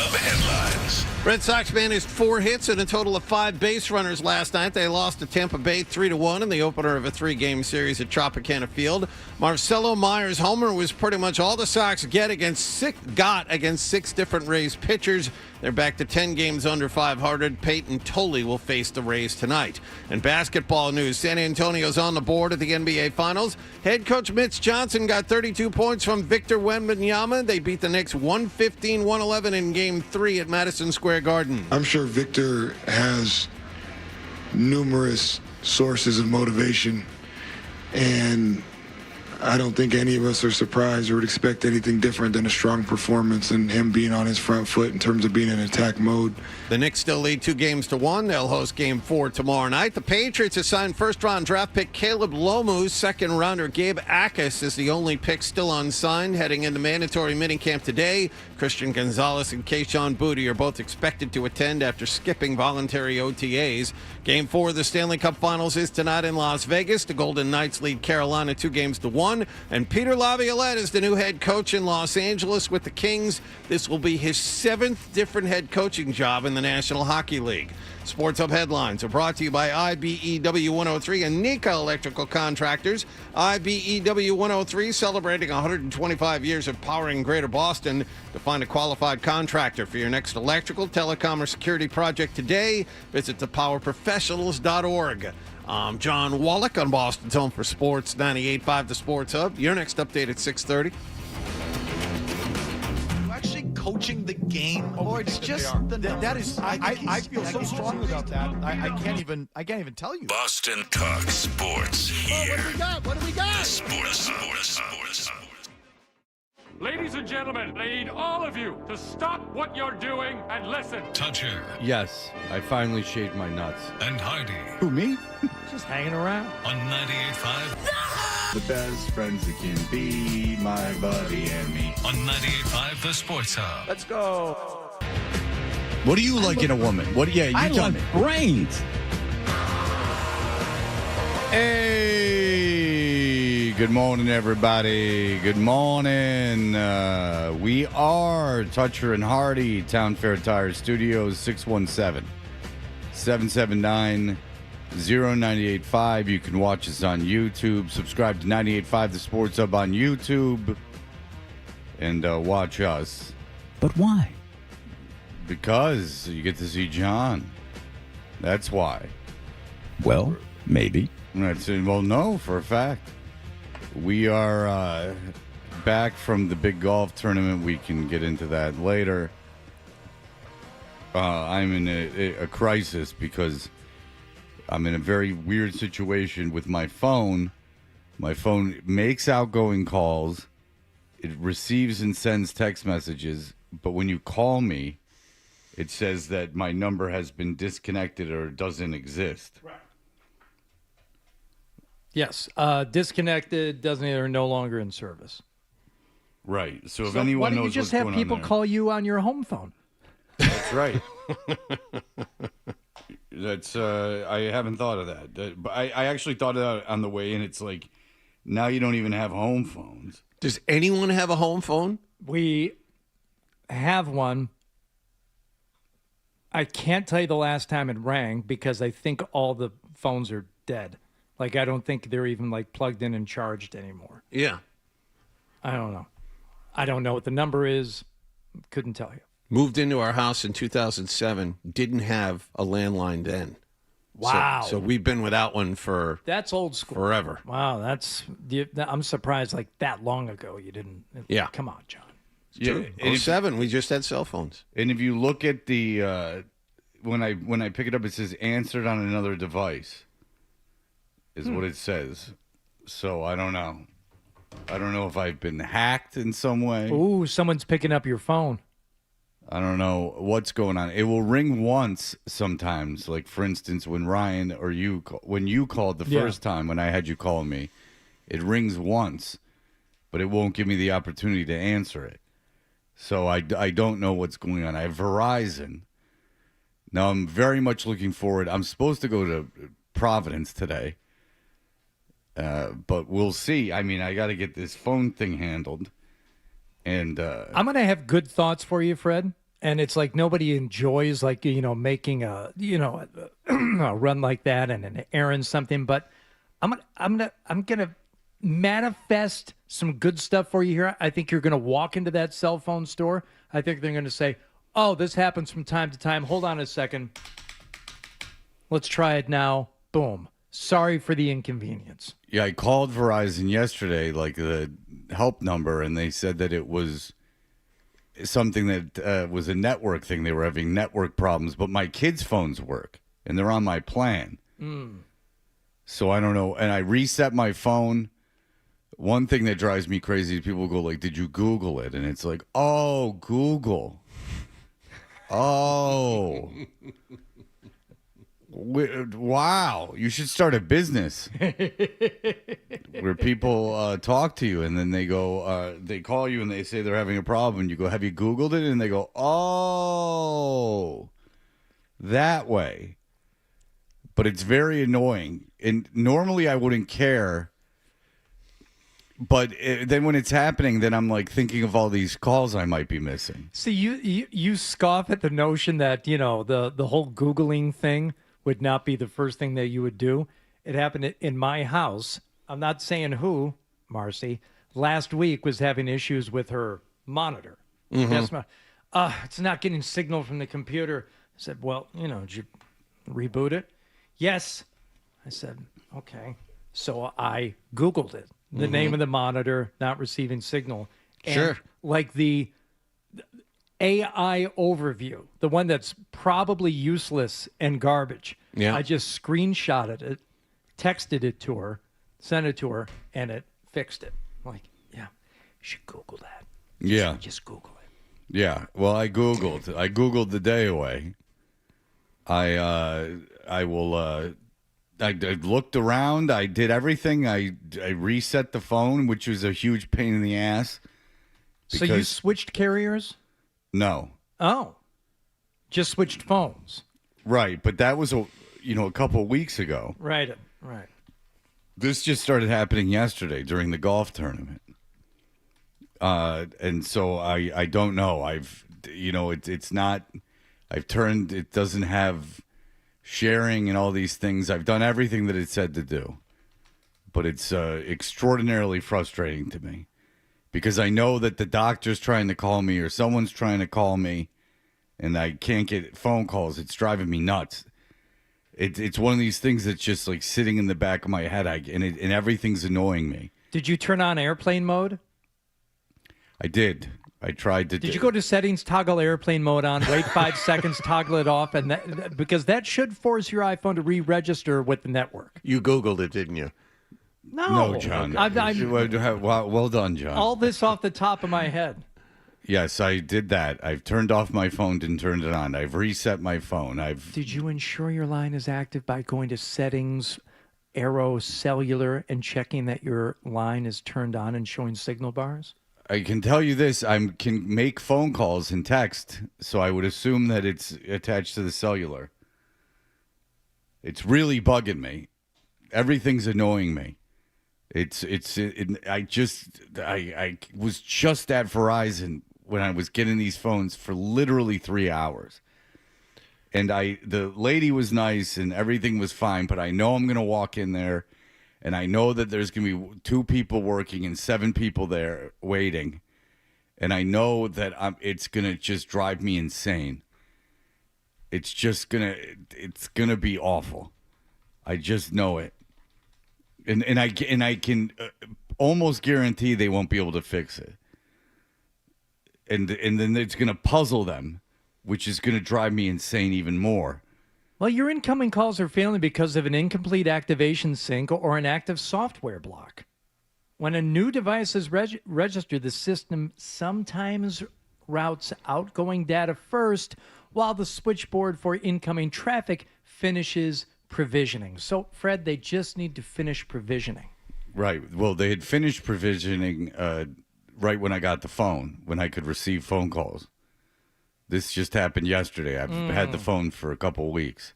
Hub headlines. Red Sox managed 4 hits and a total of 5 base runners last night. They lost to Tampa Bay 3-1 in the opener of a 3-game series at Tropicana Field. Marcelo Meyer's homer was pretty much all the Sox got against 6 different Rays pitchers. They're back to 10 games under 500. Peyton Tolley will face the Rays tonight. And basketball news, San Antonio's on the board at the NBA Finals. Head coach Mitch Johnson got 32 points from Victor Wembanyama. They beat the Knicks 115-111 in Game 3 at Madison Square Garden. I'm sure Victor has numerous sources of motivation, and I don't think any of us are surprised or would expect anything different than a strong performance and him being on his front foot in terms of being in attack mode. The Knicks still lead 2-1. They'll host Game 4 tomorrow night. The Patriots assigned first-round draft pick Caleb Lomu. Second-rounder Gabe Akis is the only pick still unsigned heading into mandatory minicamp today. Christian Gonzalez and Keyshawn Boutte are both expected to attend after skipping voluntary OTAs. Game 4 of the Stanley Cup Finals is tonight in Las Vegas. The Golden Knights lead Carolina 2-1. And Peter Laviolette is the new head coach in Los Angeles with the Kings. This will be his 7th different head coaching job in the National Hockey League. Sports Hub headlines are brought to you by IBEW 103 and Nika Electrical Contractors. IBEW 103 celebrating 125 years of powering Greater Boston. To find a qualified contractor for your next electrical, telecom, or security project today, visit thepowerprofessionals.org. I'm John Wallach on Boston's Home for Sports, 98.5 The Sports Hub. Your next update at 6:30. Actually coaching the game, or it's just that is. I feel so strongly about that. I can't even tell you. Boston Talk Sports here. What do we got? The Sports Hub. Ladies and gentlemen, I need all of you to stop what you're doing and listen. Toucher Yes, I finally shaved my nuts. and Hardy Who, me? Just hanging around. on 98.5. The best friends that can be my buddy and me. On 98.5 The Sports Hub. Let's go. What do you like in a woman? You tell me. brains. Hey, good morning, everybody. Good morning. We are Toucher and Hardy, Town Fair Tire Studios, 617-779-0985. You can watch us on YouTube. Subscribe to 98.5 The Sports Hub on YouTube. And watch us. But why? Because you get to see John. That's why. Well, maybe. Well, no, for a fact. We are back from the big golf tournament. We can get into that later. I'm in a crisis because I'm in a very weird situation with my phone. My phone makes outgoing calls. It receives and sends text messages. But when you call me, it says that my number has been disconnected or doesn't exist. Right. Yes, disconnected, doesn't or no longer in service. Right. So if anyone knows what's going on why don't you just have people there, call you on your home phone? that's right. That's I haven't thought of that. But I actually thought of that on the way in. It's like now you don't even have home phones. Does anyone have a home phone? We have one. I can't tell you the last time it rang because I think all the phones are dead. Like, I don't think they're even, like, plugged in and charged anymore. Yeah. I don't know. I don't know what the number is. Couldn't tell you. Moved into our house in 2007. Didn't have a landline then. Wow. So we've been without one for That's old school. forever. Wow, I'm surprised, like, that long ago you didn't. Yeah. Come on, John. Yeah. And 07, we just had cell phones. if you look at the when I pick it up, it says answered on another device. Is what it says. So I don't know. I don't know if I've been hacked in some way. Ooh, someone's picking up your phone. I don't know what's going on. It will ring once sometimes. Like, for instance, when Ryan or when you called the first time when I had you call me, it rings once, but it won't give me the opportunity to answer it. So I don't know what's going on. I have Verizon. Now, I'm very much looking forward. I'm supposed to go to Providence today. But we'll see. I mean, I got to get this phone thing handled. And I'm going to have good thoughts for you, Fred. And it's like nobody enjoys like, making a, a run like that and an errand something, but I'm gonna manifest some good stuff for you here. I think you're gonna walk into that cell phone store. I think they're gonna say, "Oh, this happens from time to time. Hold on a second. Let's try it now." Boom. Sorry for the inconvenience. Yeah, I called Verizon yesterday, like the help number, and they said that it was something that was a network thing. They were having network problems, but my kids' phones work, and they're on my plan. So I don't know. And I reset my phone. One thing that drives me crazy is people go like, "Did you Google it?" And it's like, "Oh, Google. Oh." Wow, you should start a business where people talk to you and then they go, they call you and they say they're having a problem. And you go, "Have you Googled it?" And they go, "Oh, that way." But it's very annoying. And normally I wouldn't care. But then when it's happening, then I'm like thinking of all these calls I might be missing. See, you scoff at the notion that, the whole Googling thing would not be the first thing that you would do. It happened in my house. I'm not saying who, Marcy, last week was having issues with her monitor. That's it's not getting signal from the computer. I said, "Well, did you reboot it?" "Yes." I said, "Okay." So I Googled it. The name of the monitor, not receiving signal. And Sure. like the AI overview, the one that's probably useless and garbage. Yeah. I just screenshotted it, texted it to her, sent it to her, and it fixed it. I'm like, yeah, you should Google that. Yeah. Just Google it. Yeah. Well, I Googled the day away. I looked around. I did everything. I reset the phone, which was a huge pain in the ass. So you switched carriers? No. Oh, just switched phones. Right, but that was a couple of weeks ago. Right. This just started happening yesterday during the golf tournament. And so I don't know. It doesn't have sharing and all these things. I've done everything that it said to do. But it's extraordinarily frustrating to me because I know that the doctor's trying to call me or someone's trying to call me and I can't get phone calls. It's driving me nuts. It's one of these things that's just like sitting in the back of my head and everything's annoying me. Did you turn on airplane mode? I did. I tried to. Did you go to settings, toggle airplane mode on, wait 5 seconds, toggle it off, and because that should force your iPhone to re-register with the network. You Googled it, didn't you? No, John. I'm Well done, John. all this off the top of my head. Yes, I did that. I've turned off my phone, didn't turn it on. I've reset my phone. Did you ensure your line is active by going to settings, Aero Cellular, and checking that your line is turned on and showing signal bars? I can tell you this. I can make phone calls and text, so I would assume that it's attached to the cellular. It's really bugging me. Everything's annoying me. I was just at Verizon when I was getting these phones for literally 3 hours. And the lady was nice and everything was fine, but I know I'm going to walk in there and I know that there's going to be 2 people working and 7 people there waiting. And I know that it's going to just drive me insane. It's going to be awful. I just know it. And I can almost guarantee they won't be able to fix it. And then it's going to puzzle them, which is going to drive me insane even more. Well, your incoming calls are failing because of an incomplete activation sync or an active software block. When a new device is registered, the system sometimes routes outgoing data first while the switchboard for incoming traffic finishes provisioning. So, Fred, they just need to finish provisioning. Right. Well, they had finished provisioning right when I got the phone, when I could receive phone calls. This just happened yesterday. I've had the phone for a couple of weeks.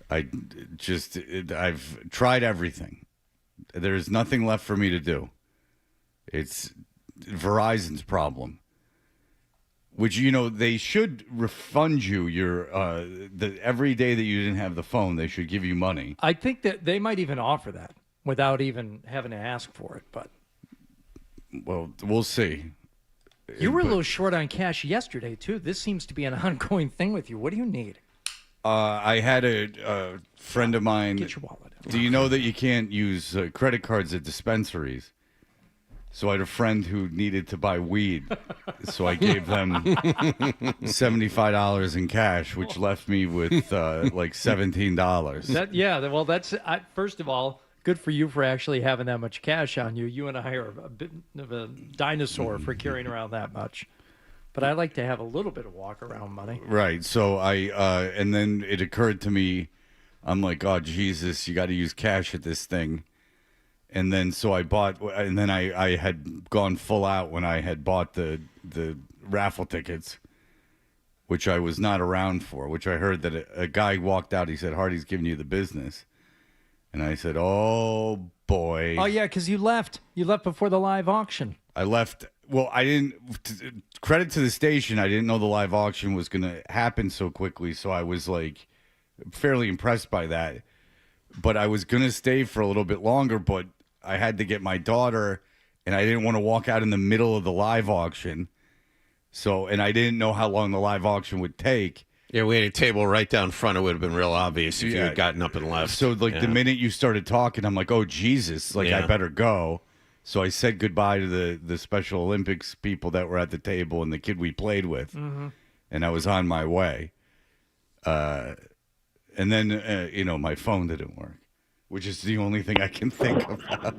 I've tried everything. There's nothing left for me to do. It's Verizon's problem. Which, they should refund you your every day that you didn't have the phone. They should give you money. I think that they might even offer that without even having to ask for it. But well, we'll see. You were a little short on cash yesterday too. This seems to be an ongoing thing with you. What do you need? I had a friend of mine. Get your wallet. Do you know that you can't use credit cards at dispensaries? So I had a friend who needed to buy weed. So I gave them $75 in cash, which left me with like $17. Well, first of all, good for you for actually having that much cash on you. You and I are a bit of a dinosaur for carrying around that much. But I like to have a little bit of walk around money. Right. So and then it occurred to me, I'm like, oh, Jesus, you got to use cash at this thing. And then so I bought, and then I had gone full out when I had bought the raffle tickets, which I was not around for, which I heard that a guy walked out. He said, Hardy's giving you the business. And I said, oh, boy. Oh, yeah, because you left. You left before the live auction. I left. Well, I didn't. Credit to the station. I didn't know the live auction was going to happen so quickly. So I was like fairly impressed by that. But I was going to stay for a little bit longer, but I had to get my daughter, and I didn't want to walk out in the middle of the live auction. So, and I didn't know how long the live auction would take. Yeah, we had a table right down front. It would have been real obvious if you had gotten up and left. So, the minute you started talking, I'm like, oh, Jesus, I better go. So I said goodbye to the Special Olympics people that were at the table and the kid we played with, and I was on my way. And then, my phone didn't work, which is the only thing I can think about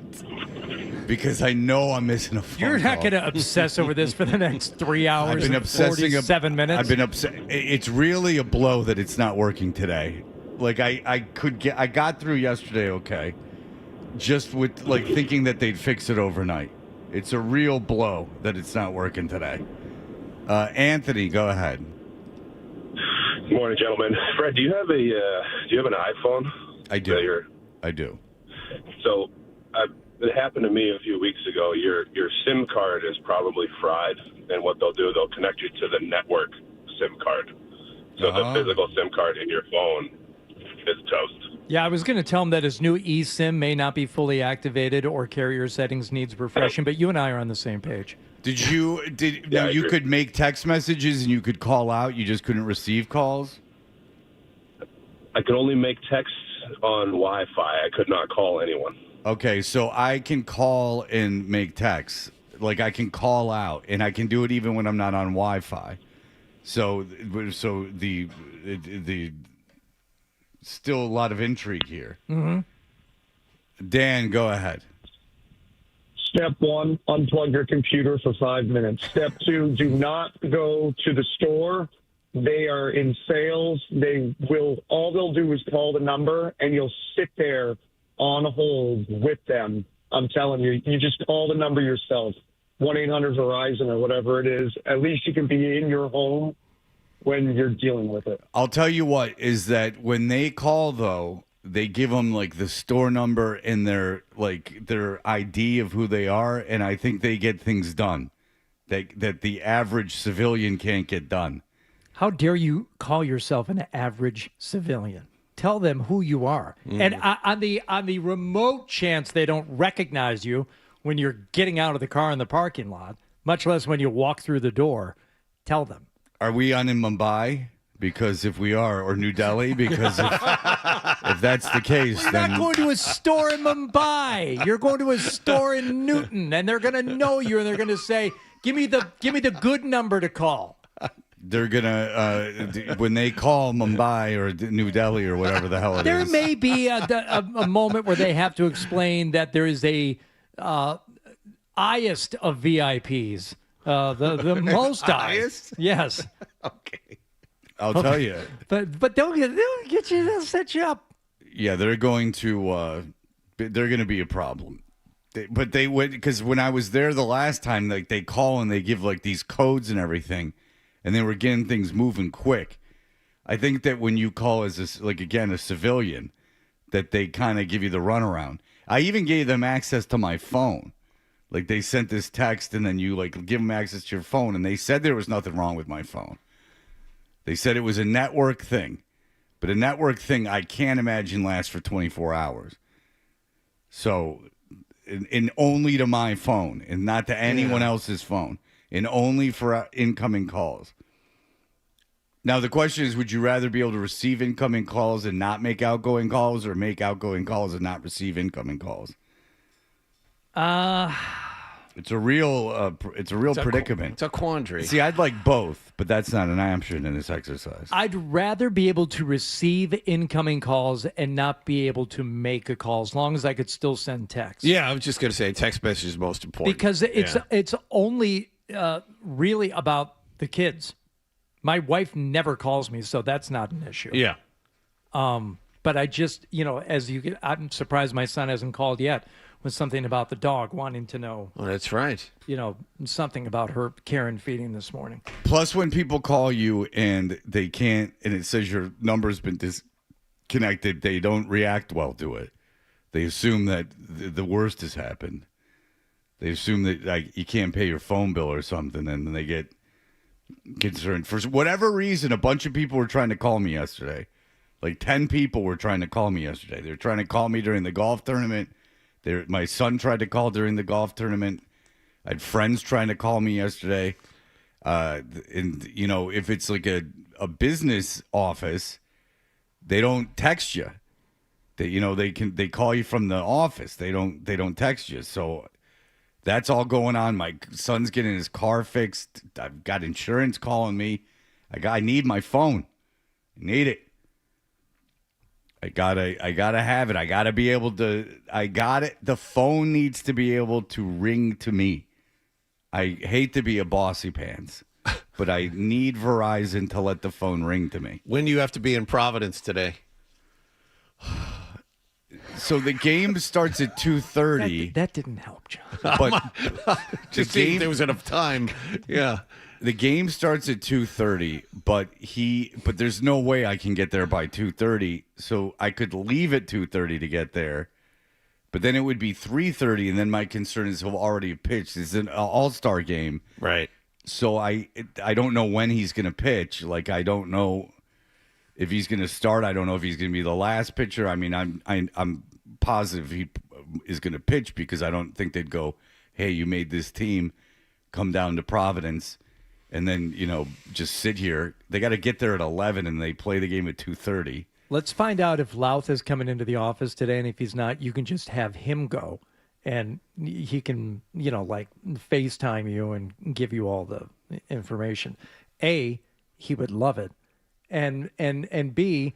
because I know I'm missing a phone You're not call. going to obsess over this for the next 3 hours I've been and obsessing 47 minutes? I've been It's really a blow that it's not working today. Like I got through yesterday okay, just with thinking that they'd fix it overnight. It's a real blow that it's not working today. Anthony, go ahead. Good morning, gentlemen. Fred, do you have an iPhone? I do. I do. So it happened to me a few weeks ago. Your SIM card is probably fried, and what they'll do, they'll connect you to the network SIM card. So the physical SIM card in your phone is toast. Yeah, I was going to tell him that his new eSIM may not be fully activated or carrier settings needs refreshing, but you and I are on the same page. You could make text messages and you could call out, you just couldn't receive calls? I could only make texts on Wi-Fi. I could not call anyone. Okay, so I can call and make texts. I can call out, and I can do it even when I'm not on Wi-Fi. So the still a lot of intrigue here. Mm-hmm. Dan, go ahead. Step 1, unplug your computer for 5 minutes. Step 2, do not go to the store. They are in sales. All they'll do is call the number, and you'll sit there on hold with them. I'm telling you, you just call the number yourself, 1-800-Verizon or whatever it is. At least you can be in your home when you're dealing with it. I'll tell you what, is that when they call, though, they give them the store number and their ID of who they are, and I think they get things done that the average civilian can't get done. How dare you call yourself an average civilian? Tell them who you are. And on the remote chance they don't recognize you when you're getting out of the car in the parking lot, much less when you walk through the door, tell them. Are we on in Mumbai? Because if we are, or New Delhi, because if that's the case, You're not going to a store in Mumbai. You're going to a store in Newton, and they're going to know you, and they're going to say, "Give me the good number to call." They're gonna when they call Mumbai or New Delhi or whatever the hell it is. There may be a moment where they have to explain that there is a highest of VIPs, the most highest. Yes. Okay. I'll tell you. But they'll get you. They'll set you up. Yeah, they're going to be a problem. But they would, because when I was there the last time, they call and they give these codes and everything, and they were getting things moving quick. I think that when you call as a civilian, that they kind of give you the runaround. I even gave them access to my phone. Like they sent this text and then you like give them access to your phone, and they said there was nothing wrong with my phone. They said it was a network thing, but a network thing I can't imagine lasts for 24 hours. So, in only to my phone and not to anyone else's phone, and only for incoming calls. Now, the question is, would you rather be able to receive incoming calls and not make outgoing calls, or make outgoing calls and not receive incoming calls? It's a real predicament. It's a quandary. See, I'd like both, but that's not an option in this exercise. I'd rather be able to receive incoming calls and not be able to make a call, as long as I could still send text. Yeah, I was just going to say text message is most important. Because it's only really about the kids. My wife never calls me, so that's not an issue. Yeah. But I just, I'm surprised my son hasn't called yet with something about the dog, wanting to know. Oh, that's right. Something about her Karen feeding this morning. Plus, when people call you and they can't, and it says your number's been disconnected, they don't react well to it. They assume that the worst has happened. They assume that like you can't pay your phone bill or something, and then they get concerned. For whatever reason, a bunch of people were trying to call me yesterday. Like 10 people were trying to call me yesterday. They were trying to call me during the golf tournament. My son tried to call during the golf tournament. I had friends trying to call me yesterday. And if it's like a business office, they don't text you. They call you from the office. They don't text you. So that's all going on. My son's getting his car fixed. I've got insurance calling me. I need my phone. I need it. I gotta have it. I gotta be able to. I got it. The phone needs to be able to ring to me. I hate to be a bossy pants, but I need Verizon to let the phone ring to me. When do you have to be in Providence today? So the game starts at 2:30. That didn't help, John. But Just see if there was enough time. Yeah. The game starts at 2:30, but there's no way I can get there by 2:30. So I could leave at 2:30 to get there, but then it would be 3:30, and then my concern is he'll already pitched. It's an all-star game, Right. so I don't know when he's going to pitch. Like I don't know if he's going to start. I don't know if he's going to be the last pitcher. I mean, I'm positive he is going to pitch, because I don't think they'd go, "Hey, you made this team, come down to Providence." And then, just sit here. They got to get there at 11, and they play the game at 2:30. Let's find out if Louth is coming into the office today, and if he's not, you can just have him go, and he can, like FaceTime you and give you all the information. A, he would love it, and B,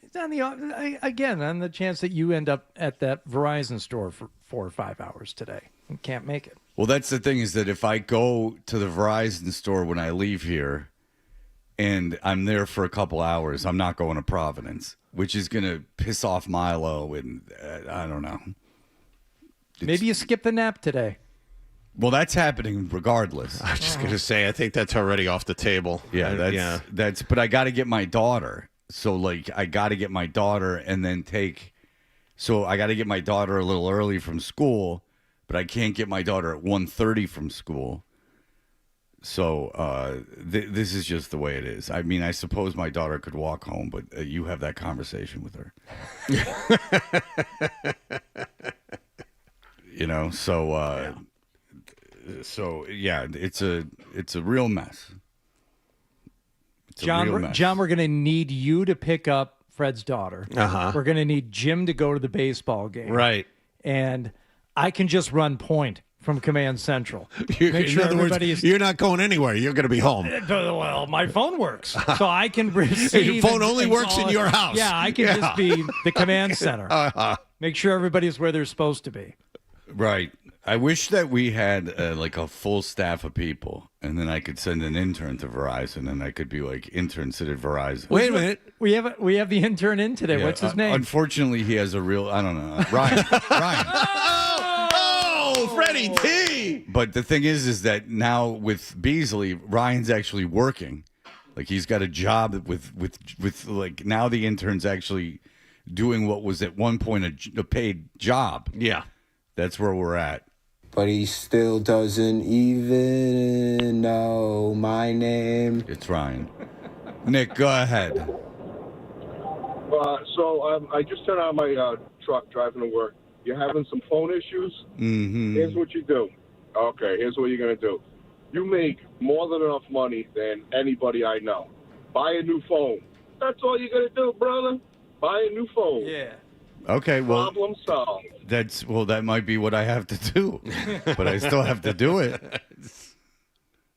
it's on the chance that you end up at that Verizon store for 4 or 5 hours today and can't make it. Well, that's the thing, is that if I go to the Verizon store when I leave here and I'm there for a couple hours, I'm not going to Providence, which is going to piss off Milo, and I don't know. Maybe you skip the nap today. Well, that's happening regardless. I was just going to say, I think that's already off the table. Yeah, that's. But I got to get my daughter. So, I got to get my daughter and then take. So I got to get my daughter a little early from school, but I can't get my daughter at 1:30 from school. So this is just the way it is. I mean, I suppose my daughter could walk home, but you have that conversation with her. So it's a real mess. John, we're going to need you to pick up Fred's daughter. Uh-huh. We're going to need Jim to go to the baseball game. Right. And I can just run point from Command Central. Make sure in other words, you're not going anywhere. You're going to be home. Well, my phone works, so I can receive. Your phone only works in your house. Yeah, I can just be the command center. Make sure everybody's where they're supposed to be. Right. I wish that we had a full staff of people, and then I could send an intern to Verizon, and I could be intern sit at Verizon. Wait a minute. We have the intern in today. Yeah, what's his name? Unfortunately, he has a real, I don't know, Ryan. Oh, Freddie T. But the thing is that now with Beasley, Ryan's actually working. He's got a job with now the intern's actually doing what was at one point a paid job. Yeah. That's where we're at. but he still doesn't even know my name. It's Ryan. Nick, go ahead. I just turned on my truck driving to work. You're having some phone issues? Mm-hmm. Here's what you do. Okay, here's what you're going to do. You make more than enough money than anybody I know. Buy a new phone. That's all you got to do, brother. Buy a new phone. Yeah. Okay, well, Problem solved. that might be what I have to do, but I still have to do it.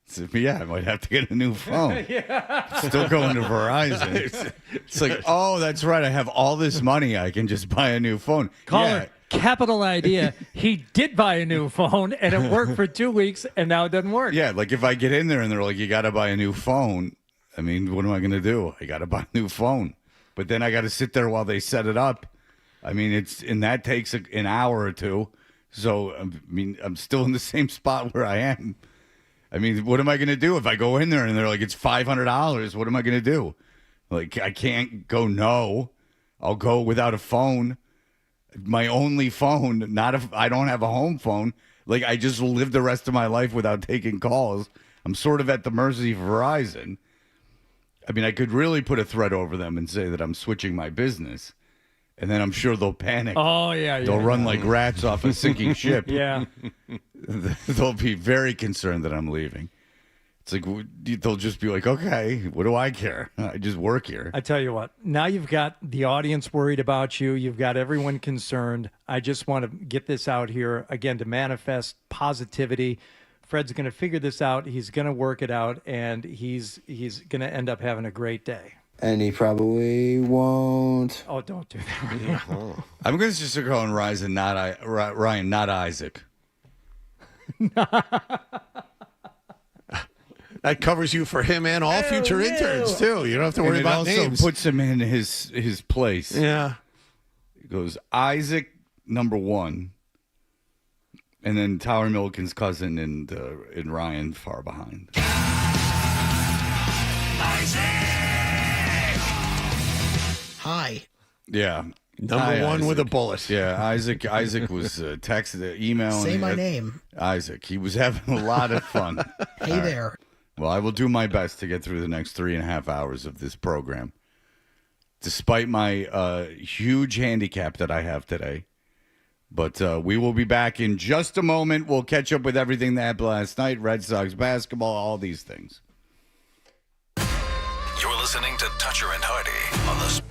So, yeah, I might have to get a new phone. Still going to Verizon. It's like, oh, that's right. I have all this money. I can just buy a new phone. Caller, capital idea. He did buy a new phone, and it worked for 2 weeks, and now it doesn't work. Yeah, like if I get in there and they're like, you got to buy a new phone. I mean, what am I going to do? I got to buy a new phone. But then I got to sit there while they set it up. I mean, that takes an hour or two. So, I mean, I'm still in the same spot where I am. I mean, what am I going to do if I go in there and they're like, it's $500? What am I going to do? Like, I can't go no. I'll go without a phone. My only phone, I don't have a home phone. Like, I just live the rest of my life without taking calls. I'm sort of at the mercy of Verizon. I mean, I could really put a threat over them and say that I'm switching my business. And then I'm sure they'll panic. Oh, yeah. They'll run like rats off a sinking ship. Yeah. They'll be very concerned that I'm leaving. It's like, they'll just be like, okay, what do I care? I just work here. I tell you what, now you've got the audience worried about you. You've got everyone concerned. I just want to get this out here, again, to manifest positivity. Fred's going to figure this out. He's going to work it out, and he's going to end up having a great day. And he probably won't. Oh, don't do that. I'm going to just go on Ryan, not Isaac. That covers you for him and all future interns, too. You don't have to worry about names. It also puts him in his place. Yeah. It goes Isaac, number one, and then Tyler Milliken's cousin and Ryan far behind. Hi. Yeah. Number one with a bullet. Yeah, Isaac was texted, emailing. Say my name. Isaac. He was having a lot of fun. Hey there. Well, I will do my best to get through the next 3.5 hours of this program. Despite my huge handicap that I have today. But we will be back in just a moment. We'll catch up with everything that happened last night, Red Sox basketball, all these things. You're listening to Toucher and Hardy on the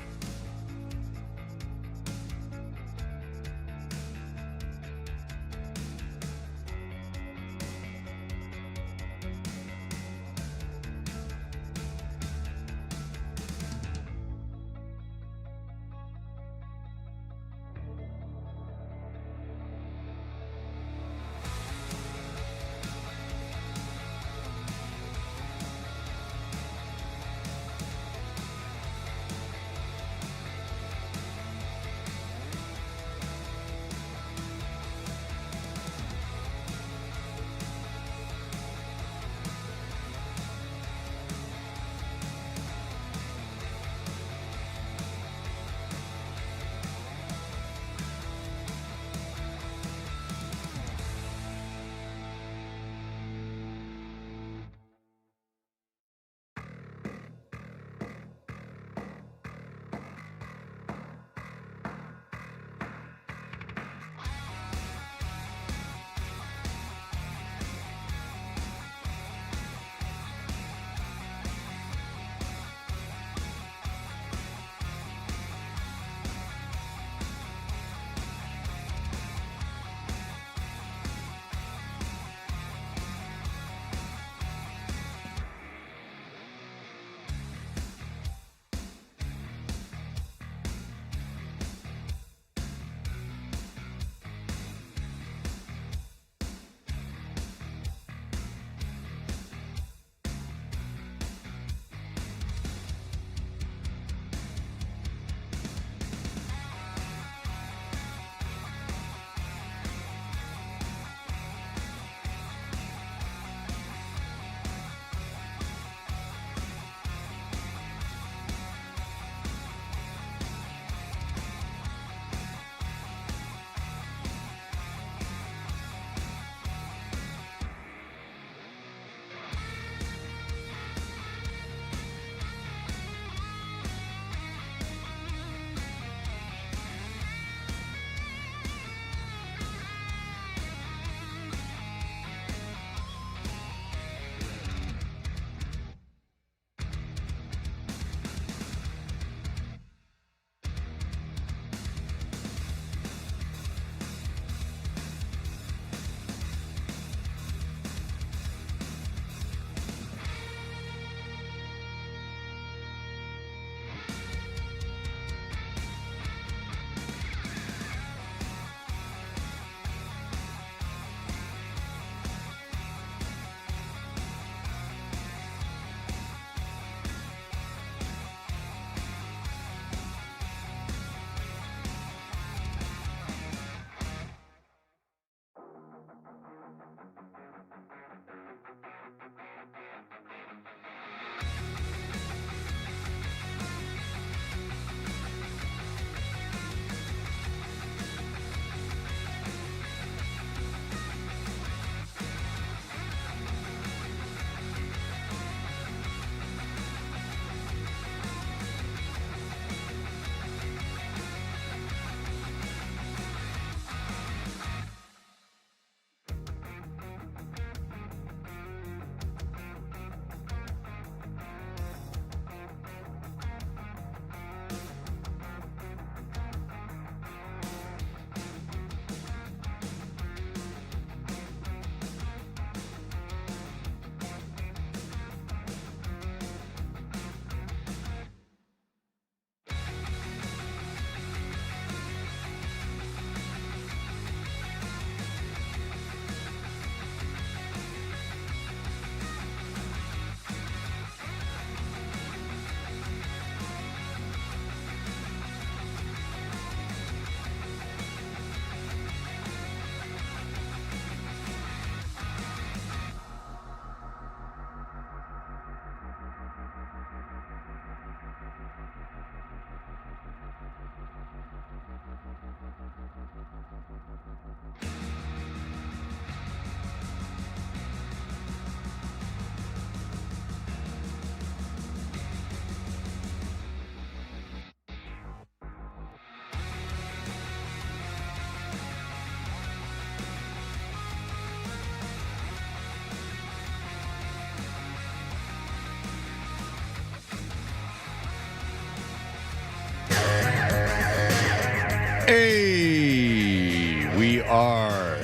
Hey, we are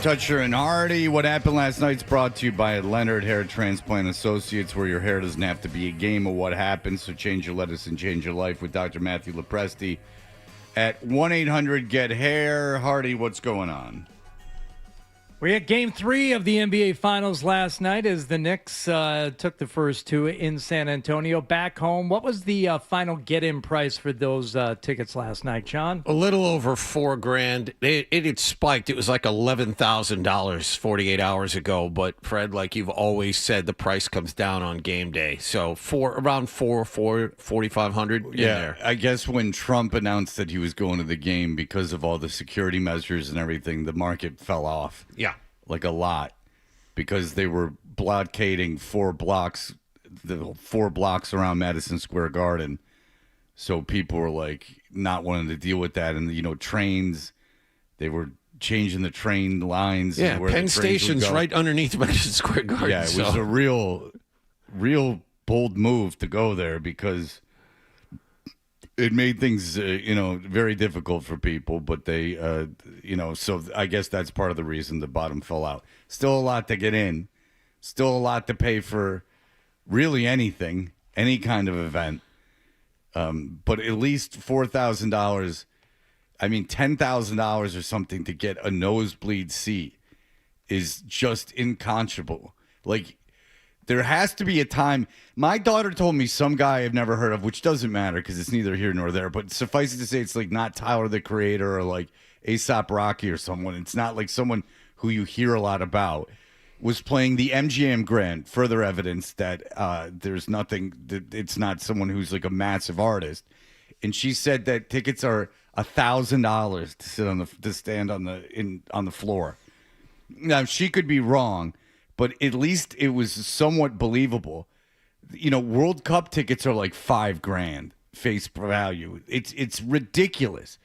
Toucher and Hardy. What happened last night's brought to you by Leonard Hair Transplant Associates, where your hair doesn't have to be a game of what happened. So change your lettuce and change your life with Dr. Matthew Lopresti at 1-800-GET-HAIR. Hardy, what's going on? We had Game 3 of the NBA Finals last night as the Knicks took the first two in San Antonio. Back home, what was the final get-in price for those tickets last night, John? A little over $4,000. It had spiked. It was like $11,000 48 hours ago. But Fred, like you've always said, the price comes down on game day. So around 4,500 Yeah, there. I guess when Trump announced that he was going to the game because of all the security measures and everything, the market fell off. Yeah. Like a lot, because they were blockading 4 blocks around Madison Square Garden. So people were like not wanting to deal with that. And, you know, trains, they were changing the train lines. Yeah, where Penn Station's right underneath Madison Square Garden. Yeah, it was a real bold move to go there because it made things, very difficult for people, but they, so I guess that's part of the reason the bottom fell out. Still a lot to get in. Still a lot to pay for really anything, any kind of event. But at least $4,000, $10,000 or something to get a nosebleed seat is just unconscionable. Like, there has to be a time. My daughter told me some guy I've never heard of, which doesn't matter because it's neither here nor there. But suffice it to say, it's like not Tyler the Creator or like A$AP Rocky or someone. It's not like someone who you hear a lot about. Was playing the MGM Grand. Further evidence that there's nothing. That it's not someone who's like a massive artist. And she said that tickets are $1,000 to stand on the floor. Now she could be wrong. But at least it was somewhat believable. You know, World Cup tickets are like $5,000 face value. It's ridiculous.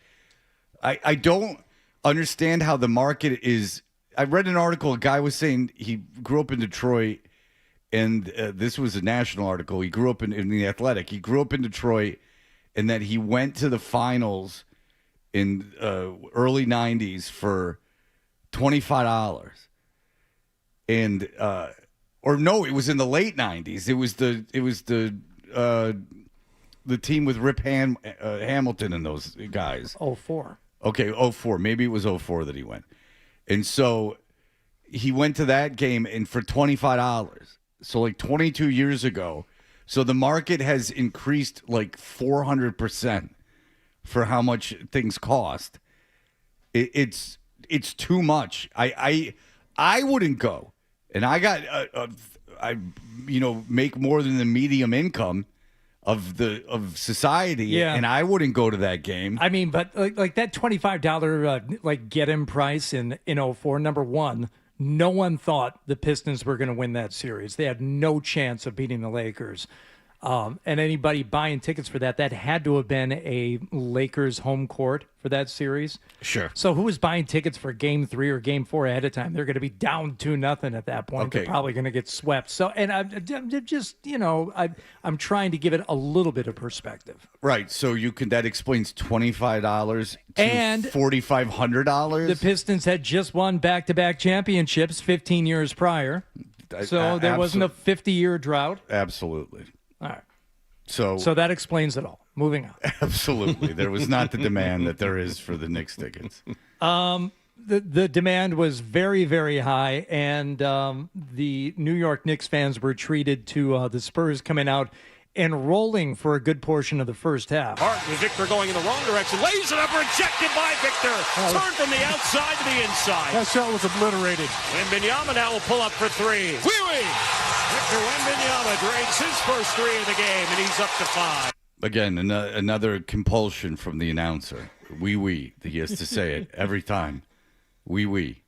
I don't understand how the market is. I read an article. A guy was saying he grew up in Detroit, and this was a national article. He grew up in the Athletic. He grew up in Detroit, and that he went to the finals in early '90s for $25. And it was in the late '90s. It was the team with Rip Hamilton and those guys. 04. Okay, 04. Maybe it was 04 that he went. And so he went to that game and for $25. So like 22 years ago. So the market has increased like 400% for how much things cost. It's too much. I wouldn't go. And I got, make more than the medium income of society, and I wouldn't go to that game. I mean, but like that $25 get-in price in 04, number one, no one thought the Pistons were going to win that series. They had no chance of beating the Lakers. And anybody buying tickets for that had to have been a Lakers home court for that series. Sure. So who was buying tickets for Game 3 or Game 4 ahead of time? They're going to be down 2-0 at that point. Okay. They're probably going to get swept. So, and I'm just, I'm trying to give it a little bit of perspective. Right. So that explains $25 to and $4,500. The Pistons had just won back-to-back championships 15 years prior. So there wasn't a 50-year drought. Absolutely. All right. So that explains it all. Moving on. Absolutely. There was not the demand that there is for the Knicks tickets. The demand was very, very high, and the New York Knicks fans were treated to the Spurs coming out and rolling for a good portion of the first half. Hart with Victor going in the wrong direction. Lays it up, rejected by Victor. Turned from the outside to the inside. That shot was obliterated. Wembanyama now will pull up for three. Wee-wee! Victor Wembanyama drains his first three of the game, and he's up to 5. Again, another compulsion from the announcer. Wee-wee. He has to say it every time. Wee-wee.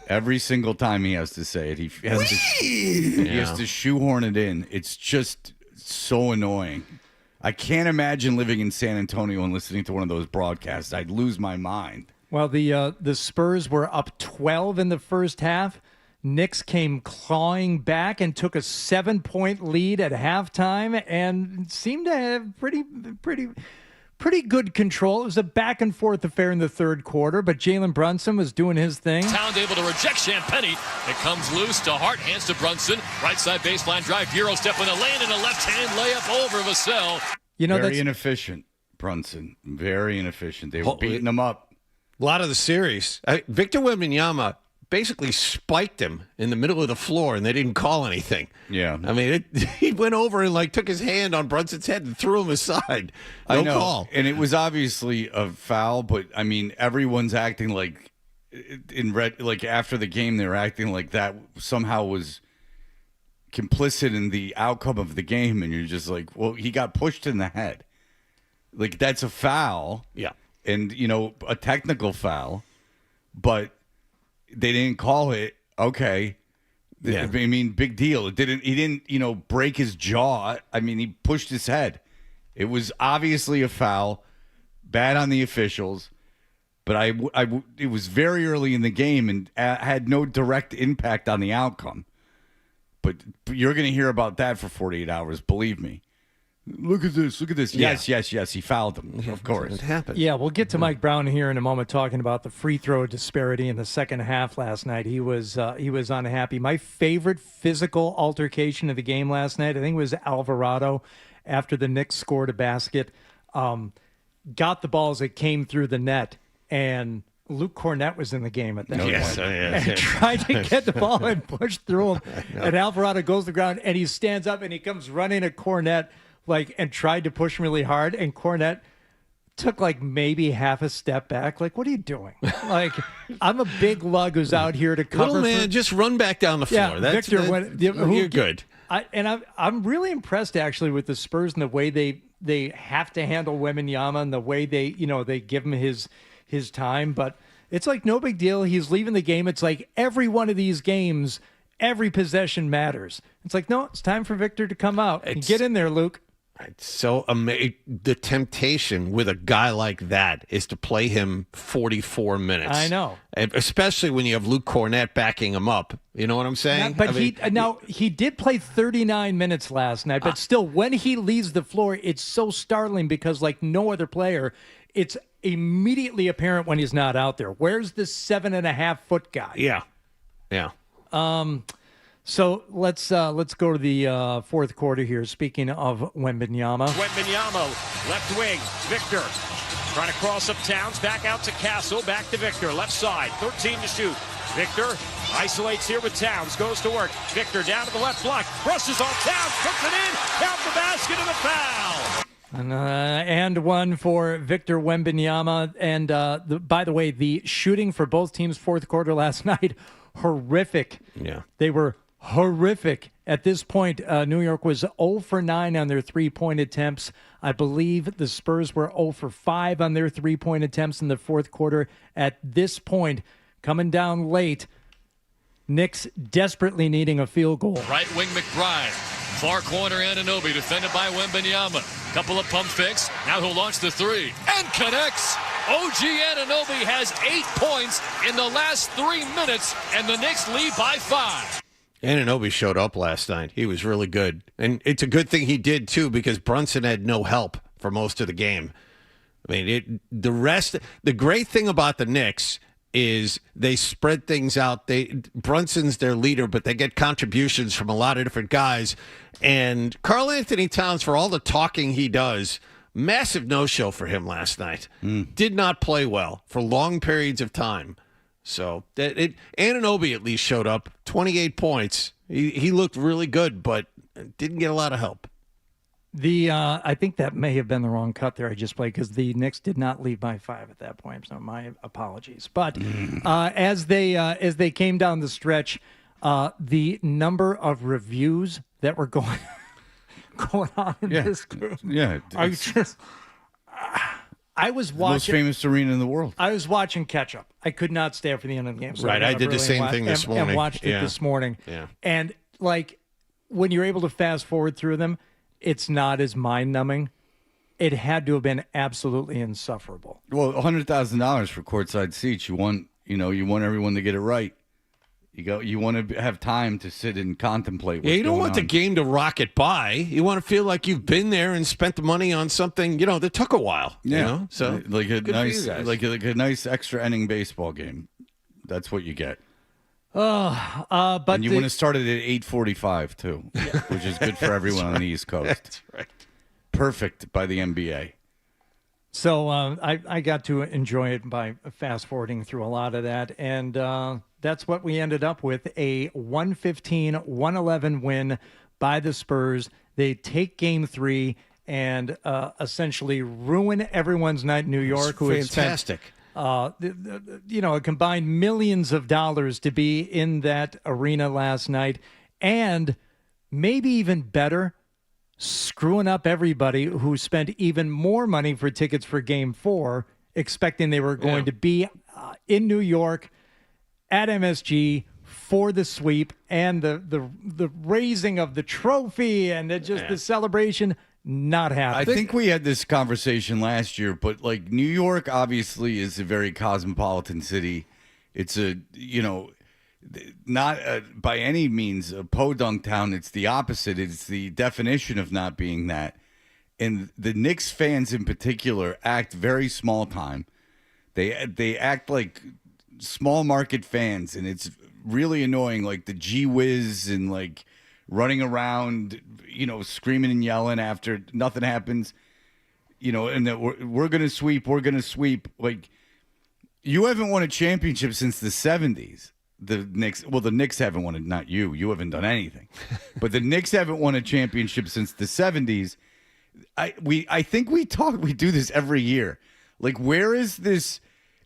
Every single time he has to say it, he has to shoehorn it in. It's just so annoying. I can't imagine living in San Antonio and listening to one of those broadcasts. I'd lose my mind. Well, the Spurs were up 12 in the first half. Knicks came clawing back and took a 7-point lead at halftime and seemed to have pretty good control. It was a back and forth affair in the third quarter, but Jalen Brunson was doing his thing. Towns able to reject Champagny. It comes loose to Hart, hands to Brunson. Right side baseline drive. Euro step in the lane and a left-hand layup over Vassell. You know, Very inefficient, Brunson. Very inefficient. They were beating him up. A lot of the series. Victor Wembanyama basically spiked him in the middle of the floor, and they didn't call anything. Yeah. I mean, he went over and, like, took his hand on Brunson's head and threw him aside. No I know. call. And it was obviously a foul, but, I mean, everyone's acting like after the game, they were acting like that somehow was complicit in the outcome of the game, and you're just like, well, he got pushed in the head. Like, that's a foul. Yeah. And, a technical foul, but they didn't call it. Okay. Yeah. I mean, big deal. He didn't, break his jaw. I mean, he pushed his head. It was obviously a foul, bad on the officials, but it was very early in the game and had no direct impact on the outcome. But you're going to hear about that for 48 hours, believe me. Look at this. Yeah. Yes. He fouled him, of course. It happened. Yeah, we'll get to Mike Brown here in a moment, talking about the free throw disparity in the second half last night. He was unhappy. My favorite physical altercation of the game last night, I think it was Alvarado after the Knicks scored a basket, got the ball as it came through the net, and Luke Cornett was in the game at that point. And tried to get the ball and push through him. And Alvarado goes to the ground, and he stands up, and he comes running at Cornett, and tried to push him really hard, and Cornett took maybe half a step back. What are you doing? I'm a big lug who's out here to cover. Little man, just run back down the floor. Yeah, Victor, you're good. I'm really impressed actually with the Spurs and the way they have to handle Wembanyama and the way they give him his time. But it's no big deal. He's leaving the game. It's every one of these games, every possession matters. It's no, it's time for Victor to come out and get in there, Luke. It's so amazing. The temptation with a guy like that is to play him 44 minutes. I know. Especially when you have Luke Cornett backing him up. You know what I'm saying? But he did play 39 minutes last night, but still, when he leaves the floor, it's so startling because, no other player, it's immediately apparent when he's not out there. Where's the 7.5-foot guy? Yeah. So let's go to the fourth quarter here. Speaking of Wembanyama. Wembanyama, left wing. Victor trying to cross up Towns. Back out to Castle. Back to Victor. Left side. 13 to shoot. Victor isolates here with Towns. Goes to work. Victor down to the left block. Brushes on Towns. Puts it in. Count the basket and the foul. And one for Victor Wembanyama. And by the way, the shooting for both teams fourth quarter last night, horrific. Yeah. They were horrific. At this point, New York was 0 for 9 on their three-point attempts. I believe the Spurs were 0 for 5 on their three-point attempts in the fourth quarter. At this point, coming down late, Knicks desperately needing a field goal. Right wing McBride. Far corner Anunoby defended by Wembanyama. Couple of pump fakes. Now he'll launch the three. And connects. OG Anunoby has 8 points in the last 3 minutes, and the Knicks lead by 5. Anunoby showed up last night. He was really good. And it's a good thing he did, too, because Brunson had no help for most of the game. I mean, the great thing about the Knicks is they spread things out. Brunson's their leader, but they get contributions from a lot of different guys. And Karl Anthony Towns, for all the talking he does, massive no-show for him last night. Did not play well for long periods of time. So Anunoby at least showed up, 28 points. He looked really good, but didn't get a lot of help. I think that may have been the wrong cut there I just played because the Knicks did not lead by 5 at that point. So my apologies. But as they came down the stretch, the number of reviews that were going on in this game. Yeah, I was watching most famous arena in the world. I was watching catch up. I could not stay up for the end of the game. So right, I did the same thing this morning. And watched it this morning. Yeah. And when you're able to fast forward through them, it's not as mind numbing. It had to have been absolutely insufferable. Well, $100,000 for courtside seats. You want everyone to get it right. You want to have time to sit and contemplate what's Yeah, you don't going want the on. game to rocket by. You want to feel like you've been there and spent the money on something, that took a while. Yeah. You know? So like a good for nice you guys. like a nice extra inning baseball game. That's what you get. But And you want to start it at 8:45 too, which is good for everyone on the East Coast. That's right. Perfect by the NBA. So I got to enjoy it by fast forwarding through a lot of that. And that's what we ended up with, a 115-111 win by the Spurs. They take game 3 and essentially ruin everyone's night in New York. Who had Fantastic. spent, combined millions of dollars to be in that arena last night. And maybe even better, screwing up everybody who spent even more money for tickets for Game 4, expecting they were going to be in New York at MSG for the sweep and the raising of the trophy and the celebration. Not happening. I think we had this conversation last year, but like New York obviously is a very cosmopolitan city. It's not by any means a podunk town. It's the opposite. It's the definition of not being that. And the Knicks fans in particular act very small time. They act like small market fans, and it's really annoying. Like the Gee Whiz and like running around, screaming and yelling after nothing happens. And that we're gonna sweep. We're gonna sweep. Like you haven't won a championship since the 70s. The Knicks haven't won it, not you. You haven't done anything. But the Knicks haven't won a championship since the 70s. I think we do this every year. Like, where is this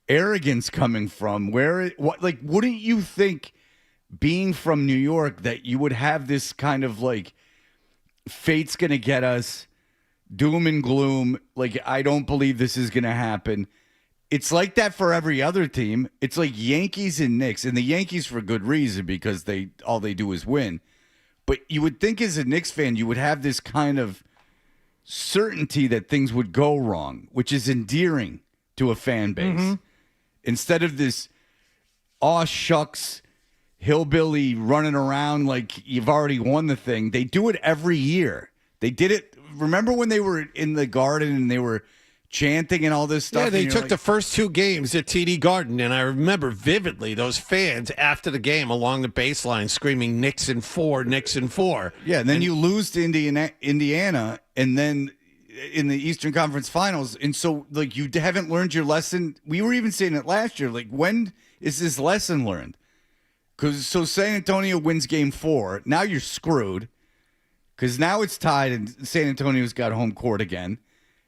arrogance coming from? Wouldn't you think, being from New York, that you would have this kind of like fate's gonna get us, doom and gloom, like I don't believe this is gonna happen. It's like that for every other team. It's like Yankees and Knicks, and the Yankees for good reason because all they do is win. But you would think as a Knicks fan, you would have this kind of certainty that things would go wrong, which is endearing to a fan base. Instead of this aw shucks hillbilly running around like you've already won the thing. They do it every year. They did it. Remember when they were in the Garden and they were chanting and all this stuff? Yeah, they took the first 2 games at TD Garden, and I remember vividly those fans after the game along the baseline screaming Knicks in 4, Knicks in 4. Yeah, and then you lose to Indiana, and then in the Eastern Conference Finals, and so like you haven't learned your lesson. We were even saying it last year. Like, when is this lesson learned? Because San Antonio wins Game 4, now you're screwed. Because now it's tied, and San Antonio's got home court again.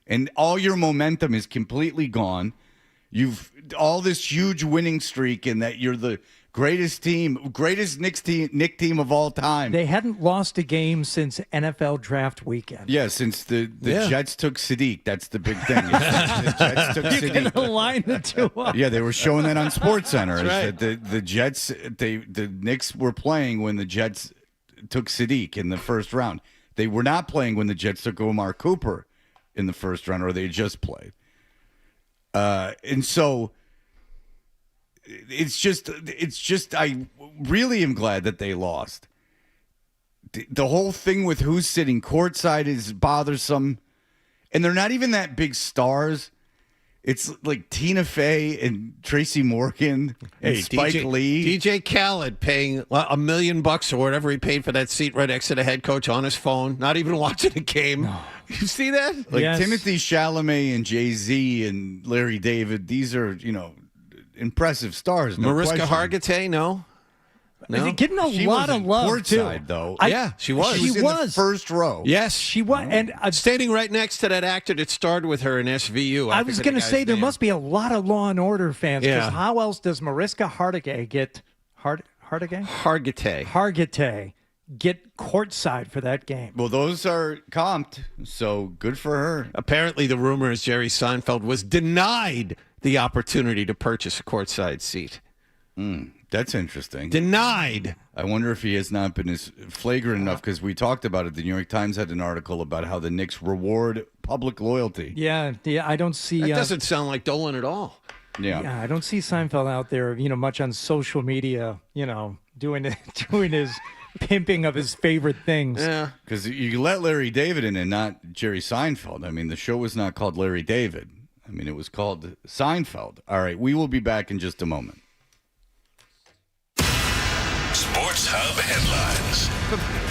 And all your momentum is completely gone. You've all this huge winning streak, and that you're the greatest Knicks team of all time. They hadn't lost a game since NFL draft weekend. Yeah, since the Jets took Sadiq. That's the big thing. The Jets took You Sadiq. can line the two up. Yeah, they were showing that on SportsCenter. That's That the Jets, the Knicks were playing when the Jets took Sadiq in the first round. They were not playing when the Jets took Omar Cooper in the first round, or they just played. And so it's just I really am glad that they lost. The whole thing with who's sitting courtside is bothersome, and they're not even that big stars. It's like Tina Fey and Tracy Morgan and Spike Lee. DJ Khaled paying $1 million or whatever he paid for that seat right next to the head coach on his phone, not even watching the game. No. You see that? Like Timothy Chalamet and Jay-Z and Larry David, these are, impressive stars. No Mariska question. Hargitay, no? They're getting a She lot wasn't of love, courtside, too. though. Yeah, she was. She was in the first row. Yes. She was. And standing right next to that actor that starred with her in SVU. I was going to say there must be a lot of Law and Order fans. Yeah. Because how else does Mariska Hargitay get Hargitay get courtside for that game? Well, those are comped, so good for her. Apparently, the rumor is Jerry Seinfeld was denied the opportunity to purchase a courtside seat. That's interesting. Denied. I wonder if he has not been as flagrant enough, because we talked about it. The New York Times had an article about how the Knicks reward public loyalty. Yeah, I don't see. That doesn't sound like Dolan at all. Yeah. Yeah, I don't see Seinfeld out there, much on social media, doing his pimping of his favorite things. Yeah. Because you let Larry David in and not Jerry Seinfeld. I mean, the show was not called Larry David. I mean, it was called Seinfeld. All right, we will be back in just a moment. Sports Hub headlines.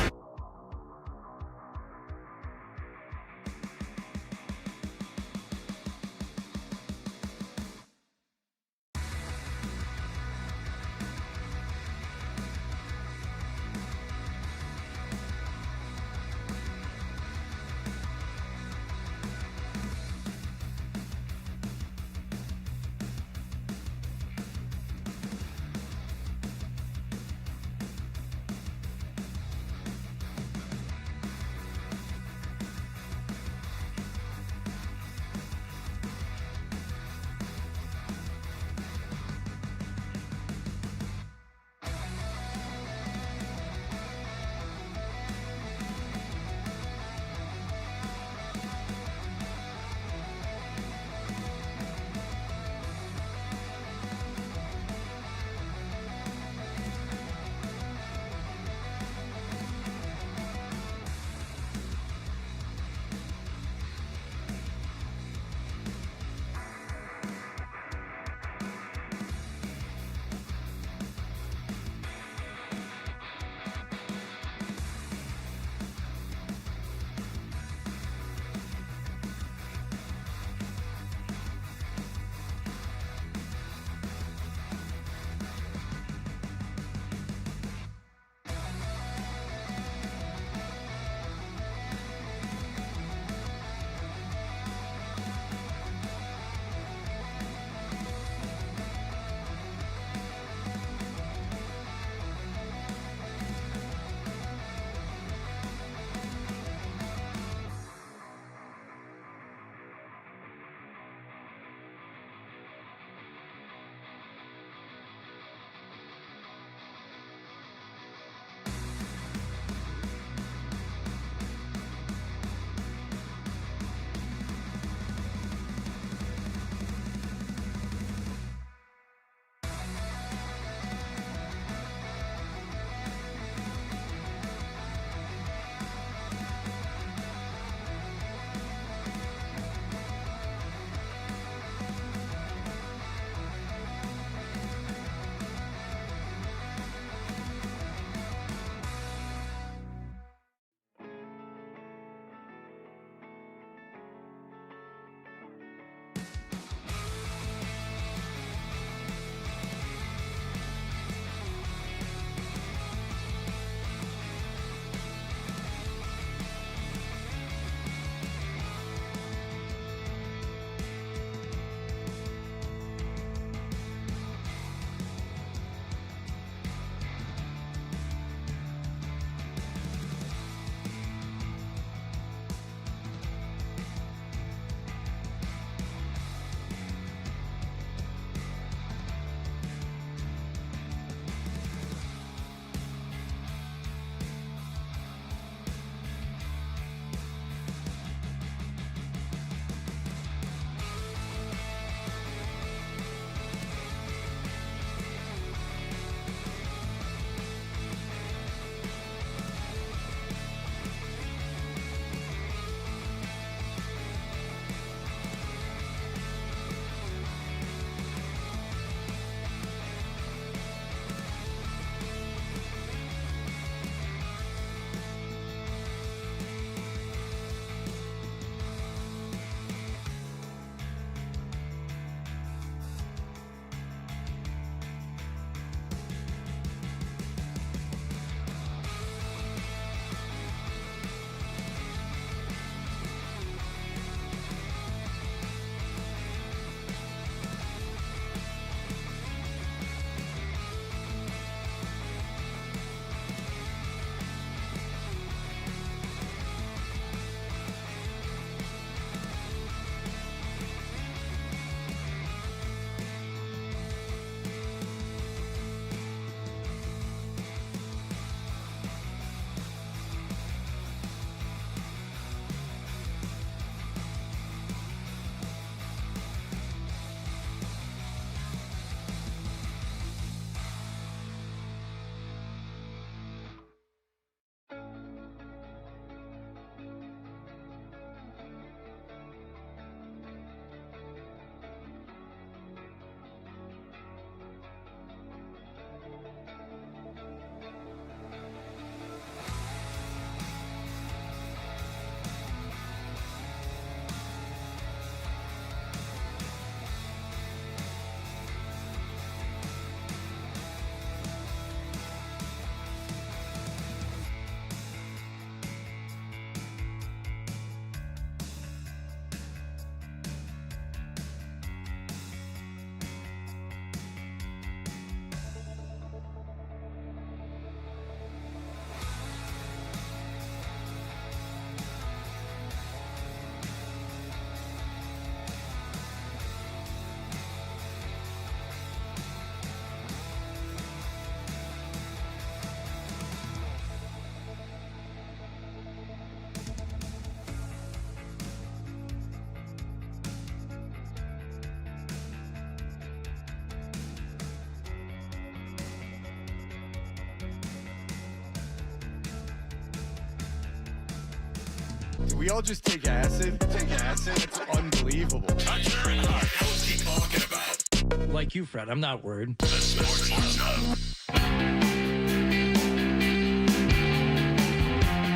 we all just take acid? It's unbelievable. Toucher and Hart. Now let's keep talking about Like you, Fred. I'm not worried. the Sports Hub.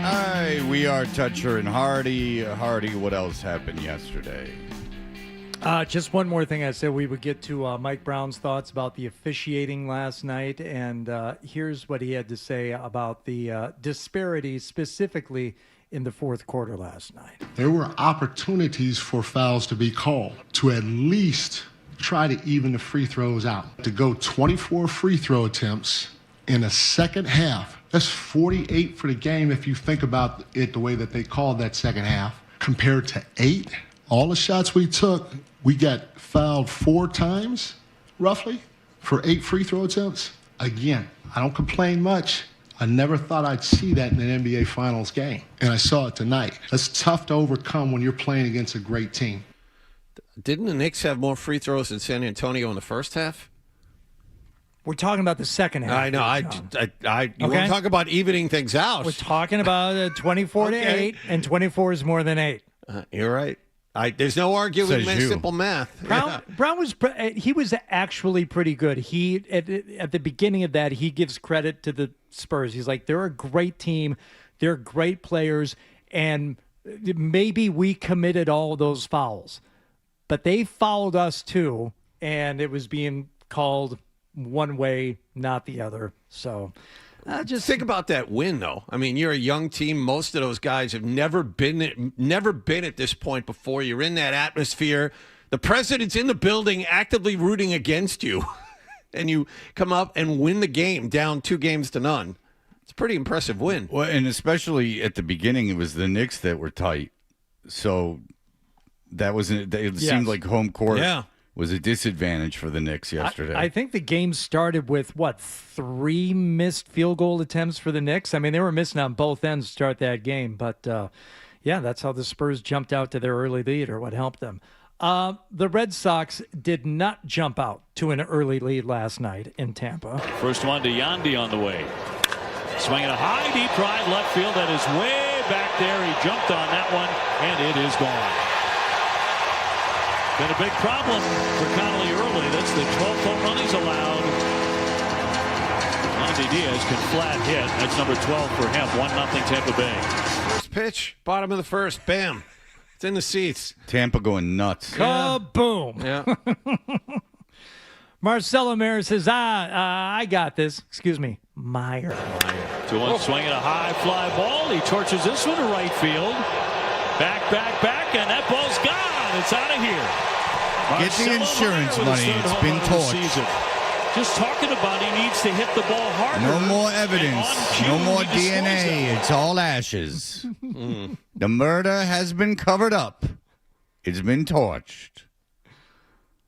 Hi, we are Toucher and Hardy. Hardy, what else happened yesterday? Just one more thing. I said we would get to Mike Brown's thoughts about the officiating last night, and here's what he had to say about the disparities specifically in the fourth quarter last night. There were opportunities for fouls to be called to at least try to even the free throws out. To go 24 free throw attempts in a second half, that's 48 for the game if you think about it the way that they called that second half, compared to 8. All the shots we took, we got fouled 4 times, roughly, for 8 free throw attempts. Again, I don't complain much. I never thought I'd see that in an NBA Finals game, and I saw it tonight. That's tough to overcome when you're playing against a great team. Didn't the Knicks have more free throws than San Antonio in the first half? We're talking about the second half. I know. You want to talk about evening things out. We're talking about 24 to 8, and 24 is more than 8. You're right. There's no arguing simple math. Brown was actually pretty good. He at the beginning of that, he gives credit to the Spurs. He's like, they're a great team, they're great players, and maybe we committed all those fouls, but they fouled us too, and it was being called one way, not the other. So just think about that win, though. I mean, you're a young team. Most of those guys have never been at this point before. You're in that atmosphere. The president's in the building actively rooting against you, and you come up and win the game down 2-0. It's a pretty impressive win. Well, and especially at the beginning, it was the Knicks that were tight. So that wasn't. It seemed like home court. Yeah. Was a disadvantage for the Knicks yesterday. I think the game started with, 3 missed field goal attempts for the Knicks? I mean, they were missing on both ends to start that game. But, that's how the Spurs jumped out to their early lead, or what helped them. The Red Sox did not jump out to an early lead last night in Tampa. First one to Yandy on the way. Swinging a high, deep drive left field. That is way back there. He jumped on that one, and it is gone. Been a big problem for Connolly early. That's the 12th home run he's allowed. Yandy Diaz can flat hit. That's number 12 for him. 1-0 Tampa Bay. First pitch, bottom of the first. Bam. It's in the seats. Tampa going nuts. Kaboom. Yeah. Marcelo Mayer says, I got this. Excuse me, Meyer. 2-1 swinging a high fly ball. He torches this one to right field. Back, and that ball's gone. It's out of here. Get the insurance money. It's been torched. Just talking about he needs to hit the ball harder. No more evidence. No more DNA. It's all ashes. The murder has been covered up. It's been torched.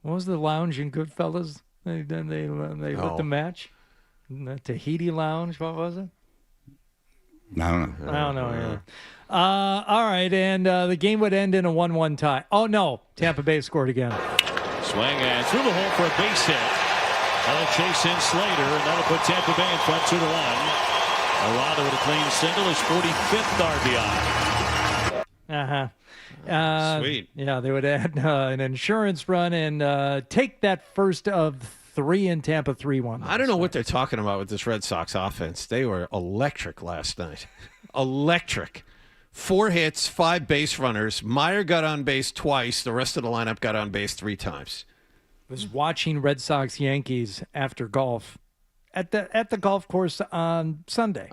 What was the lounge in Goodfellas? They lit the match. The Tahiti Lounge. What was it? I don't know. I don't know. Yeah. All right, and the game would end in a 1-1 tie. Oh, no. Tampa Bay scored again. Swing and through the hole for a base hit. That'll chase in Slater, and that'll put Tampa Bay in front 2-1. Arada with a clean single, his 45th RBI. Sweet. Yeah, they would add an insurance run and take that first of 3 in Tampa, 3-1. I don't know what they're talking about with this Red Sox offense. They were electric last night. Electric. 4 hits, 5 base runners. Meyer got on base twice. The rest of the lineup got on base 3 times. I was watching Red Sox Yankees after golf at the golf course on Sunday.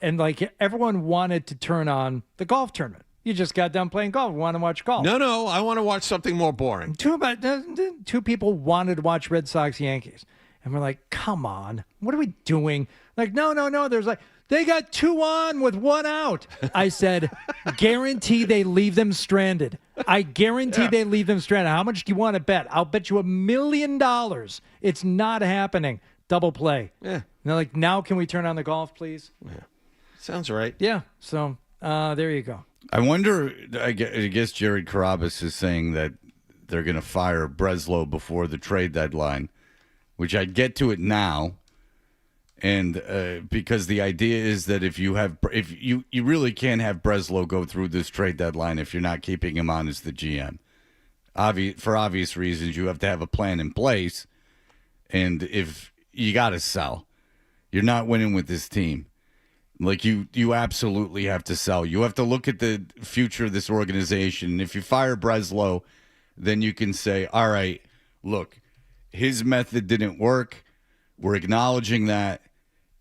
And everyone wanted to turn on the golf tournament. You just got done playing golf. You want to watch golf. No, I want to watch something more boring. 2 people wanted to watch Red Sox Yankees. And we're like, come on. What are we doing? Like, no. There's they got 2 on with 1 out. I said, guarantee they leave them stranded. I guarantee they leave them stranded. How much do you want to bet? I'll bet you $1 million. It's not happening. Double play. Yeah. And they're like, now can we turn on the golf, please? Yeah. Sounds right. Yeah. So there you go. I wonder, I guess Jared Carabas is saying that they're going to fire Breslow before the trade deadline, which I'd get to it now. And because the idea is that if you really can't have Breslow go through this trade deadline if you're not keeping him on as the GM. For obvious reasons, you have to have a plan in place. And if you got to sell, you're not winning with this team. Like you absolutely have to sell. You have to look at the future of this organization. And if you fire Breslow, then you can say, all right, look, his method didn't work. We're acknowledging that.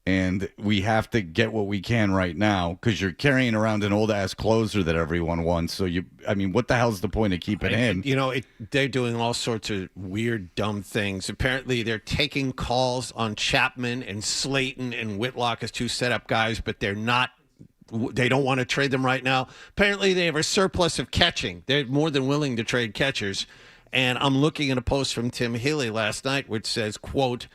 And we have to get what we can right now because you're carrying around an old-ass closer that everyone wants. So, what the hell's the point of keeping him? They're doing all sorts of weird, dumb things. Apparently, they're taking calls on Chapman and Slayton and Whitlock as two setup guys, but they don't want to trade them right now. Apparently, they have a surplus of catching. They're more than willing to trade catchers. And I'm looking at a post from Tim Healy last night, which says, quote,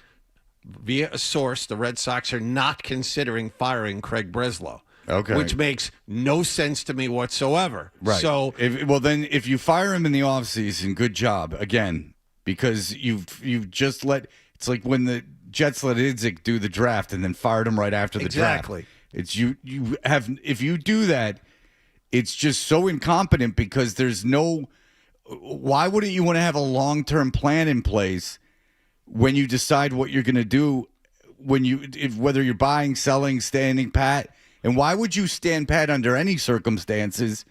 via a source, the Red Sox are not considering firing Craig Breslow. Okay. Which makes no sense to me whatsoever. Right. So, if you fire him in the offseason, good job again, because you've just it's like when the Jets let Idzik do the draft and then fired him right after the draft. Exactly. It's if you do that, it's just so incompetent because there's no. Why wouldn't you want to have a long-term plan in place when you decide what you're going to do, whether you're buying, selling, standing pat? And why would you stand pat under any circumstances,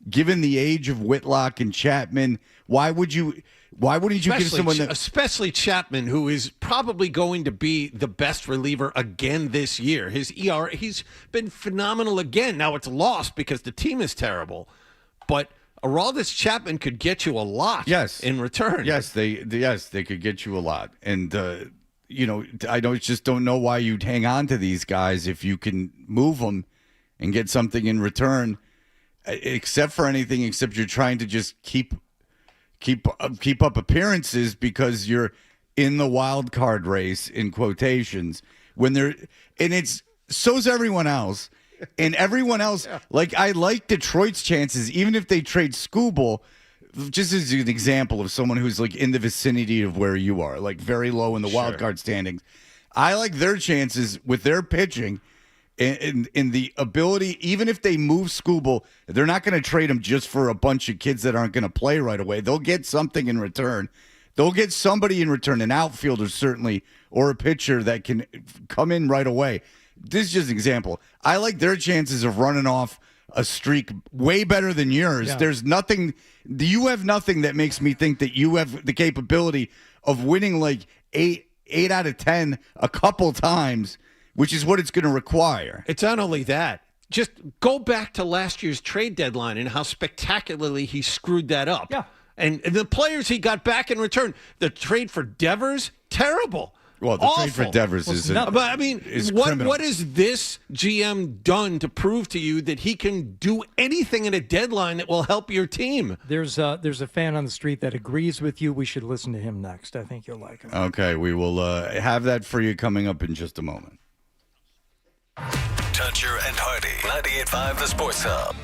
given the age of Whitlock and Chapman? Why wouldn't you give someone especially Chapman, who is probably going to be the best reliever again this year? His ERA, he's been phenomenal again. Now it's lost because the team is terrible, but Aroldis Chapman could get you a lot. Yes. In return. Yes, they could get you a lot. And I just don't know why you'd hang on to these guys if you can move them and get something in return, except you're trying to just keep up appearances because you're in the wild card race in quotations so's everyone else. And everyone else, I like Detroit's chances, even if they trade Skubal, just as an example of someone who's in the vicinity of where you are, very low in the wild card standings. I like their chances with their pitching and the ability, even if they move Skubal, they're not going to trade him just for a bunch of kids that aren't going to play right away. They'll get something in return. They'll get somebody in return, an outfielder certainly, or a pitcher that can come in right away. This is just an example. I like their chances of running off a streak way better than yours. Yeah. There's nothing. You have nothing that makes me think that you have the capability of winning 8 out of 10 a couple times, which is what it's going to require. It's not only that. Just go back to last year's trade deadline and how spectacularly he screwed that up. Yeah. And the players he got back in return. The trade for Devers, terrible. Well, the trade for Awful. Devers is criminal. what has this GM done to prove to you that he can do anything in a deadline that will help your team? There's a fan on the street that agrees with you. We should listen to him next. I think you'll like him. Okay, we will have that for you coming up in just a moment. Toucher and Hardy, 98.5 The Sports Hub.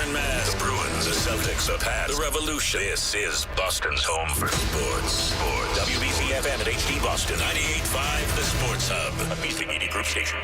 and Maz. The Bruins, the Celtics, the Pats, the Revolution. This is Boston's home for sports. WBC-FM at HD Boston. 98.5 The Sports Hub. A Beasley Media Group station.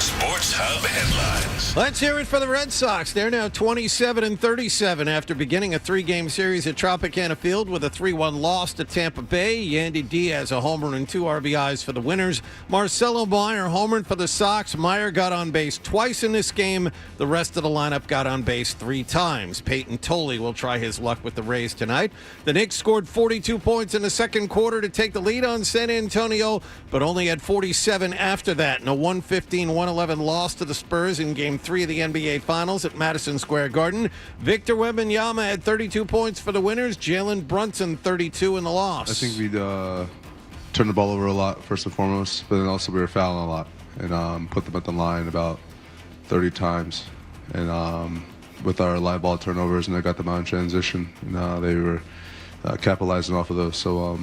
Sports Hub headlines. Let's hear it for the Red Sox. They're now 27-37 after beginning a 3-game series at Tropicana Field with a 3-1 loss to Tampa Bay. Yandy Diaz a homer and 2 RBIs for the winners. Marcelo Meyer homered for the Sox. Meyer got on base twice in this game. The rest of the lineup got on base 3 times. Peyton Tolley will try his luck with the Rays tonight. The Knicks scored 42 points in the second quarter to take the lead on San Antonio, but only had 47 after that in a 115-111 loss to the Spurs in Game 3 of the NBA Finals at Madison Square Garden. Victor Wembanyama had 32 points for the winners. Jalen Brunson 32 in the loss. I think we'd turn the ball over a lot first and foremost, but then also we were fouling a lot and put them at the line about 30 times. And with our live ball turnovers, and they got them out in transition, and they were capitalizing off of those. So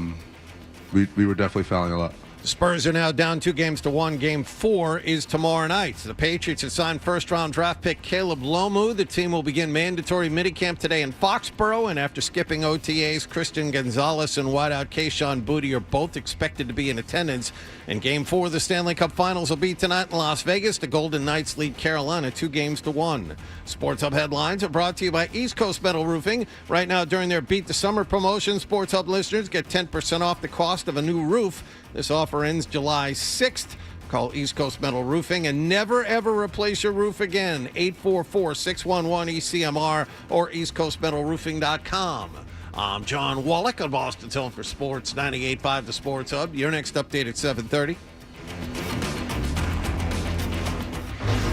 we were definitely fouling a lot. The Spurs are now down 2-1. Game 4 is tomorrow night. The Patriots have signed first-round draft pick Caleb Lomu. The team will begin mandatory minicamp today in Foxborough, and after skipping OTAs, Christian Gonzalez and wideout Kayshon Boutte are both expected to be in attendance. And Game 4 of the Stanley Cup Finals will be tonight in Las Vegas. The Golden Knights lead Carolina 2-1. Sports Hub headlines are brought to you by East Coast Metal Roofing. Right now, during their Beat the Summer promotion, Sports Hub listeners get 10% off the cost of a new roof. This offer ends July 6th. Call East Coast Metal Roofing and never, ever replace your roof again. 844-611-ECMR or eastcoastmetalroofing.com. I'm John Wallach on Boston's Home for Sports, 98.5 The Sports Hub. Your next update at 7:30.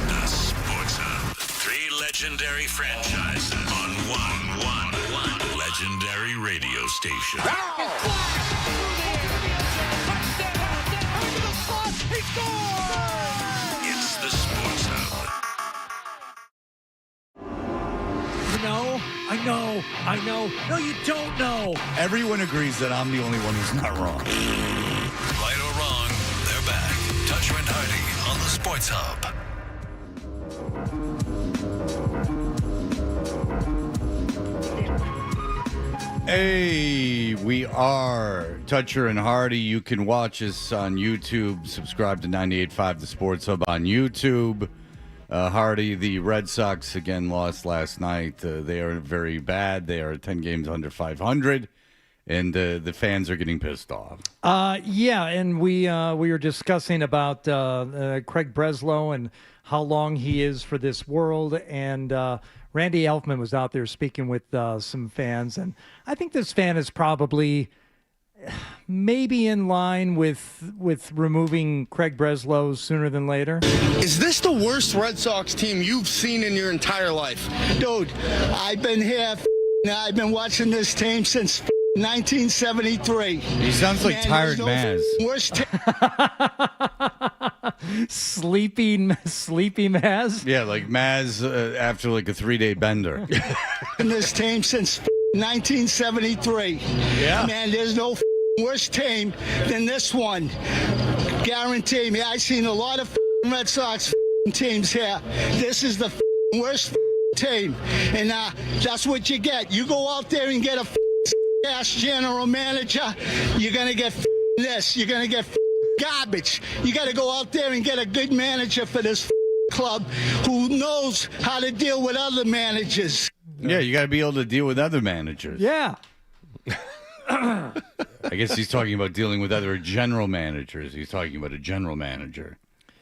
The Sports Hub. 3 legendary franchises on one legendary radio station. It's the Sports Hub. I know. No, you don't know. Everyone agrees that I'm the only one who's not wrong. Right or wrong, they're back. Toucher and Hardy on the Sports Hub. Hey, we are Toucher and Hardy. You can watch us on YouTube. Subscribe to 98.5 The Sports Hub on YouTube. Hardy, the Red Sox again lost last night. They are very bad. They are 10 games under 500, and the fans are getting pissed off. Yeah, and we were discussing about Craig Breslow and how long he is for this world, and Randy Elfman was out there speaking with some fans, and I think this fan is probably maybe in line with removing Craig Breslow sooner than later. Is this the worst Red Sox team you've seen in your entire life? Dude, I've been here, I've been watching this team since 1973. He sounds like tired Maz. Worst Sleepy Maz? Yeah, like Maz after like a 3-day bender. in this team since 1973. Yeah. Man, there's no worse team than this one. Guarantee me. I've seen a lot of Red Sox teams here. This is the worst team. And that's what you get. You go out there and get a ass general manager, you're going to get this. You're going to get garbage. You got to go out there and get a good manager for this club who knows how to deal with other managers. Yeah, you got to be able to deal with other managers. Yeah. I guess he's talking about dealing with other general managers. He's talking about a general manager.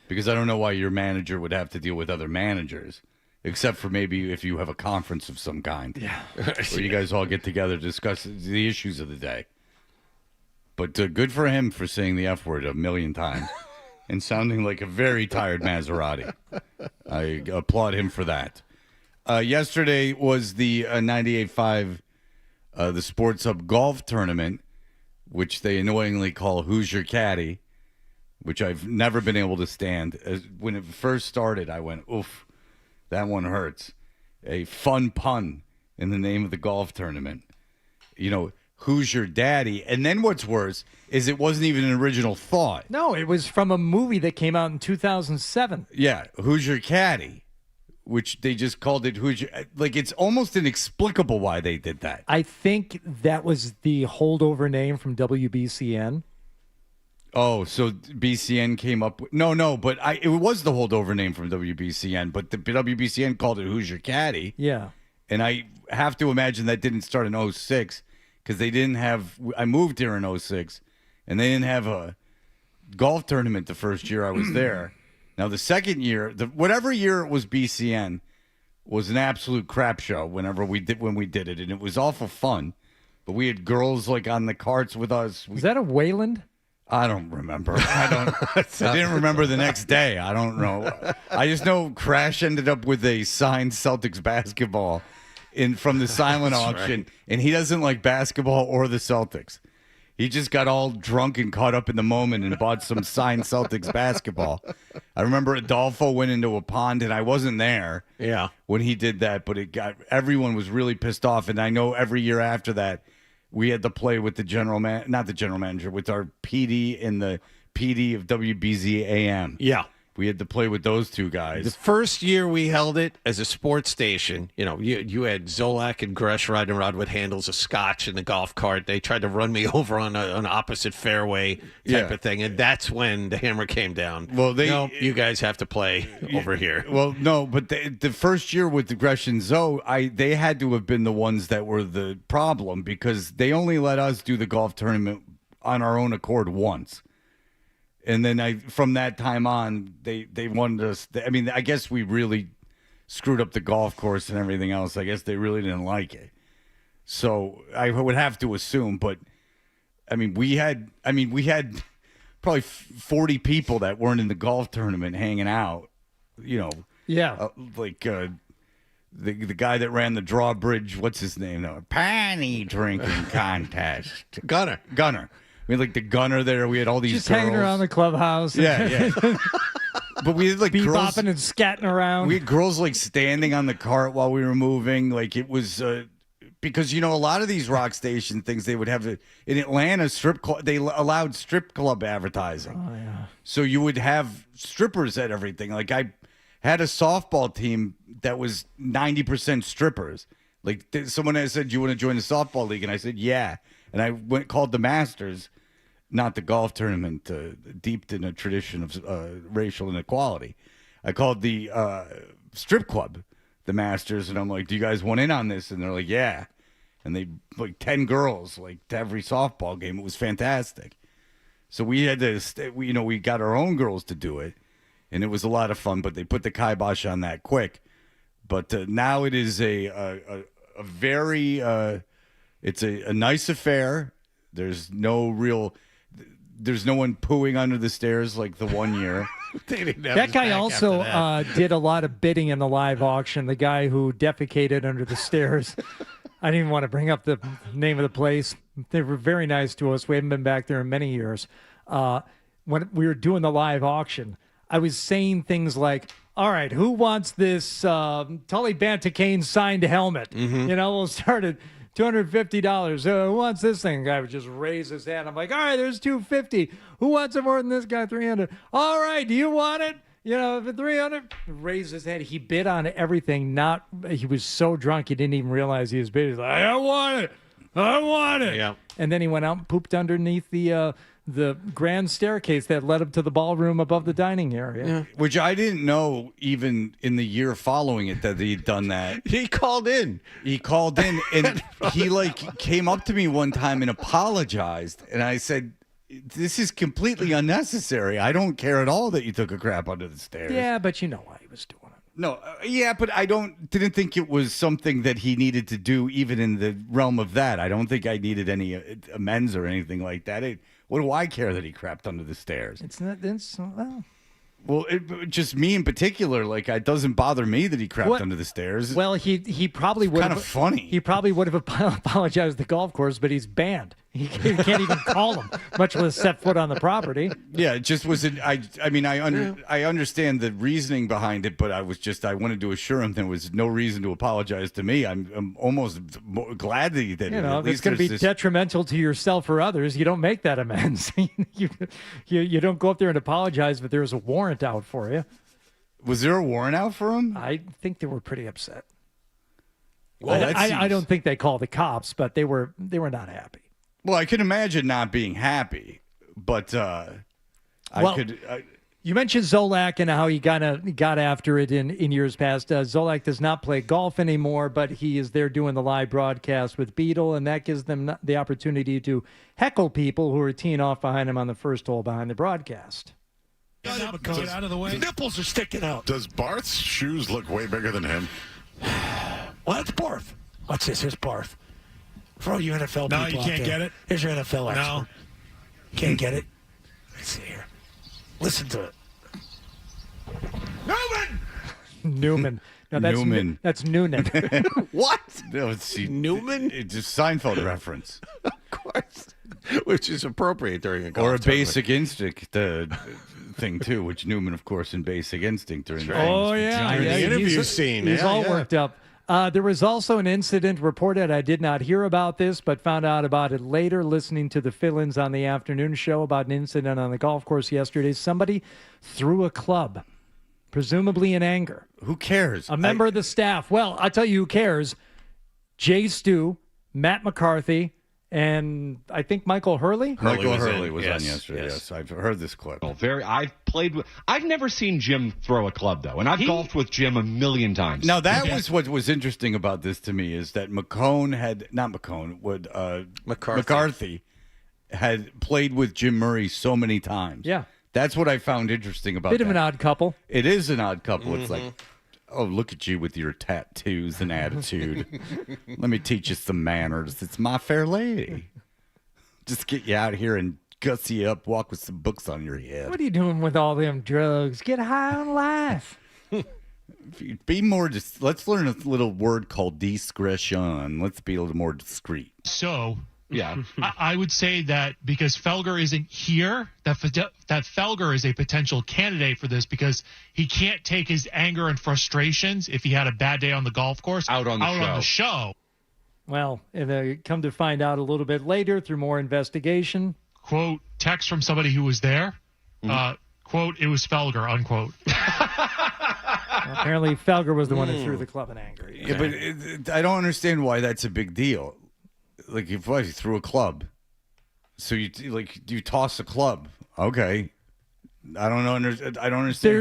Because I don't know why your manager would have to deal with other managers, except for maybe if you have a conference of some kind. Yeah. Where you guys all get together to discuss the issues of the day. But good for him for saying the F word 1,000,000 times and sounding like a very tired Maserati. I applaud him for that. Yesterday was the 98.5 the Sports Hub Golf Tournament, which they annoyingly call Who's Your Caddy, which I've never been able to stand. When it first started, I went, oof, that one hurts. A fun pun in the name of the golf tournament. You know, Who's Your Daddy? And then what's worse is it wasn't even an original thought. No, it was from a movie that came out in 2007. Yeah, Who's Your Caddy? which they just called it Hoosier. Like, it's almost inexplicable why they did that. I think that was the holdover name from WBCN. Oh, so BCN came up with... No, but it was the holdover name from WBCN, but the WBCN called it Hoosier Caddy. Yeah. And I have to imagine that didn't start in 06 because they didn't have... I moved here in 06, and they didn't have a golf tournament the first year I was there. Now, the second year, whatever year it was BCN, was an absolute crap show when we did it, and it was awful fun. But we had girls like on the carts with us. Was that a Wayland? I don't remember. I didn't remember the next day. I don't know. I just know Crash ended up with a signed Celtics basketball from the silent auction, right. And he doesn't like basketball or the Celtics. He just got all drunk and caught up in the moment and bought some signed Celtics basketball. I remember Adolfo went into a pond, and I wasn't there when he did that, but everyone was really pissed off. And I know every year after that, we had to play with with our PD and the PD of WBZ AM. Yeah. We had to play with those two guys. The first year we held it as a sports station, you had Zolak and Gresh riding around with handles of scotch in the golf cart. They tried to run me over on an opposite fairway type of thing, and that's when the hammer came down. Well, you guys have to play over here. Well, no, but the first year with the Gresh and Zoe, they had to have been the ones that were the problem because they only let us do the golf tournament on our own accord once. And then from that time on, they wanted us. I guess we really screwed up the golf course and everything else. I guess they really didn't like it. So I would have to assume, but we had probably 40 people that weren't in the golf tournament hanging out. Yeah, the guy that ran the drawbridge. What's his name? No, panty drinking contest. Gunner. We had the gunner there. We had all these just girls. hanging around the clubhouse. Yeah. But we had girls bebopping and scatting around. We had girls standing on the cart while we were moving. It was because a lot of these rock station things they would have in Atlanta strip club. They allowed strip club advertising. Oh yeah. So you would have strippers at everything. I had a softball team that was 90% strippers. Someone had said, "Do you want to join the softball league?" And I said, "Yeah." And I called the Masters, not the golf tournament, deep in a tradition of racial inequality. I called the strip club, the Masters, and I'm like, "Do you guys want in on this?" And they're like, "Yeah." And they 10 girls to every softball game. It was fantastic. So we had to, we got our own girls to do it, and it was a lot of fun. But they put the kibosh on that quick. But now it is a very it's a nice affair. There's no one pooing under the stairs like the one year. That guy also did a lot of bidding in the live auction. The guy who defecated under the stairs. I didn't even want to bring up the name of the place. They were very nice to us. We haven't been back there in many years. When we were doing the live auction, I was saying things like, "All right, who wants this Tully Bantakane signed helmet?" Mm-hmm. We'll start at $250. Who wants this thing? The guy would just raise his hand. I'm like, "All right, there's $250. Who wants it more than this guy? $300. All right, do you want it? For $300. Raise his head. He bid on everything. He was so drunk he didn't even realize he was bidding. He's like, "I want it. I want it." Yeah. And then he went out and pooped underneath the grand staircase that led up to the ballroom above the dining area. Yeah. Which I didn't know even in the year following it that he'd done that. He called in and he came up to me one time and apologized. And I said, "This is completely unnecessary. I don't care at all that you took a crap under the stairs." Yeah, but you know why he was doing it. No, but I didn't think it was something that he needed to do even in the realm of that. I don't think I needed any amends or anything like that. What do I care that he crapped under the stairs? It's not. Well, just me in particular. It doesn't bother me that he crapped under the stairs. Well, he probably would. Kind of funny. He probably would have apologized to the golf course, but he's banned. He can't even call him, much less set foot on the property. Yeah, it just wasn't. I understand the reasoning behind it, but I wanted to assure him there was no reason to apologize to me. I'm almost glad that he did it. If it's going to be detrimental to yourself or others, you don't make that amends. you don't go up there and apologize, but there's a warrant out for you. Was there a warrant out for him? I think they were pretty upset. Well, I don't think they called the cops, but they were not happy. Well, I can imagine not being happy, but You mentioned Zolak and how he got after it in years past. Zolak does not play golf anymore, but he is there doing the live broadcast with Beetle, and that gives them the opportunity to heckle people who are teeing off behind him on the first hole behind the broadcast. Get out of the way. His nipples are sticking out. Does Barth's shoes look way bigger than him? Well, that's Barth. What's this? Here's Barth. For all you NFL people No, you can't get it? Here's your NFL expert. No. Can't get it? Let's see here. Listen to it. Newman. No, that's Newman. That's Noonan. What? No, see, Newman? It's a Seinfeld reference. Of course. Which is appropriate during a golf Or a tournament. Basic Instinct thing, too, which Newman, of course, in Basic Instinct during the Oh, yeah. During the interview scene. He's Yeah, all yeah. worked up. There was also an incident reported. I did not hear about this, but found out about it later listening to the fill-ins on the afternoon show about an incident on the golf course yesterday. Somebody threw a club, presumably in anger. Who cares? A member of the staff. Well, I'll tell you who cares. Jay Stu, Matt McCarthy, and I think Michael Hurley. Michael Hurley was Yes, on yesterday. yes. Yes, I've heard this clip. I've never seen Jim throw a club, though, and I've golfed with Jim a million times. Now, that was what was interesting about this to me is that McCarthy had played with Jim Murray so many times. Yeah. That's what I found interesting about Bit that. of an odd couple. It is an odd couple. It's like, oh, look at you with your tattoos and attitude. Let me teach you some manners. It's my fair lady. Just get you out here and gussy you up, walk with some books on your head. What are you doing with all them drugs? Get high on life. Be more, let's learn a little word called discretion. Let's be a little more discreet. So, Yeah. I would say that because Felger isn't here, that Felger is a potential candidate for this because he can't take his anger and frustrations if he had a bad day on the golf course Out on the show. Well, and come to find out a little bit later through more investigation. Quote, text from somebody who was there. Quote, it was Felger, unquote. Apparently, Felger was the one who threw the club in anger. Yeah, but I don't understand why that's a big deal. Like, if you threw a club, so you toss a club, okay. I don't understand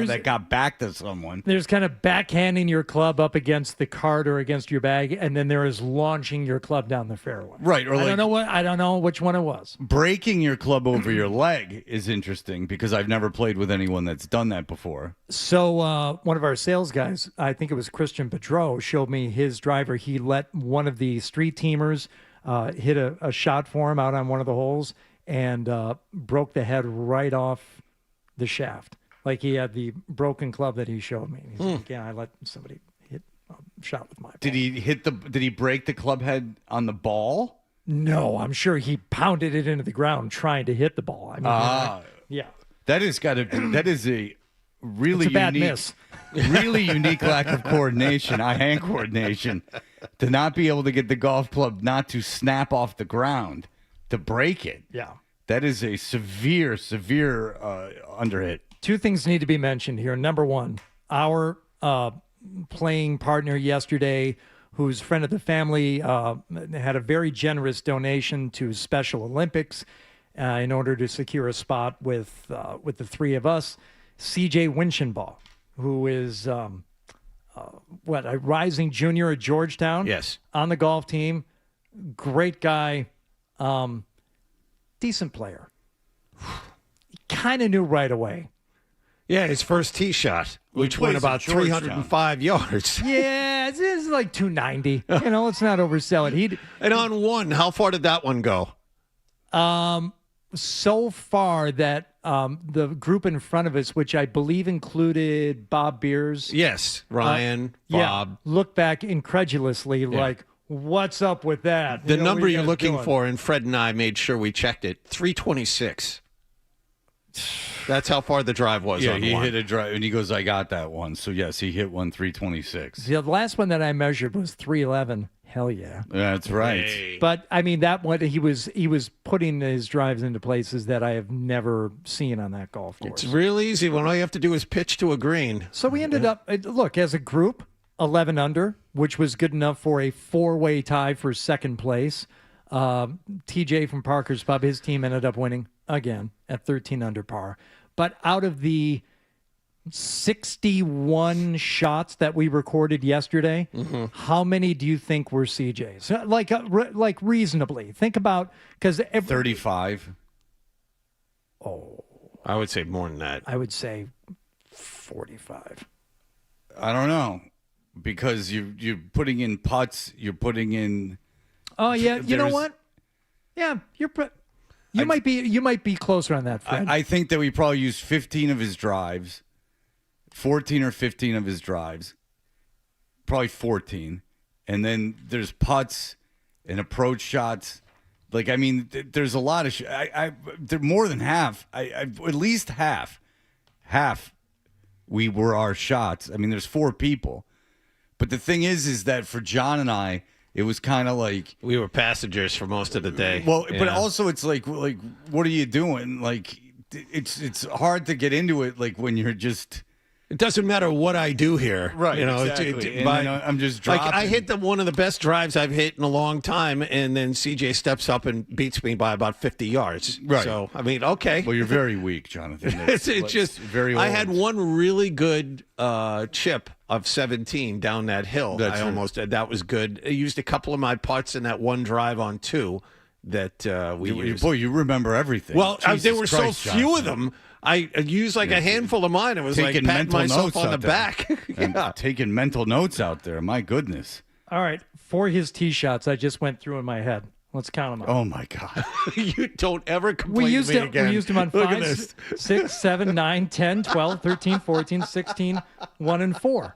how that got back to someone. There's kind of backhanding your club up against the cart or against your bag, and then there is launching your club down the fairway. Right, or I don't know which one it was. Breaking your club over your leg is interesting because I've never played with anyone that's done that before. So one of our sales guys, I think it was Christian Pedro, showed me his driver. He let one of the street teamers hit a shot for him out on one of the holes and broke the head right off the shaft. Like he had the broken club that he showed me. He's like, yeah, I let somebody hit a shot with my ball. Did he break the club head on the ball? No, I'm sure he pounded it into the ground trying to hit the ball. I mean, yeah. That is a really It's a bad unique, miss. really unique lack of coordination, eye-hand coordination, to not be able to get the golf club not to snap off the ground, to break it. Yeah. That is a severe underhit. Two things need to be mentioned here. Number one, our playing partner yesterday, who's friend of the family, had a very generous donation to Special Olympics in order to secure a spot with the three of us. CJ Winchenbaugh, who is a rising junior at Georgetown. Yes. On the golf team. Great guy. Decent player. Kind of knew right away. Yeah, his first tee shot, which plays went about at Georgetown. 305 yards. Yeah, it's like 290. Let's not oversell it. And on one, how far did that one go? So far that the group in front of us, which I believe included Bob Beers. Yes, Ryan, Bob. Looked back incredulously like, what's up with that? The what number are you you're guys looking doing? for, and Fred and I made sure we checked it, 326. That's how far the drive was Yeah, on he one. hit a drive, and he goes, I got that one. So, yes, he hit one 326. The last one that I measured was 311. Hell yeah. That's right. Hey. But I mean, that one he was putting his drives into places that I have never seen on that golf course. It's real easy when all you have to do is pitch to a green. So we ended up, look, as a group, 11 under, which was good enough for a 4-way tie for second place. TJ from Parker's Pub, his team ended up winning again at 13 under par. But out of the 61 shots that we recorded yesterday, how many do you think were CJ's? Like reasonably. Think about, because 35. Oh, I would say more than that. I would say 45. I don't know, because you're putting in putts. You're putting in. Oh yeah, you know what? Yeah, you might be closer on that, Fred. I think that we probably used 15 of his drives, 14 or 15 of his drives, probably 14, and then there's putts and approach shots. Like, I mean, there's a lot of. They're more than half. At least half. We were our shots. I mean, there's 4 people, but the thing is that for John and I, it was kind of like we were passengers for most of the day. Well, but also it's like, what are you doing? Like, it's hard to get into it. Like when you're just. It doesn't matter what I do here, right? You know, exactly. I'm just dropping. Like I hit one of the best drives I've hit in a long time, and then CJ steps up and beats me by about 50 yards. Right. So I mean, okay. Well, you're very weak, Jonathan. It's just very old. I had one really good chip of 17 down that hill. That was good. I used a couple of my putts in that one drive on 2 that we used. Boy, you remember everything. Well, there were Christ, so few of them. I used like a handful of mine. It was like patting myself on the back. Yeah. Taking mental notes out there. My goodness. All right. For his tee shots, I just went through in my head. Let's count them up. Oh, my God. You don't ever complain to me again. We used them on 5, 6, 7, 9, 10, 12, 13, 14, 16, 1, and 4.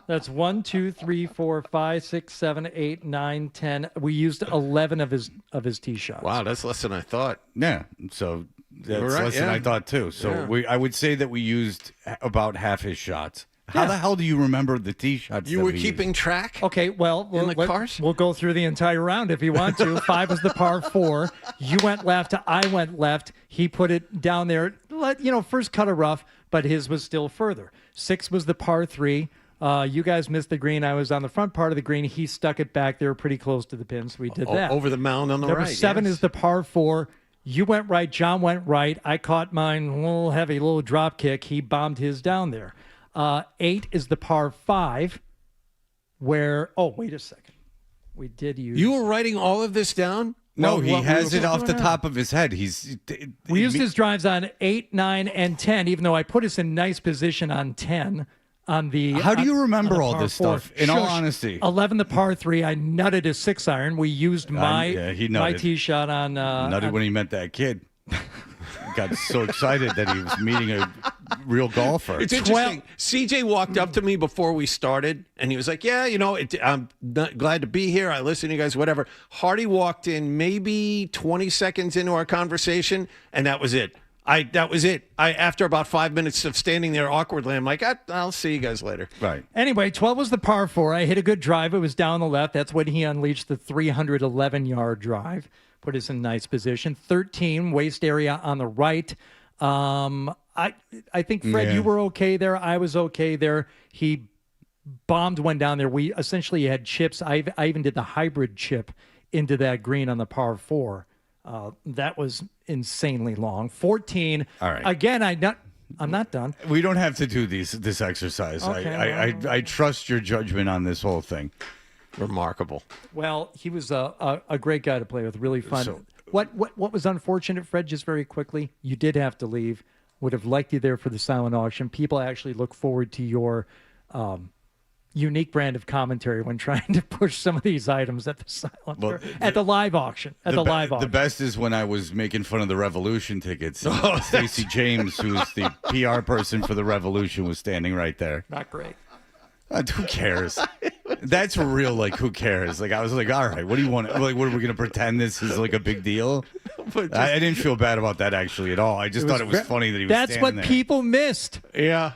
That's 1, 2, 3, 4, 5, 6, 7, 8, 9, 10. We used 11 of his tee shots. Wow, that's less than I thought. Yeah. So that's right, less than I thought, too. So I would say that we used about half his shots. How the hell do you remember the tee shots? You were keeping track? Okay, well, in the cars? We'll go through the entire round if you want to. 5 was the par 4. You went left. I went left. He put it down there. First cut of rough, but his was still further. 6 was the par 3. You guys missed the green. I was on the front part of the green. He stuck it back there pretty close to the pin, so we did that. Over the mound on the Number right. 7 is the par 4. You went right. John went right. I caught mine a little heavy, little drop kick. He bombed his down there. 8 is the par 5 where, wait a second. We did use. You were writing all of this down? No, he has it off the top of his head. We used his drives on 8, 9, and 10, even though I put us in nice position on 10. How do you remember all this stuff? In all honesty, 11 the par 3. I nutted a 6-iron. We used my tee shot on. Nutted when he met that kid. Got so excited that he was meeting a real golfer. It's interesting. CJ walked up to me before we started, and he was like, "Yeah, I'm glad to be here. I listen to you guys, whatever." Hardy walked in maybe 20 seconds into our conversation, and that was it. That was it. After about 5 minutes of standing there awkwardly, I'm like, I'll see you guys later. Right. Anyway, 12 was the par 4. I hit a good drive. It was down the left. That's when he unleashed the 311-yard drive. Put us in nice position. 13, waist area on the right. I think, Fred, you were okay there. I was okay there. He bombed one down there. We essentially had chips. I even did the hybrid chip into that green on the par 4. That was insanely long. 14. All right. Again, I'm not done. We don't have to do this exercise. Okay, I trust your judgment on this whole thing. Remarkable. Well, he was a great guy to play with. Really fun. So, what was unfortunate, Fred, just very quickly, you did have to leave. Would have liked you there for the silent auction. People actually look forward to your unique brand of commentary when trying to push some of these items at the silent at the live auction. The best is when I was making fun of the Revolution tickets. Stacey James, who's the PR person for the Revolution, was standing right there. Not great. Who cares? That's real. Like, who cares? Like, I was like, all right, what do you want? Like, what are we going to pretend this is like a big deal? I didn't feel bad about that actually at all. I just thought it was funny that he was. That's what there. people missed. Yeah.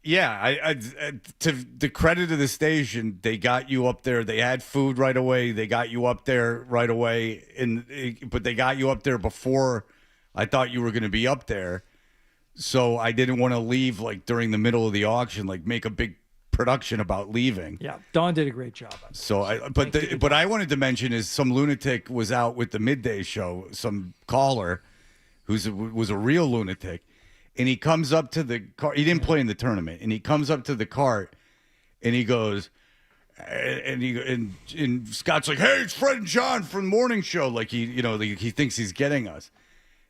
Yeah, I to the credit of the station, they got you up there. They had food right away. They got you up there right away, but they got you up there before I thought you were going to be up there. So I didn't want to leave like during the middle of the auction, like make a big production about leaving. Yeah, Dawn did a great job. So but I wanted to mention is some lunatic was out with the midday show, some caller was a real lunatic. And he comes up to the car. He didn't play in the tournament. And he comes up to the cart, and he goes, and Scott's like, "Hey, it's Fred and John from the morning show." Like he thinks he's getting us.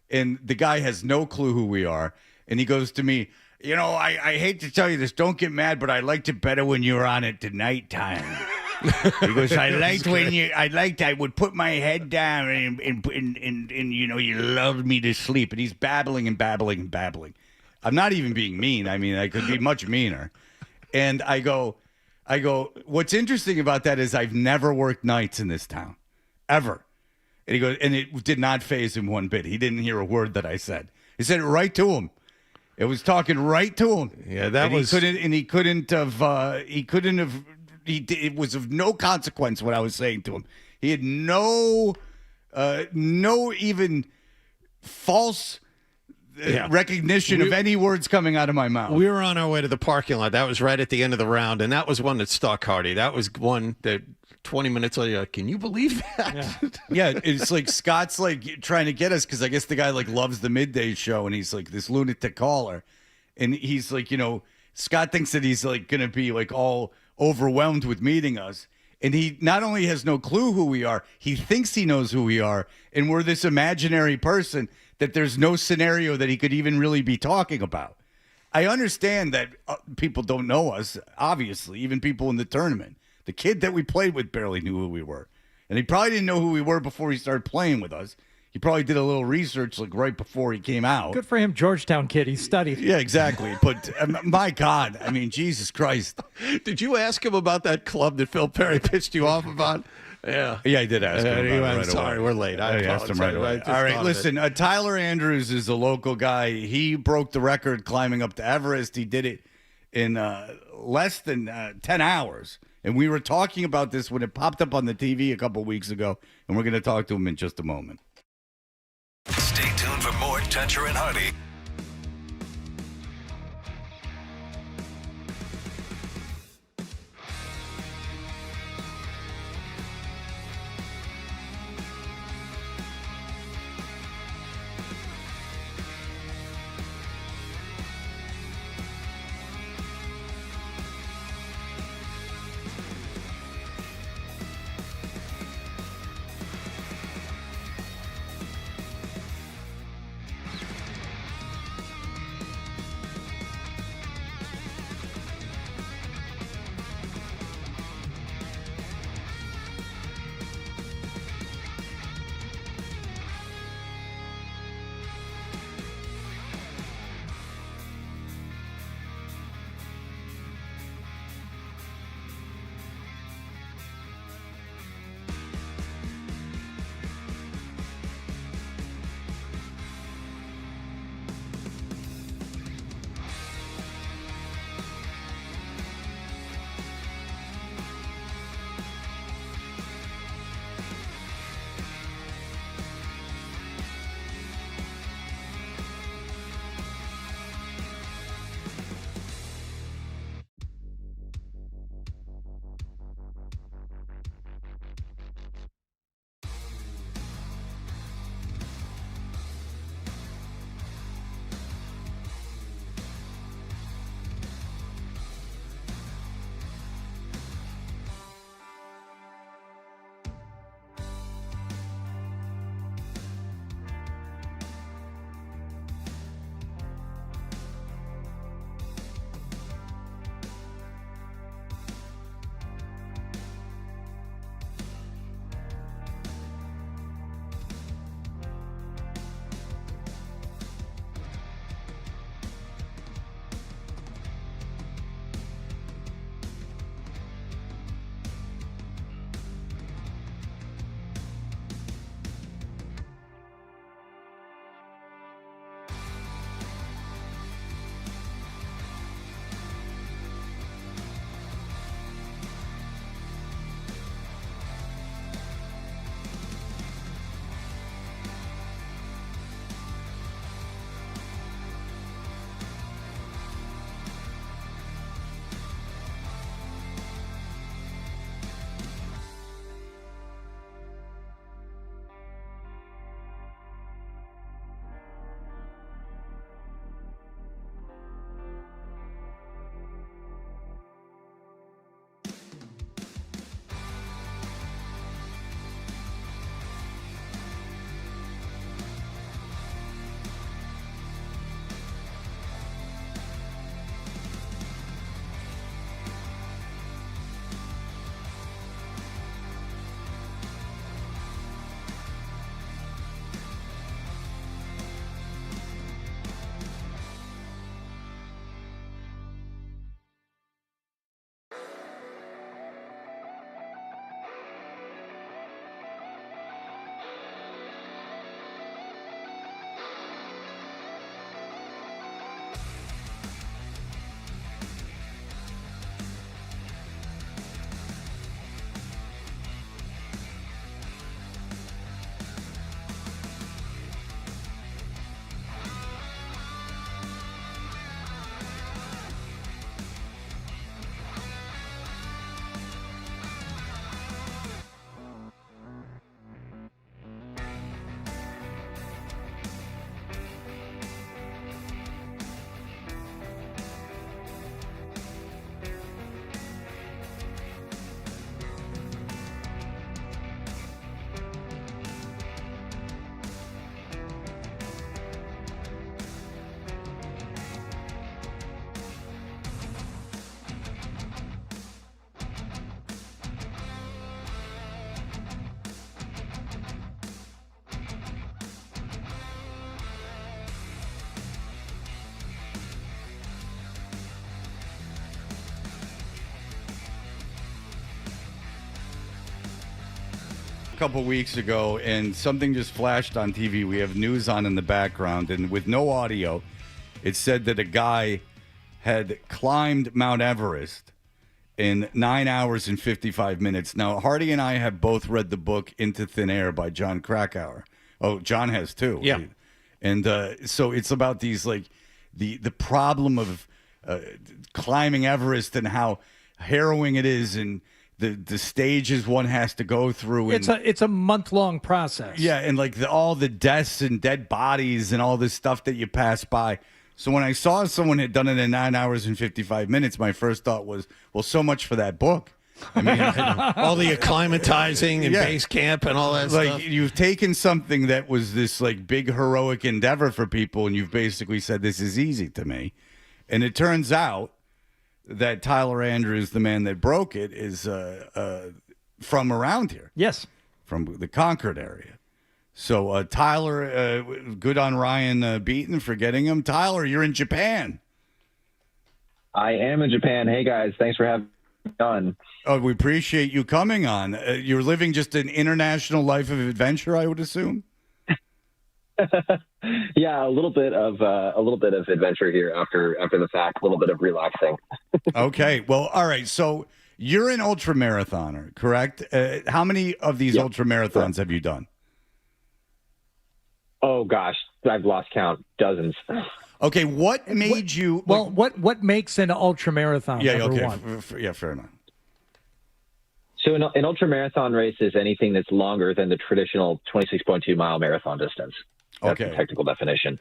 And the guy has no clue who we are. And he goes to me, I hate to tell you this. Don't get mad, but I liked it better when you were on at the nighttime. He goes, I would put my head down and you loved me to sleep. And he's babbling and babbling and babbling. I'm not even being mean. I mean, I could be much meaner. And I go, what's interesting about that is I've never worked nights in this town, ever. And he goes, and it did not faze him one bit. He didn't hear a word that I said. He said it right to him. It was talking right to him. Yeah, it was of no consequence what I was saying to him. He had no even false recognition of any words coming out of my mouth. We were on our way to the parking lot. That was right at the end of the round, and that was one that stuck, Hardy. That was one that 20 minutes later, can you believe that? Yeah, it's like Scott's like trying to get us because I guess the guy like loves the midday show, and he's like this lunatic caller, and he's like, Scott thinks that he's like going to be like all overwhelmed with meeting us. And he not only has no clue who we are, he thinks he knows who we are. And we're this imaginary person that there's no scenario that he could even really be talking about. I understand that people don't know us, obviously, even people in the tournament. The kid that we played with barely knew who we were. And he probably didn't know who we were before he started playing with us. He probably did a little research like right before he came out. Good for him, Georgetown kid. He studied. Yeah, exactly. But my God, I mean, Jesus Christ. Did you ask him about that club that Phil Perry pitched you off about? Yeah. Yeah, I did ask him about it right sorry, away. we're late. I asked him right away. All right, listen, Tyler Andrews is a local guy. He broke the record climbing up to Everest. He did it in less than 10 hours. And we were talking about this when it popped up on the TV a couple weeks ago, and we're going to talk to him in just a moment. Stay tuned for more Toucher and Hardy. a couple weeks ago, and something just flashed on TV. We have news on in the background, and with no audio, it said that a guy had climbed Mount Everest in 9 hours and 55 minutes. Now, Hardy and I have both read the book Into Thin Air by John Krakauer. Oh, John has too. Yeah. And so it's about these, like, the problem of climbing Everest and how harrowing it is, and the stages one has to go through. And, It's a month-long process. yeah, and like all the deaths and dead bodies and all this stuff that you pass by. So when I saw someone had done it in 9 hours and 55 minutes, my first thought was, well, so much for that book. I mean, all the acclimatizing and base camp and all that stuff. Like, you've taken something that was this like big heroic endeavor for people, and you've basically said, this is easy to me. And it turns out that Tyler Andrews, the man that broke it, is from around here. Yes. From the Concord area. So, Tyler, good on Ryan Beaton for getting him. Tyler, you're in Japan. I am in Japan. Hey, guys. Thanks for having me on. Oh, we appreciate you coming on. You're living just an international life of adventure, I would assume. Yeah, a little bit of adventure here after the fact, a little bit of relaxing. Okay, well, all right. So you're an ultra marathoner, correct? How many of these ultra marathons have you done? Oh gosh, I've lost count. Dozens. Okay, what made you? Well, what makes an ultra marathon? Yeah, number okay, one? Yeah, fair enough. So an ultra marathon race is anything that's longer than the traditional 26.2 mile marathon distance. That's the technical definition.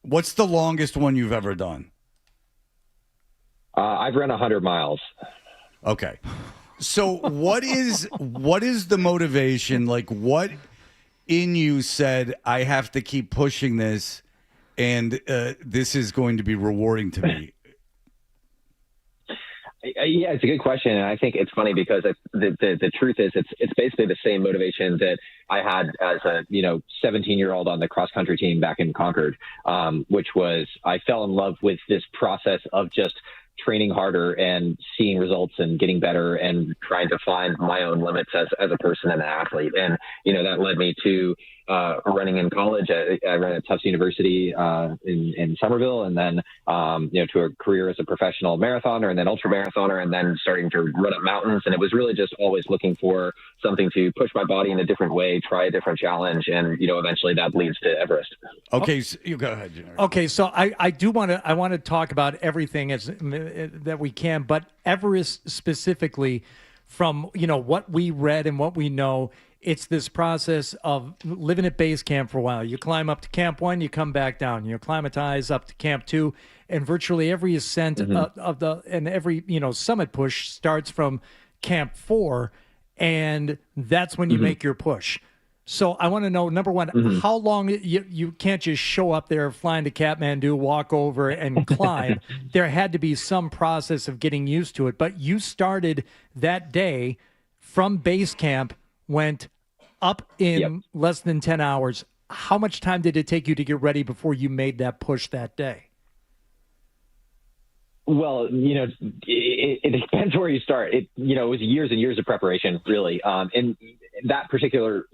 What's the longest one you've ever done? I've run 100 miles. Okay. So what is the motivation? Like, what in you said, I have to keep pushing this, and this is going to be rewarding to me? Yeah, it's a good question, and I think it's funny because the truth is it's basically the same motivation that I had as a 17-year-old on the cross country team back in Concord, which was I fell in love with this process of just training harder and seeing results and getting better and trying to find my own limits as a person and an athlete. And that led me to running in college. I ran at Tufts University in Somerville, and then to a career as a professional marathoner and then ultra marathoner, and then starting to run up mountains. And it was really just always looking for something to push my body in a different way, try a different challenge, and eventually that leads to Everest. Okay, so you go ahead, Jared. Okay, so I want to talk about everything that we can, but Everest specifically, from what we read and what we know. It's this process of living at base camp for a while. You climb up to Camp 1, you come back down. You acclimatize up to Camp 2, and virtually every ascent and every summit push starts from Camp 4, and that's when you make your push. So I want to know, number one, how long you can't just show up there, fly into Kathmandu, walk over and climb. There had to be some process of getting used to it. But you started that day from base camp, went up in less than 10 hours. How much time did it take you to get ready before you made that push that day? Well, it depends where you start. It was years and years of preparation, really. And that particular,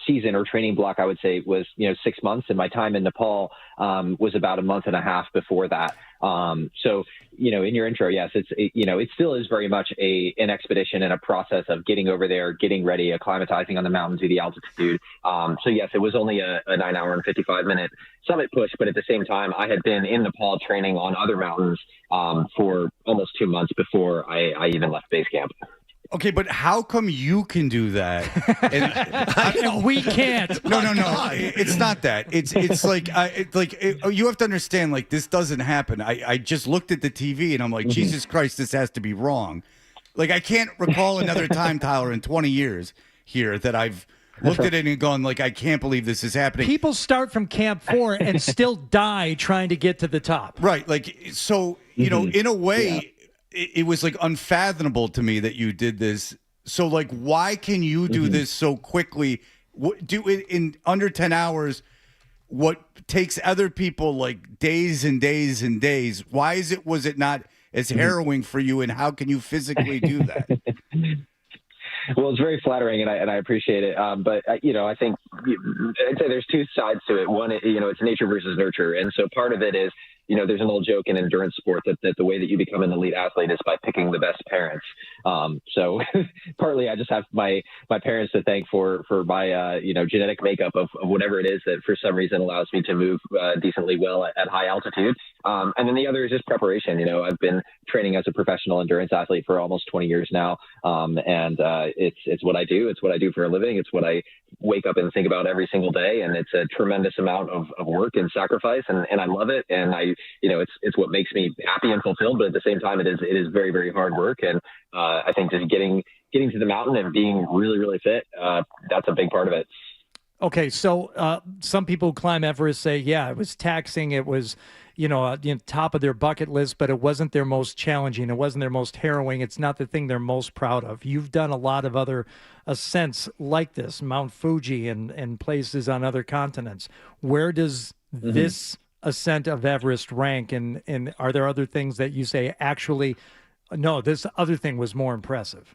season or training block, I would say was, 6 months. And my time in Nepal was about a month and a half before that. So, in your intro, yes, it still is very much an expedition and a process of getting over there, getting ready, acclimatizing on the mountain to the altitude. So yes, it was only a 9 hour and 55-minute summit push, but at the same time, I had been in Nepal training on other mountains for almost 2 months before I even left base camp. Okay, but how come you can do that and we can't? No. It's not that. It's like you have to understand. Like, this doesn't happen. I just looked at the TV and I'm like, Jesus Christ, this has to be wrong. Like, I can't recall another time, Tyler, in 20 years here that I've looked at it and gone like, I can't believe this is happening. People start from Camp 4 and still die trying to get to the top. Right. Like, so in a way. It was like unfathomable to me that you did this. So like, why can you do this so quickly? Do it in under 10 hours, what takes other people like days and days and days. Why was it not as harrowing for you, and how can you physically do that? Well, it's very flattering, and I appreciate it. But I think I'd say there's two sides to it. One, it's nature versus nurture, and so part of it is, there's an old joke in endurance sports that the way that you become an elite athlete is by picking the best parents. So partly I just have my parents to thank for my genetic makeup of whatever it is that for some reason allows me to move decently well at high altitude. And then the other is just preparation. I've been training as a professional endurance athlete for almost 20 years now. And it's what I do. It's what I do for a living. It's what I wake up and think about every single day. And it's a tremendous amount of work and sacrifice. And I love it. And it's what makes me happy and fulfilled. But at the same time, it is very, very hard work. And I think just getting to the mountain and being really, really fit, that's a big part of it. Okay, so some people who climb Everest say, yeah, it was taxing. It was, top of their bucket list, but it wasn't their most challenging. It wasn't their most harrowing. It's not the thing they're most proud of. You've done a lot of other ascents like this, Mount Fuji and places on other continents. Where does this ascent of Everest rank? And are there other things that you say, actually, no, this other thing was more impressive?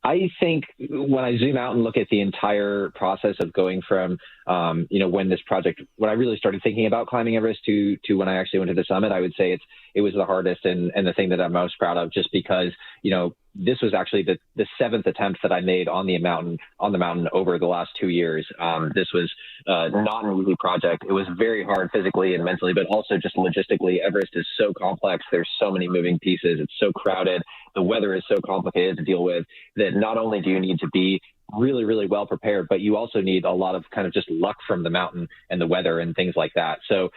I think when I zoom out and look at the entire process of going from, when I really started thinking about climbing Everest to when I actually went to the summit, I would say it was the hardest and the thing that I'm most proud of, just because, this was actually the seventh attempt that I made on the mountain over the last 2 years. This was not an easy project. It was very hard physically and mentally, but also just logistically. Everest is so complex. There's so many moving pieces. It's so crowded. The weather is so complicated to deal with that not only do you need to be really, really well prepared, but you also need a lot of kind of just luck from the mountain and the weather and things like that. So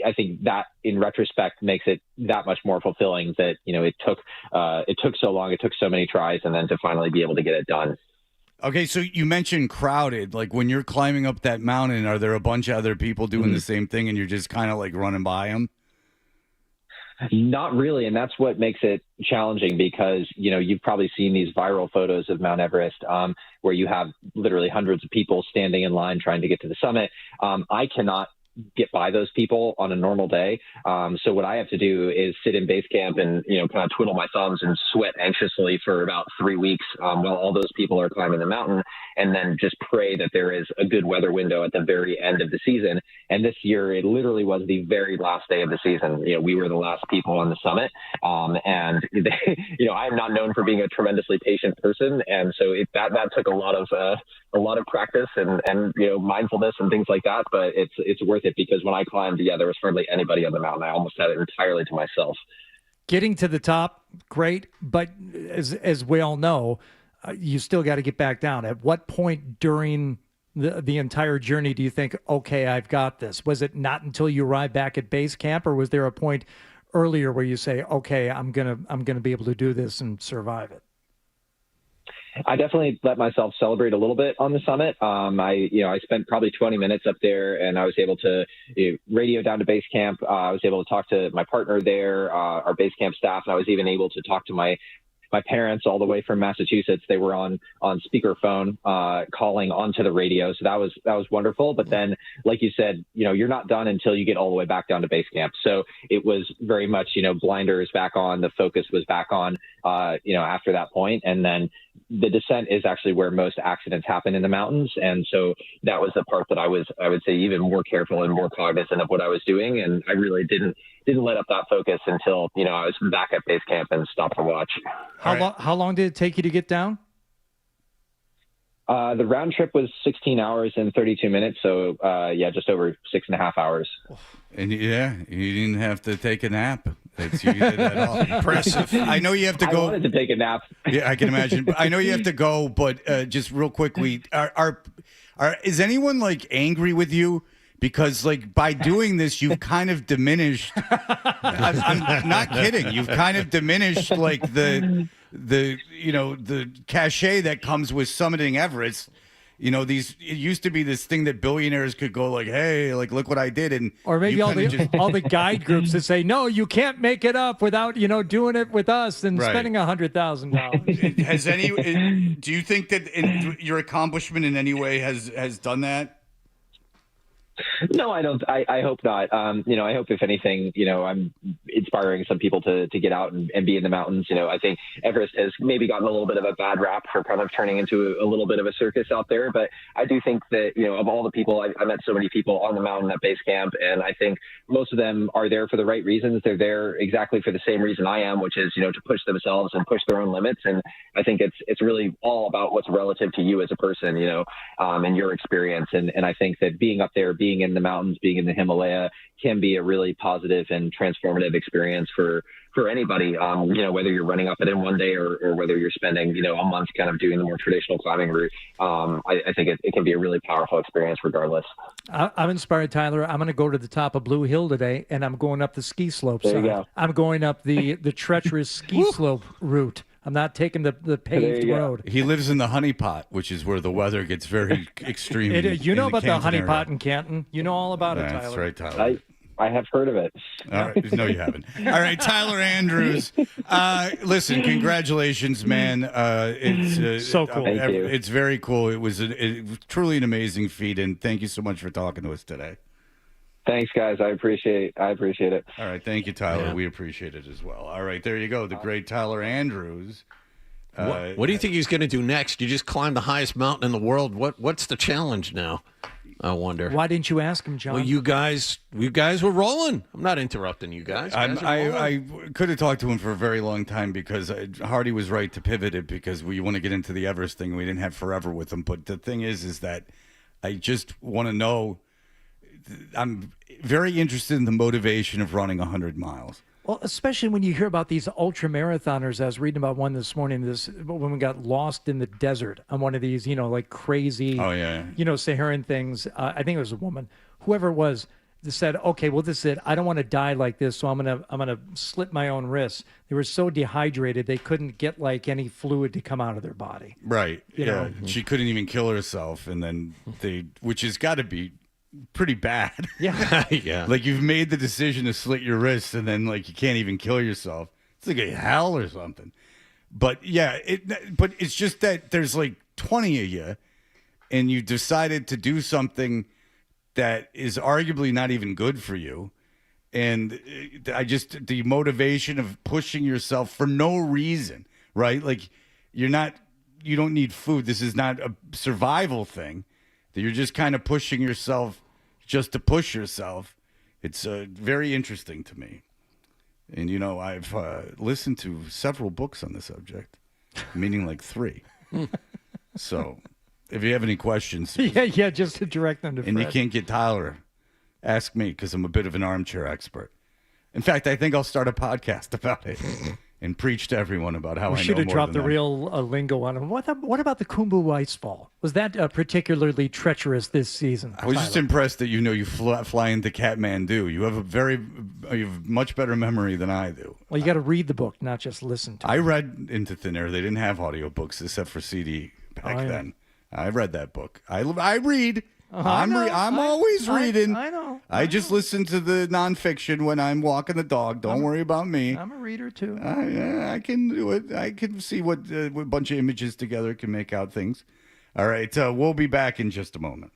I think that in retrospect makes it that much more fulfilling that, it took so long, it took so many tries, and then to finally be able to get it done. Okay, so you mentioned crowded. Like when you're climbing up that mountain, are there a bunch of other people doing the same thing and you're just kind of like running by them? Not really, and that's what makes it challenging because, you've probably seen these viral photos of Mount Everest where you have literally hundreds of people standing in line trying to get to the summit. I cannot get by those people on a normal day. So what I have to do is sit in base camp and, kind of twiddle my thumbs and sweat anxiously for about 3 weeks while all those people are climbing the mountain, and then just pray that there is a good weather window at the very end of the season. And this year, it literally was the very last day of the season. We were the last people on the summit. And, I am not known for being a tremendously patient person. And so that took a lot of practice and mindfulness and things like that. But it's worth it because when I climbed, there was hardly anybody on the mountain. I almost had it entirely to myself. Getting to the top, great. But as we all know, you still got to get back down. At what point during the entire journey do you think, okay, I've got this? Was it not until you arrived back at base camp, or was there a point earlier where you say, okay, I'm gonna be able to do this and survive it? I definitely let myself celebrate a little bit on the summit. I spent probably 20 minutes up there, and I was able to radio down to base camp. I was able to talk to my partner there, our base camp staff, and I was even able to talk to my parents all the way from Massachusetts. They were on speakerphone, calling onto the radio. So that was wonderful. But then, like you said, you're not done until you get all the way back down to base camp. So it was very much, blinders back on, the focus was back on, after that point. And then the descent is actually where most accidents happen in the mountains. And so that was the part that I would say even more careful and more cognizant of what I was doing. And I really didn't let up that focus until, I was back at base camp and stopped to watch. How long did it take you to get down? The round trip was 16 hours and 32 minutes. So, just over 6.5 hours. And you didn't have to take a nap. You did that all. Impressive. I know you have to go. I wanted to take a nap. Yeah, I can imagine. I know you have to go, but just real quickly, is anyone like angry with you? Because like by doing this, you've kind of diminished. I'm not kidding. You've kind of diminished like the cachet that comes with summiting Everest. It used to be this thing that billionaires could go like, hey, like, look what I did. And or maybe all the guide groups that say, no, you can't make it up without, doing it with us and spending $100,000. Do you think that your accomplishment in any way has done that? No, I don't. I hope not. I hope if anything, I'm inspiring some people to get out and be in the mountains. I think Everest has maybe gotten a little bit of a bad rap for kind of turning into a little bit of a circus out there. But I do think that, of all the people, I met so many people on the mountain at base camp, and I think most of them are there for the right reasons. They're there exactly for the same reason I am, which is, to push themselves and push their own limits. And I think it's really all about what's relative to you as a person, and your experience. And I think that being up there, being in the mountains, being in the Himalaya can be a really positive and transformative experience for anybody, whether you're running up it in one day or whether you're spending, a month kind of doing the more traditional climbing route. I think it can be a really powerful experience regardless. I'm inspired, Tyler. I'm going to go to the top of Blue Hill today, and I'm going up the ski slope There you side. go. I'm going up the treacherous ski slope route. I'm not taking the paved road. He lives in the honey pot, which is where the weather gets very extreme. You know in about the Canton honey area. pot in Canton. You know all about it, Tyler. That's right, Tyler. I have heard of it. All right. No, you haven't. All right, Tyler Andrews. Listen, congratulations, man. It's so cool. Thank you. It's very cool. It was truly an amazing feat, and thank you so much for talking to us today. Thanks, guys. I appreciate it. All right, thank you, Tyler. We appreciate it as well. All right, there you go, the great Tyler Andrews. What do you think he's going to do next? You just climbed the highest mountain in the world. What's the challenge now? I wonder. Why didn't you ask him, John? Well, you guys were rolling. I'm not interrupting you guys. I could have talked to him for a very long time because Hardy was right to pivot it because we want to get into the Everest thing. We didn't have forever with him. But the thing is that I just want to know. I'm very interested in the motivation of running 100 miles. Well, especially when you hear about these ultra marathoners. I was reading about one this morning. This woman got lost in the desert on one of these, like crazy, Saharan things. I think it was a woman, whoever it was, that said, "Okay, well, this is it. I don't want to die like this, so I'm gonna slit my own wrists." They were so dehydrated they couldn't get like any fluid to come out of their body. Right. You know? She couldn't even kill herself, and then which has got to be pretty bad. Yeah. Yeah. Like you've made the decision to slit your wrists and then like you can't even kill yourself. It's like a hell or something. But yeah, but it's just that there's like 20 of you and you decided to do something that is arguably not even good for you. And the motivation of pushing yourself for no reason, right? Like you don't need food. This is not a survival thing. That you're just kind of pushing yourself just to push yourself. It's very interesting to me. And, I've listened to several books on the subject, meaning like 3. So if you have any questions. Yeah, just to direct them to And Fred. you can't get Tyler, ask me because I'm a bit of an armchair expert. In fact, I think I'll start a podcast about it. And preach to everyone about how We I should know have more dropped than the them. real lingo on him. What about the Khumbu Icefall? Was that particularly treacherous this season? I was just impressed that you fly into Kathmandu. You have much better memory than I do. Well, you got to read the book, not just listen to it. I read Into Thin Air. They didn't have audiobooks except for CD back then. I read that book. I read. I'm always reading. I know. I just listen to the nonfiction when I'm walking the dog. Don't worry about me. I'm a reader too. I can do it. I can see what a bunch of images together can make out things. All right, we'll be back in just a moment.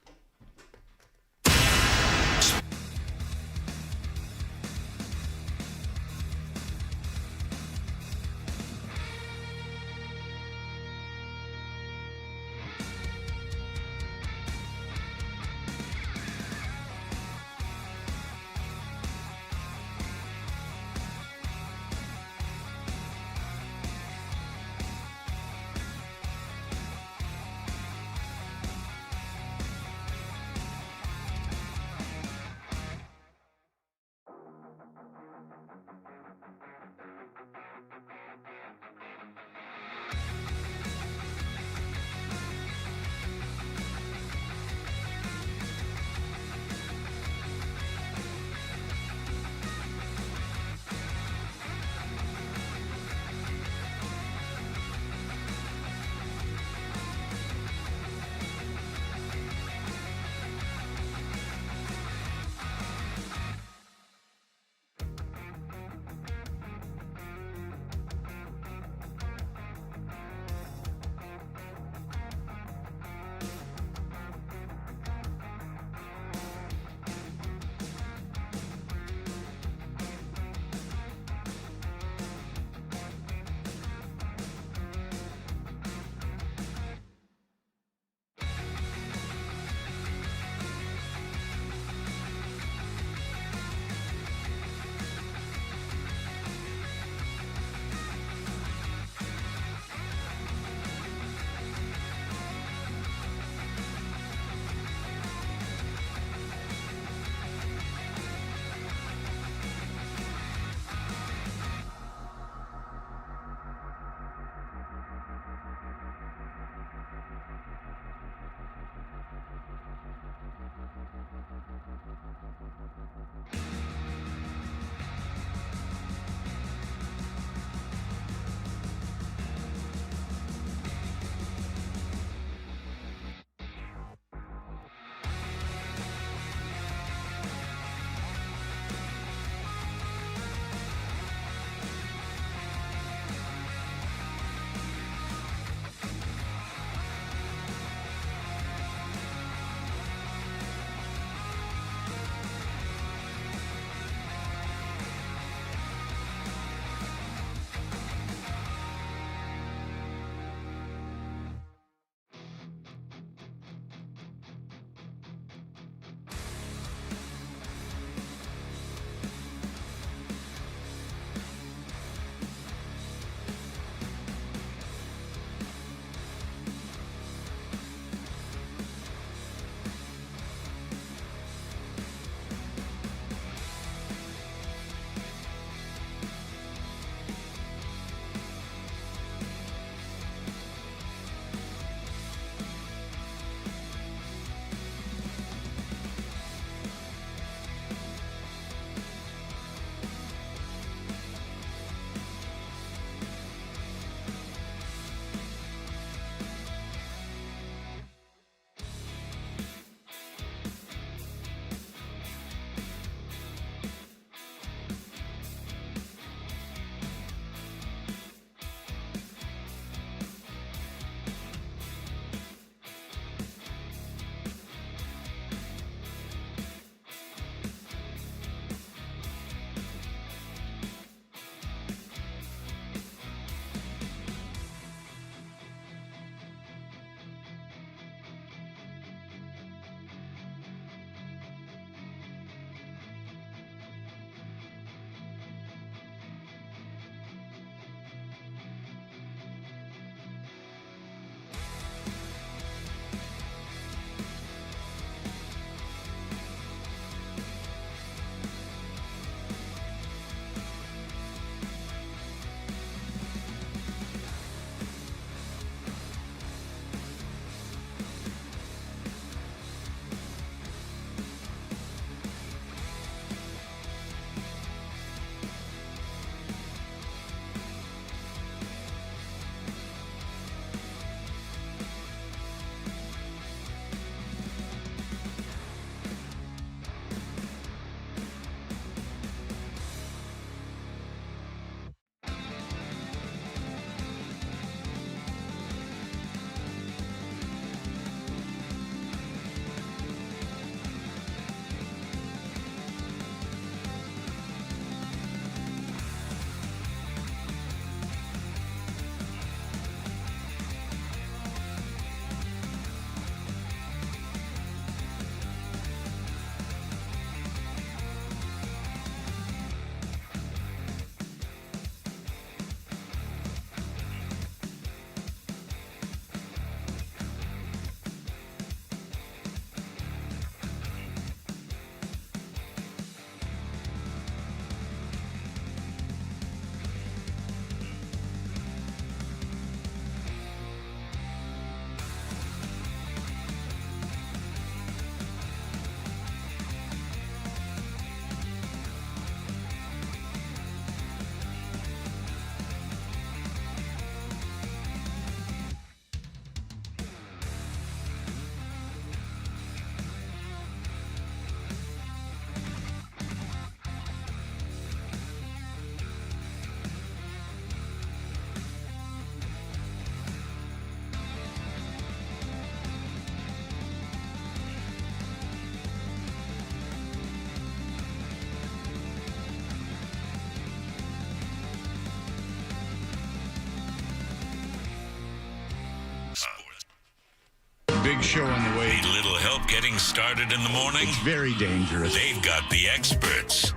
big show on the way. Need a little help getting started in the morning? It's very dangerous. They've got the experts.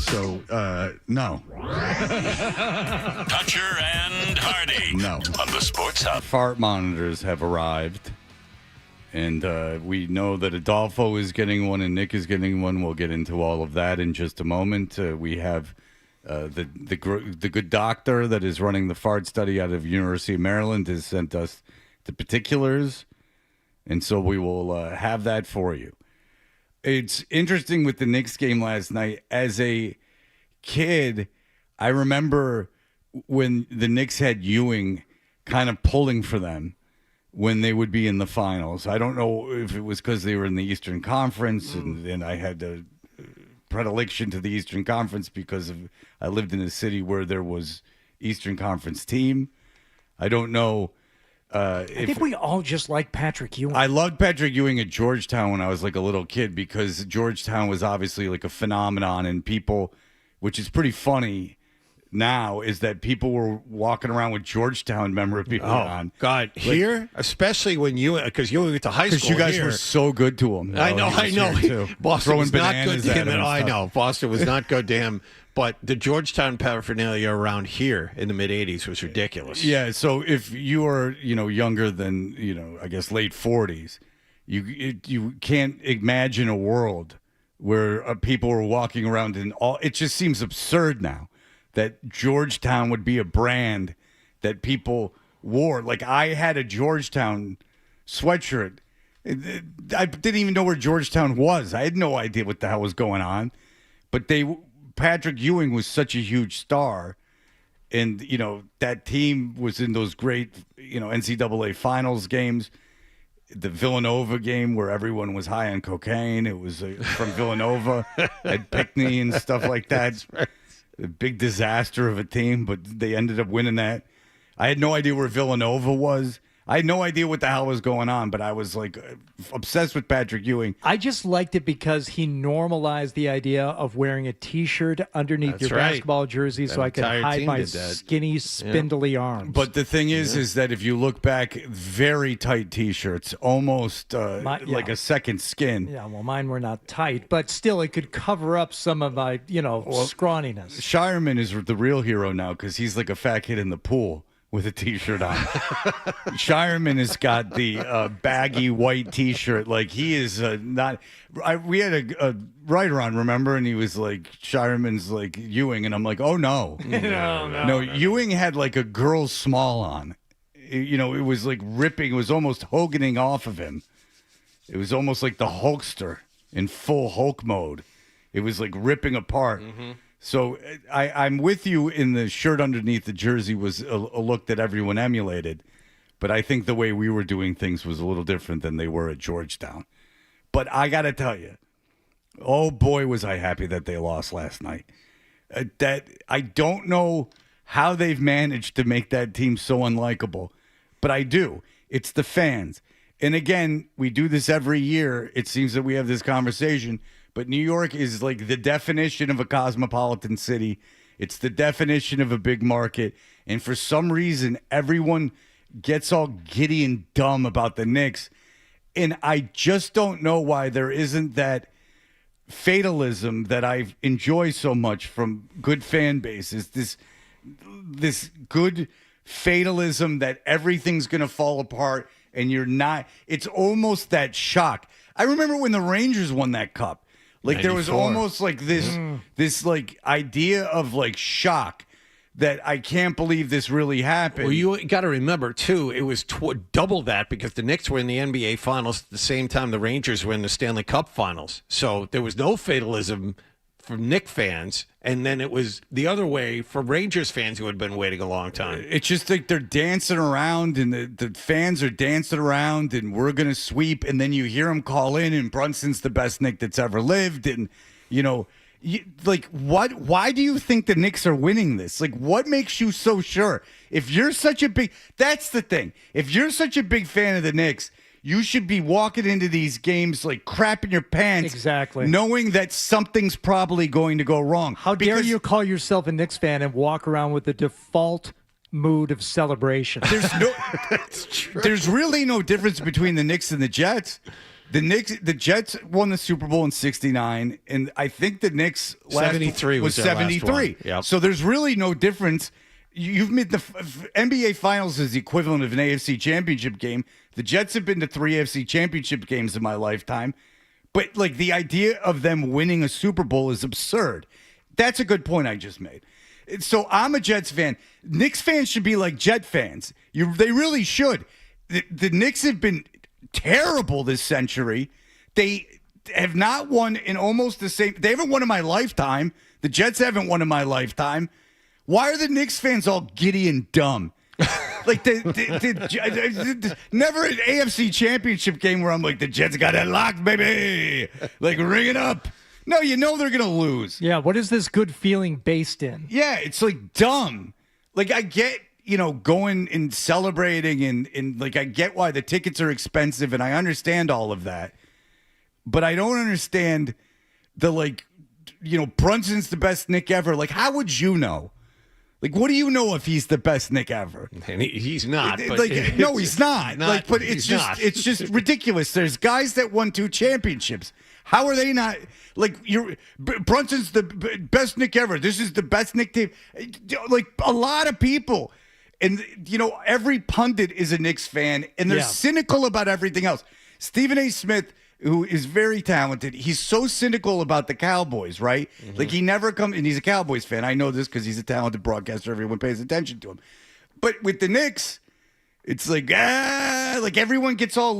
So, no. Toucher and Hardy. No. On the Sports Hub. Fart monitors have arrived. And we know that Adolfo is getting one and Nick is getting one. We'll get into all of that in just a moment. We have the good doctor that is running the fart study out of University of Maryland has sent us the particulars. And so we will have that for you. It's interesting with the Knicks game last night. As a kid, I remember when the Knicks had Ewing kind of pulling for them when they would be in the finals. I don't know if it was because they were in the Eastern Conference and I had a predilection to the Eastern Conference because I lived in a city where there was Eastern Conference team. I don't know. I think we all just like Patrick Ewing. I loved Patrick Ewing at Georgetown when I was like a little kid because Georgetown was obviously like a phenomenon, and people, which is pretty funny now, is that people were walking around with Georgetown memorabilia on. God, Like, here, especially when you, because you went to high school. because you guys here. were so good to him. I know. Boston Throwing was not good bananas to at him. him and I stuff. know. Boston was not good to him. But the Georgetown paraphernalia around here in the mid-'80s was ridiculous. Yeah, so if you are, younger than, I guess late 40s, you can't imagine a world where people are walking around in all. It just seems absurd now that Georgetown would be a brand that people wore. Like, I had a Georgetown sweatshirt. I didn't even know where Georgetown was. I had no idea what the hell was going on. But Patrick Ewing was such a huge star. And, that team was in those great, NCAA finals games. The Villanova game where everyone was high on cocaine. It was from Villanova at Pinckney and stuff like that. That's right. A big disaster of a team, but they ended up winning that. I had no idea where Villanova was. I had no idea what the hell was going on, but I was like obsessed with Patrick Ewing. I just liked it because he normalized the idea of wearing a T-shirt underneath your basketball jersey so I could hide my skinny, spindly arms. But the thing is that if you look back, very tight T-shirts, almost like a second skin. Yeah, well, mine were not tight, but still it could cover up some of my, scrawniness. Shireman is the real hero now because he's like a fat kid in the pool with a T-shirt on. Shireman has got the baggy white T-shirt. Like, he is not... we had a writer on, remember? And he was like, Shireman's like Ewing. And I'm like, oh, no. No, Ewing had like a girl's small on. It was like ripping. It was almost Hoganing off of him. It was almost like the Hulkster in full Hulk mode. It was like ripping apart. Mm-hmm. So I'm with you in the shirt underneath the jersey was a look that everyone emulated. But I think the way we were doing things was a little different than they were at Georgetown. But I got to tell you, oh boy, was I happy that they lost last night. That I don't know how they've managed to make that team so unlikable, but I do. It's the fans. And again, we do this every year. It seems that we have this conversation. But New York is like the definition of a cosmopolitan city. It's the definition of a big market. And for some reason, everyone gets all giddy and dumb about the Knicks. And I just don't know why there isn't that fatalism that I enjoy so much from good fan bases. This good fatalism that everything's going to fall apart and you're not. It's almost that shock. I remember when the Rangers won that cup. Like 94. There was almost like this like idea of like shock that I can't believe this really happened. Well, you got to remember too, it was double that because the Knicks were in the NBA Finals at the same time the Rangers were in the Stanley Cup Finals. So there was no fatalism from Knicks fans, and then it was the other way for Rangers fans who had been waiting a long time. It's just like they're dancing around, and the fans are dancing around, and we're going to sweep, and then you hear them call in, and Brunson's the best Knick that's ever lived, and, what? Why do you think the Knicks are winning this? Like, what makes you so sure? If you're such a big... That's the thing. If you're such a big fan of the Knicks... You should be walking into these games like crapping your pants. Exactly. Knowing that something's probably going to go wrong. How dare you call yourself a Knicks fan and walk around with the default mood of celebration. There's really no difference between the Knicks and the Jets. The Jets won the Super Bowl in '69, and I think the Knicks 73 was their last 73. one. Yep. So there's really no difference. You've made the NBA Finals is the equivalent of an AFC Championship game. The Jets have been to 3 AFC Championship games in my lifetime, but like the idea of them winning a Super Bowl is absurd. That's a good point I just made. So I'm a Jets fan. Knicks fans should be like Jet fans. They really should. The Knicks have been terrible this century. They have not won in almost the same. They haven't won in my lifetime. The Jets haven't won in my lifetime. Why are the Knicks fans all giddy and dumb? Like never an AFC Championship game where I'm like, the Jets got it locked, baby. Like, ring it up. No, you know they're gonna lose. Yeah, what is this good feeling based in? Yeah, it's like dumb. Like I get, going and celebrating and like I get why the tickets are expensive and I understand all of that. But I don't understand the Brunson's the best Knick ever. Like, how would you know? Like, what do you know if he's the best Knick ever? And he's not. No, he's not. But it's just ridiculous. There's guys that won 2 championships. How are they not? Like, Brunson's the best Knick ever. This is the best Knick team. Like, a lot of people. And, every pundit is a Knicks fan, and they're cynical about everything else. Stephen A. Smith, who is very talented, he's so cynical about the Cowboys, right? Mm-hmm. Like, he never comes, and he's a Cowboys fan. I know this because he's a talented broadcaster. Everyone pays attention to him. But with the Knicks, it's like everyone gets all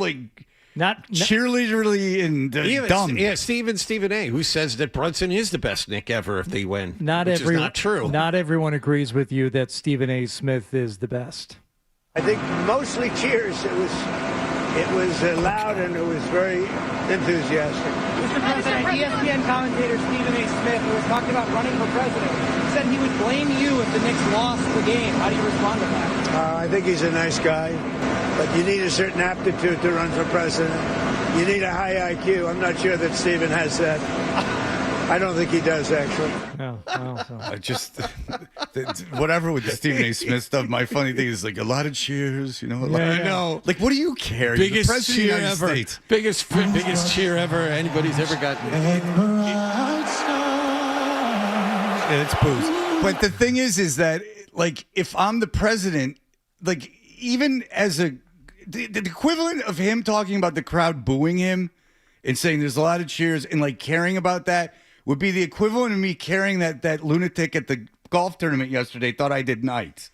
not cheerleaderly and dumb. Yeah, Stephen A., who says that Brunson is the best Knick ever if they win. Which is not true. Not everyone agrees with you that Stephen A. Smith is the best. I think mostly cheers. It was loud and it was very enthusiastic. Mr. President, ESPN commentator Stephen A. Smith, who was talking about running for president, said he would blame you if the Knicks lost the game. How do you respond to that? I think he's a nice guy, but you need a certain aptitude to run for president. You need a high IQ. I'm not sure that Stephen has that. I don't think he does, actually. I just, whatever with the Stephen A. Smith stuff, my funny thing is like a lot of cheers, I know. Like, what do you care? Biggest cheer ever. Biggest cheer ever anybody's ever gotten. Yeah, it's booze. But the thing is that, like, if I'm the president, like, even as the equivalent of him talking about the crowd booing him and saying there's a lot of cheers and, like, caring about that would be the equivalent of me caring that lunatic at the golf tournament yesterday thought I did nights.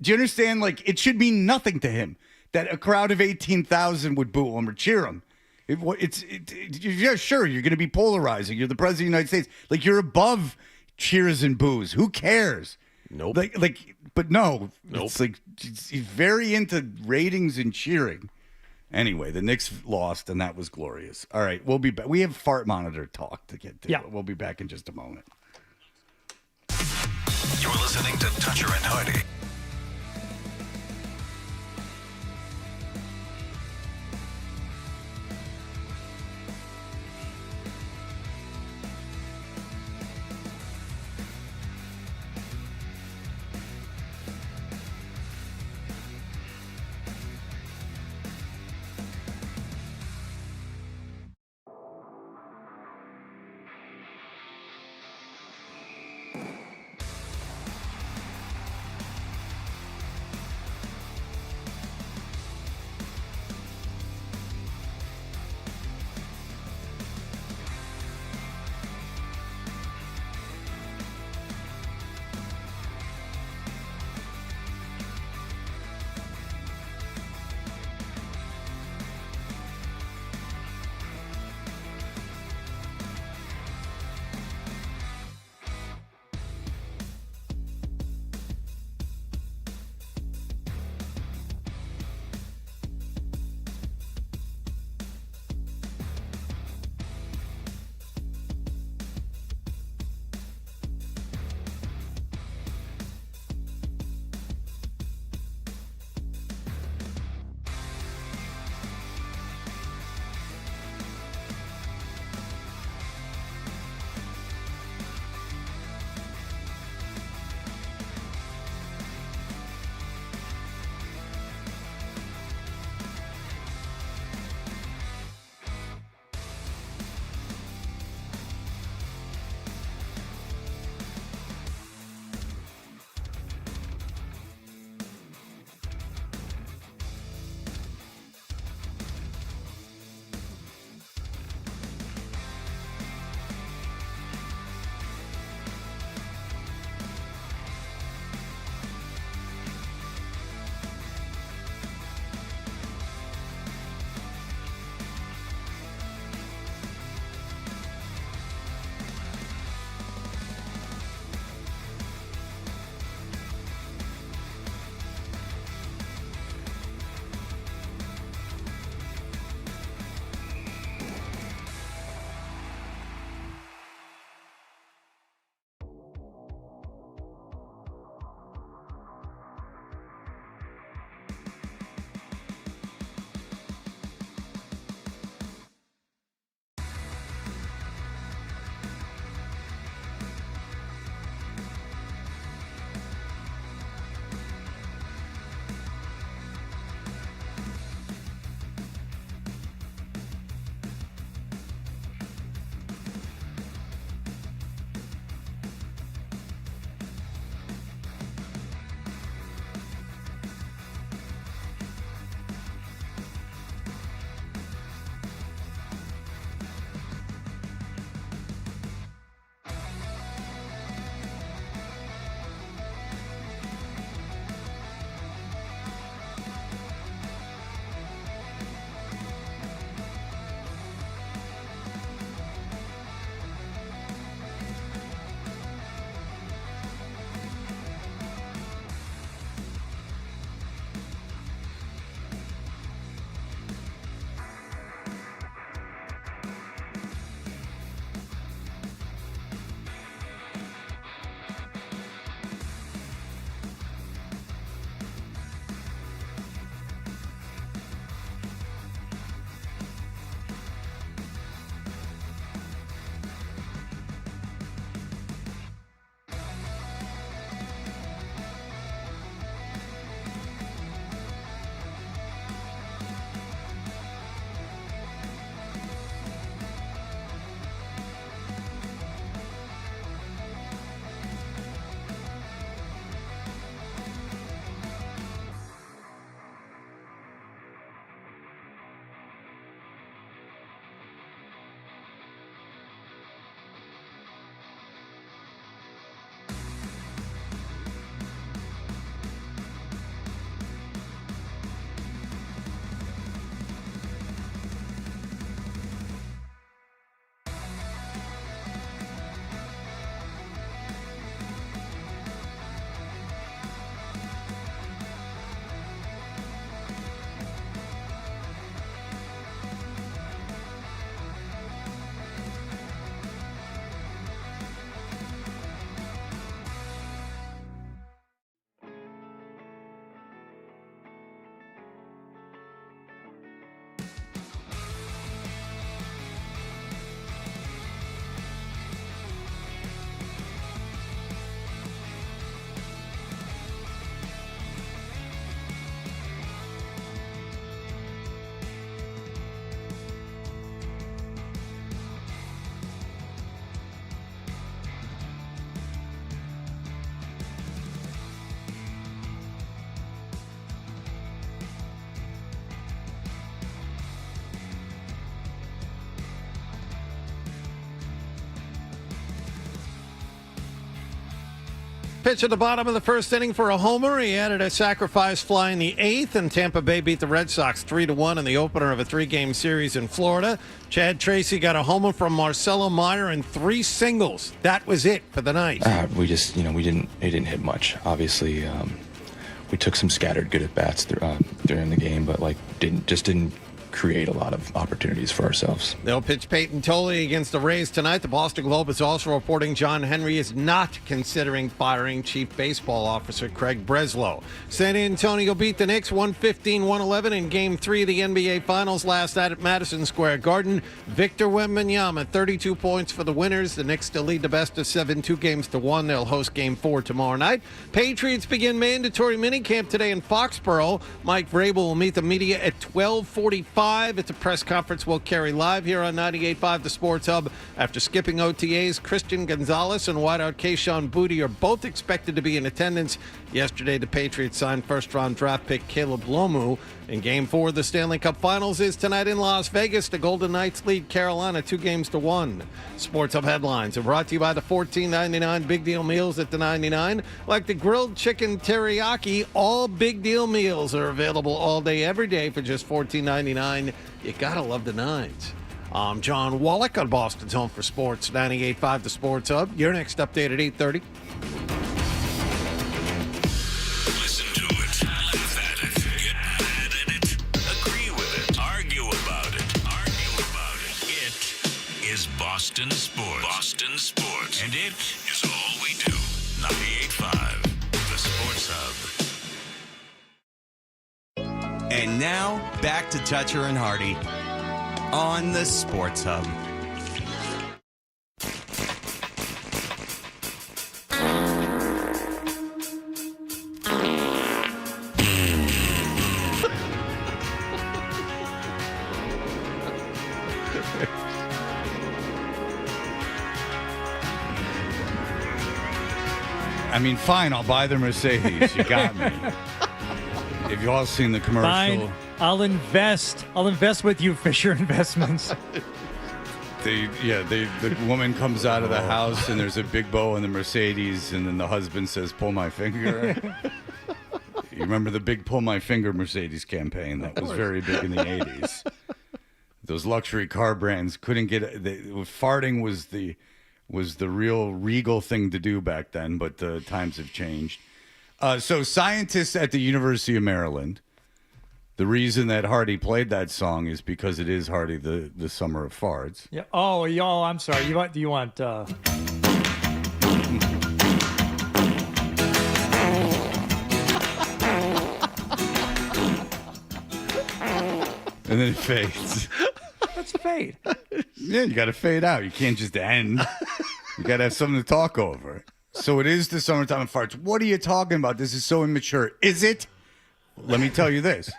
Do you understand? Like, it should mean nothing to him that a crowd of 18,000 would boo him or cheer him. Yeah, sure, you're going to be polarizing. You're the president of the United States. Like, you're above cheers and boos. Who cares? Nope. But no. Nope. It's like he's very into ratings and cheering. Anyway, the Knicks lost, and that was glorious. All right, we'll be back. We have fart monitor talk to get to. Yeah. We'll be back in just a moment. You're listening to Toucher and Hardy. Pitch at the bottom of the first inning for a homer. He added a sacrifice fly in the eighth, and Tampa Bay beat the Red Sox 3-1 in the opener of a 3-game series in Florida. Chad Tracy got a homer from Marcelo Meyer and 3 singles. That was it for the night. We just, it didn't hit much. Obviously, we took some scattered good at bats during the game, but didn't create a lot of opportunities for ourselves. They'll pitch Peyton Tolle against the Rays tonight. The Boston Globe is also reporting John Henry is not considering firing Chief Baseball Officer Craig Breslow. San Antonio beat the Knicks 115-111 in Game 3 of the NBA Finals last night at Madison Square Garden. Victor Wembanyama, 32 points for the winners. The Knicks still lead the best of 7, 2-1. They'll host Game 4 tomorrow night. Patriots begin mandatory minicamp today in Foxborough. Mike Vrabel will meet the media at 12:45. It's a press conference we'll carry live here on 98.5 The Sports Hub. After skipping OTAs, Christian Gonzalez and wideout Kayshon Boutte are both expected to be in attendance. Yesterday, the Patriots signed first-round draft pick Caleb Lomu. In Game 4 of the Stanley Cup Finals is tonight in Las Vegas. The Golden Knights lead Carolina 2-1. Sports Hub headlines are brought to you by the $14.99 Big Deal Meals at the 99. Like the grilled chicken teriyaki, all Big Deal meals are available all day, every day for just $14.99. You gotta love the nines. I'm John Wallach on Boston's Home for Sports, 98.5 The Sports Hub. Your next update at 8:30. Listen to it, laugh at it, get mad at it, agree with it, argue about it. It is Boston Sports. Boston Sports. And it is all we do. 98.5 The Sports Hub. And now, back to Toucher and Hardy on the Sports Hub. I mean, fine, I'll buy the Mercedes. You got me. Have you all seen the commercial? Fine, I'll invest. I'll invest with you, Fisher Investments. The woman comes out of the house and there's a big bow in the Mercedes, and then the husband says, "Pull my finger." You remember the big "Pull my finger" Mercedes campaign? That was very big in the 80s. Those luxury car brands couldn't get farting was the real regal thing to do back then, but the times have changed. So scientists at the University of Maryland, the reason that Hardy played that song is because it is Hardy, the Summer of Farts. Yeah. Oh, I'm sorry. Do you want? And then it fades. Let's fade. Yeah, you got to fade out. You can't just end. You got to have something to talk over. So it is the summertime of farts. What are you talking about? This is so immature. Is it? Let me tell you this.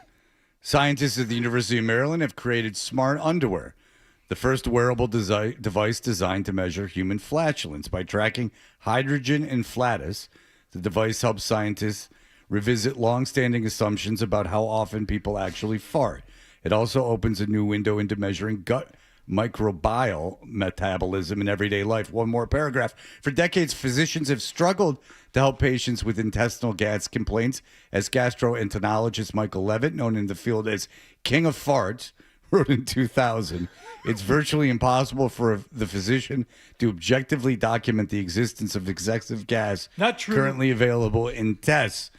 Scientists at the University of Maryland have created smart underwear, the first wearable device designed to measure human flatulence. By tracking hydrogen and flatus, the device helps scientists revisit long-standing assumptions about how often people actually fart. It also opens a new window into measuring gut microbial metabolism in everyday life. One more paragraph. For decades, physicians have struggled to help patients with intestinal gas complaints. As gastroenterologist Michael Levitt, known in the field as King of Farts, wrote in 2000, it's virtually impossible for the physician to objectively document the existence of excessive gas Not true. currently available in tests.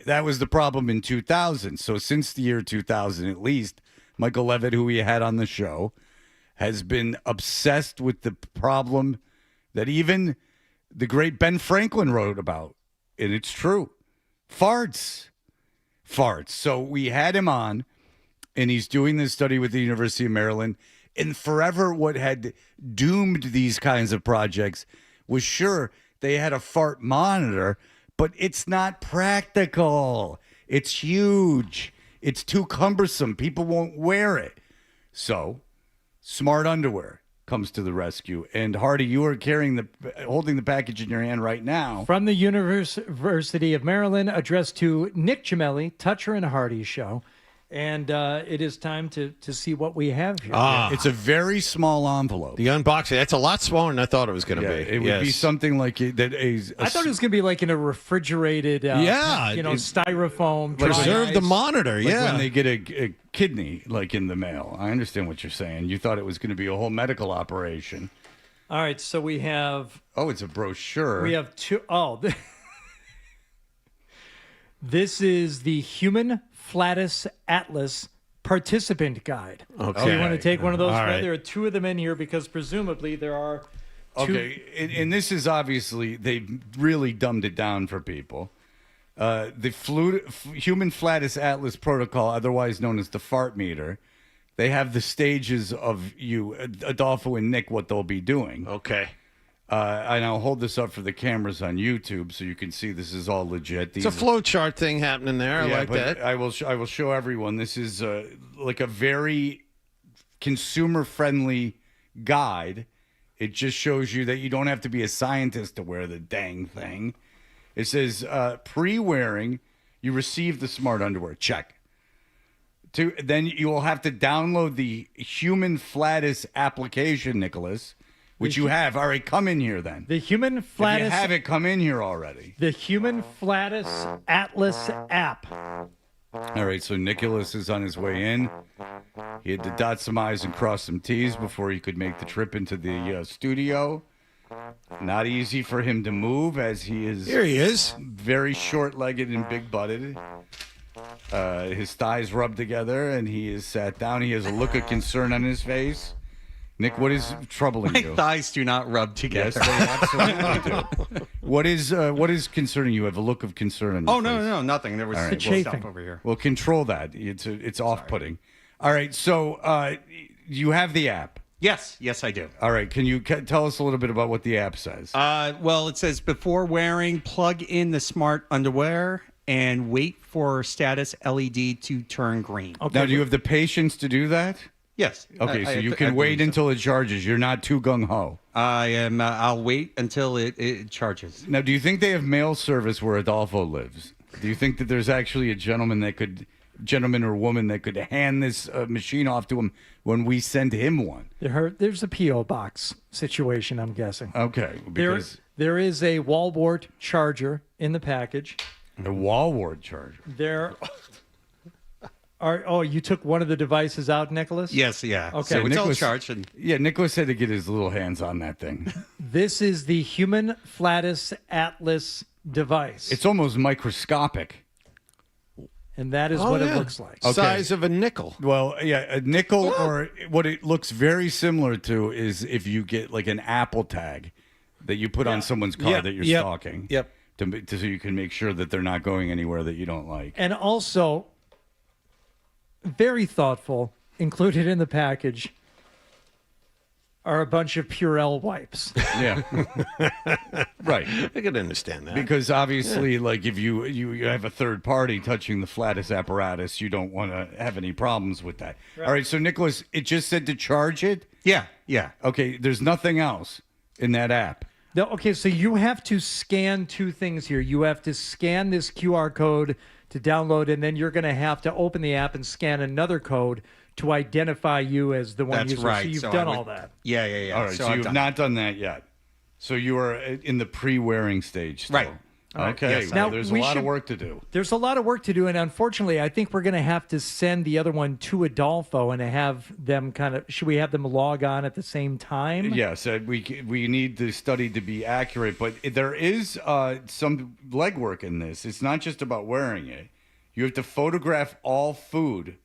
That was the problem in 2000. So since the year 2000, at least, Michael Levitt, who we had on the show, has been obsessed with the problem that even the great Ben Franklin wrote about. And it's true. Farts. So we had him on, and he's doing this study with the University of Maryland. And forever what had doomed these kinds of projects was, sure, they had a fart monitor, but it's not practical. It's huge. It's too cumbersome. People won't wear it. So smart underwear comes to the rescue. And Hardy, you are holding the package in your hand right now. From the University of Maryland, addressed to Nick Gemelli, Toucher and Hardy show. And it is time to see what we have here. It's a very small envelope. The unboxing, that's a lot smaller than I thought it was going to be. It would be something like that. I thought it was going to be like in a refrigerated, styrofoam. Preserve the monitor, Like yeah. when they get a kidney, like in the mail. I understand what you're saying. You thought it was going to be a whole medical operation. All right, so we have... Oh, it's a brochure. We have two... Oh, this is the Human Flatus Atlas Participant Guide. Okay. So you want to take one of those? All right. There are two of them in here because presumably there are two... Okay, and this is obviously, they've really dumbed it down for people. The Human Flatus Atlas Protocol, otherwise known as the fart meter, they have the stages of you, Adolfo and Nick, what they'll be doing. Okay. And I'll hold this up for the cameras on YouTube so you can see this is all legit. It's a flow chart thing happening there. I like but that. I will show everyone. This is like a very consumer-friendly guide. It just shows you that you don't have to be a scientist to wear the dang thing. It says, pre-wearing, you receive the smart underwear. Check. Then you will have to download the Human Flatus application, Nicholas, which you have. All right, come in here then. The Human Flatus... If you have it, come in here already. The Human Flatus Atlas app. All right, so Nicholas is on his way in. He had to dot some I's and cross some T's before he could make the trip into the studio. Not easy for him to move as he is... Here he is. Very short-legged and big-butted. His thighs rubbed together, and he is sat down. He has a look of concern on his face. Nick, what is troubling you? My thighs do not rub together. Yes, they absolutely do. What is concerning you? You have a look of concern on your face. No, nothing. There was All right, stuff over here. Well, control that. It's off-putting. All right, so you have the app. Yes, I do. All right, can you tell us a little bit about what the app says? Well, it says before wearing, plug in the smart underwear and wait for status LED to turn green. Okay. Now, do you have the patience to do that? Yes. Okay, so you can wait until it charges. You're not too gung-ho. I am. I'll wait until it charges. Now, do you think they have mail service where Adolfo lives? Do you think that there's actually a gentleman or woman that could hand this machine off to him when we send him one? There's a P.O. box situation, I'm guessing. Okay. Because there is a wall wart charger in the package. A wall wart charger? There are... Oh, you took one of the devices out, Nicholas? Yes, yeah. Okay. So it's Nicholas, all charged. Yeah, Nicholas had to get his little hands on that thing. This is the Human Flatus Atlas device. It's almost microscopic. And that is what it looks like. Okay. Size of a nickel. Well, yeah, a nickel, or what it looks very similar to is if you get like an Apple tag that you put on someone's car that you're stalking. Yep. So you can make sure that they're not going anywhere that you don't like. And also, very thoughtful, included in the package are a bunch of Purell wipes. Yeah. Right. I can understand that. Because obviously, like if you have a third party touching the Flatus apparatus, you don't want to have any problems with that. Right. All right, so Nicholas, it just said to charge it? Yeah. Okay, there's nothing else in that app. No, okay, so you have to scan two things here. You have to scan this QR code to download, and then you're going to have to open the app and scan another code to identify you as the one That's user. right. So you've So done I would- all that. Yeah. All right, so you've not done that yet. So you are in the pre-wearing stage still. Right. Okay, Yes. well, Now, there's a we lot of should- work to do. There's a lot of work to do, and unfortunately, I think we're going to have to send the other one to Adolfo and have them should we have them log on at the same time? Yes, we need the study to be accurate, but there is some legwork in this. It's not just about wearing it. You have to photograph all food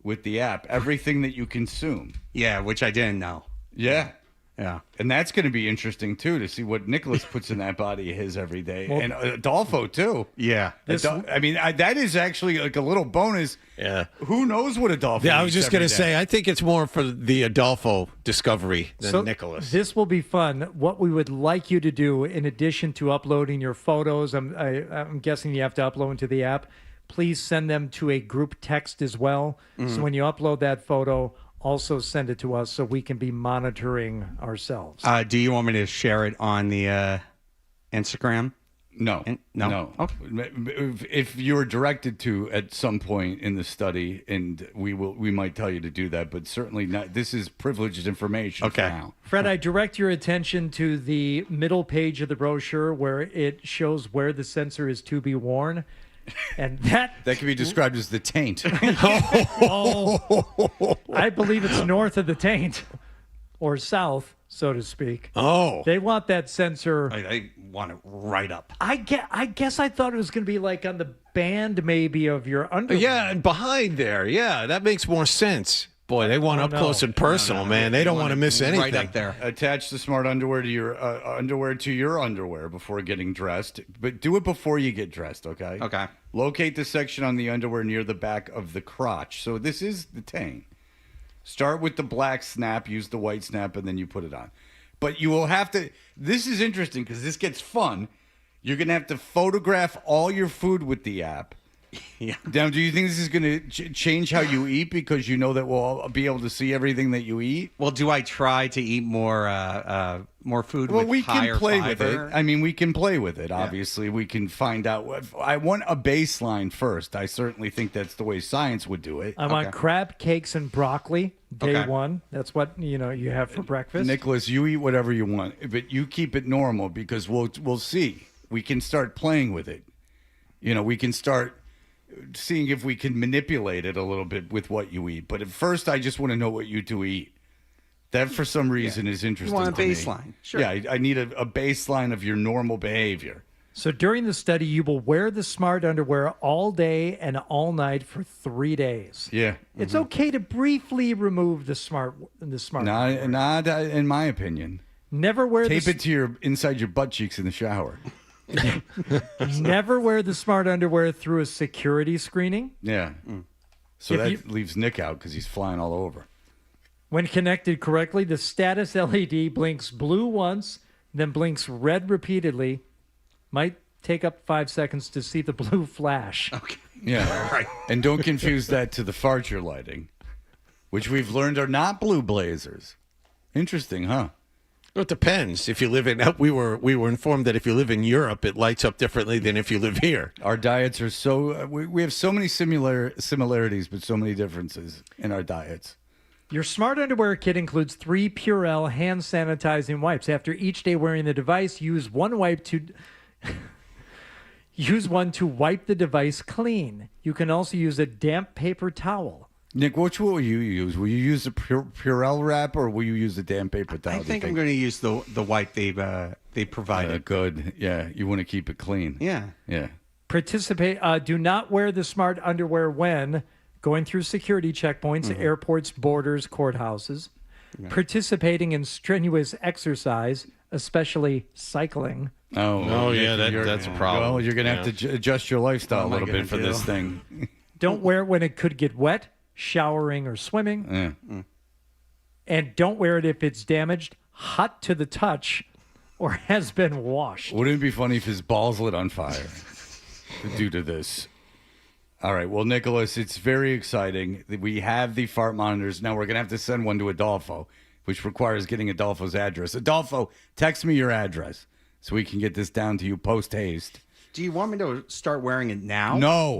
with the app, everything that you consume. Yeah, which I didn't know. Yeah. Yeah. And that's going to be interesting, too, to see what Nicholas puts in that body of his every day. Well, and Adolfo, too. Yeah. That is actually like a little bonus. Yeah. Who knows what Adolfo Yeah, I was eats just going to every say, day. I think it's more for the Adolfo discovery than Nicholas. This will be fun. What we would like you to do, in addition to uploading your photos, I'm guessing you have to upload into the app, please send them to a group text as well. Mm-hmm. So when you upload that photo, also send it to us so we can be monitoring ourselves. Do you want me to share it on the Instagram? No, no. Okay. If you're directed to at some point in the study, and we might tell you to do that, but certainly not. This is privileged information. Okay. For now. Fred, I direct your attention to the middle page of the brochure where it shows where the sensor is to be worn. And that can be described as the taint. I believe it's north of the taint or south, so to speak. Oh. They want that sensor. I want it right up. I guess I thought it was going to be like on the band maybe of your underwear. Yeah, and behind there. Yeah, that makes more sense. Boy, they want up close and personal, man. They don't want to miss anything. Right up there. Attach the smart underwear to your underwear before getting dressed, but do it before you get dressed, okay? Okay. Locate the section on the underwear near the back of the crotch. So this is the taint. Start with the black snap, use the white snap, and then you put it on. But you will have to, this is interesting because this gets fun. You're going to have to photograph all your food with the app. Yeah. Now, do you think this is going to change how you eat because you know that we'll be able to see everything that you eat? Well, do I try to eat more food Well, with we higher can play fiber? with it. I mean, we can play with it. Obviously, we can find out. I want a baseline first. I certainly think that's the way science would do it. I want crab cakes and broccoli day Okay. one. That's what you have for breakfast. Nicholas, you eat whatever you want, but you keep it normal because we'll see. We can start playing with it. We can start seeing if we can manipulate it a little bit with what you eat. But at first, I just want to know what you two eat. That, for some reason, is interesting. You want a to me. baseline. Sure. Yeah, I need a baseline of your normal behavior. So during the study, you will wear the smart underwear all day and all night for 3 days. Yeah. It's okay to briefly remove the smart underwear. Not in my opinion. Never wear Tape it to inside your butt cheeks in the shower. Never wear the smart underwear through a security screening. Yeah. So If that you- leaves Nick out because he's flying all over. When connected correctly, the status LED blinks blue once, then blinks red repeatedly. Might take up 5 seconds to see the blue flash. Okay. Yeah. Right. And don't confuse that to the fart you're lighting, which we've learned are not blue blazers. Interesting, huh? Well, it depends. If you live in, we were informed that if you live in Europe, it lights up differently than if you live here. Our diets are so we have so many similarities, but so many differences in our diets. Your smart underwear kit includes 3 Purell hand sanitizing wipes. After each day wearing the device, use one to wipe the device clean. You can also use a damp paper towel. Nick, which will you use? Will you use the Purell wrap or will you use the damp paper towel? I think I'm going to use the wipe they provided. Good. Yeah, you want to keep it clean. Yeah. Yeah. Do not wear the smart underwear when going through security checkpoints, airports, borders, courthouses, participating in strenuous exercise, especially cycling. Oh, yeah, that's a problem. Well, you're going to have to adjust your lifestyle a little bit for this thing. Don't wear it when it could get wet, showering or swimming. Yeah. And don't wear it if it's damaged, hot to the touch, or has been washed. Wouldn't it be funny if his balls lit on fire due to this? All right. Well, Nicholas, it's very exciting. We have the fart monitors. Now we're going to have to send one to Adolfo, which requires getting Adolfo's address. Adolfo, text me your address so we can get this down to you post-haste. Do you want me to start wearing it now? No.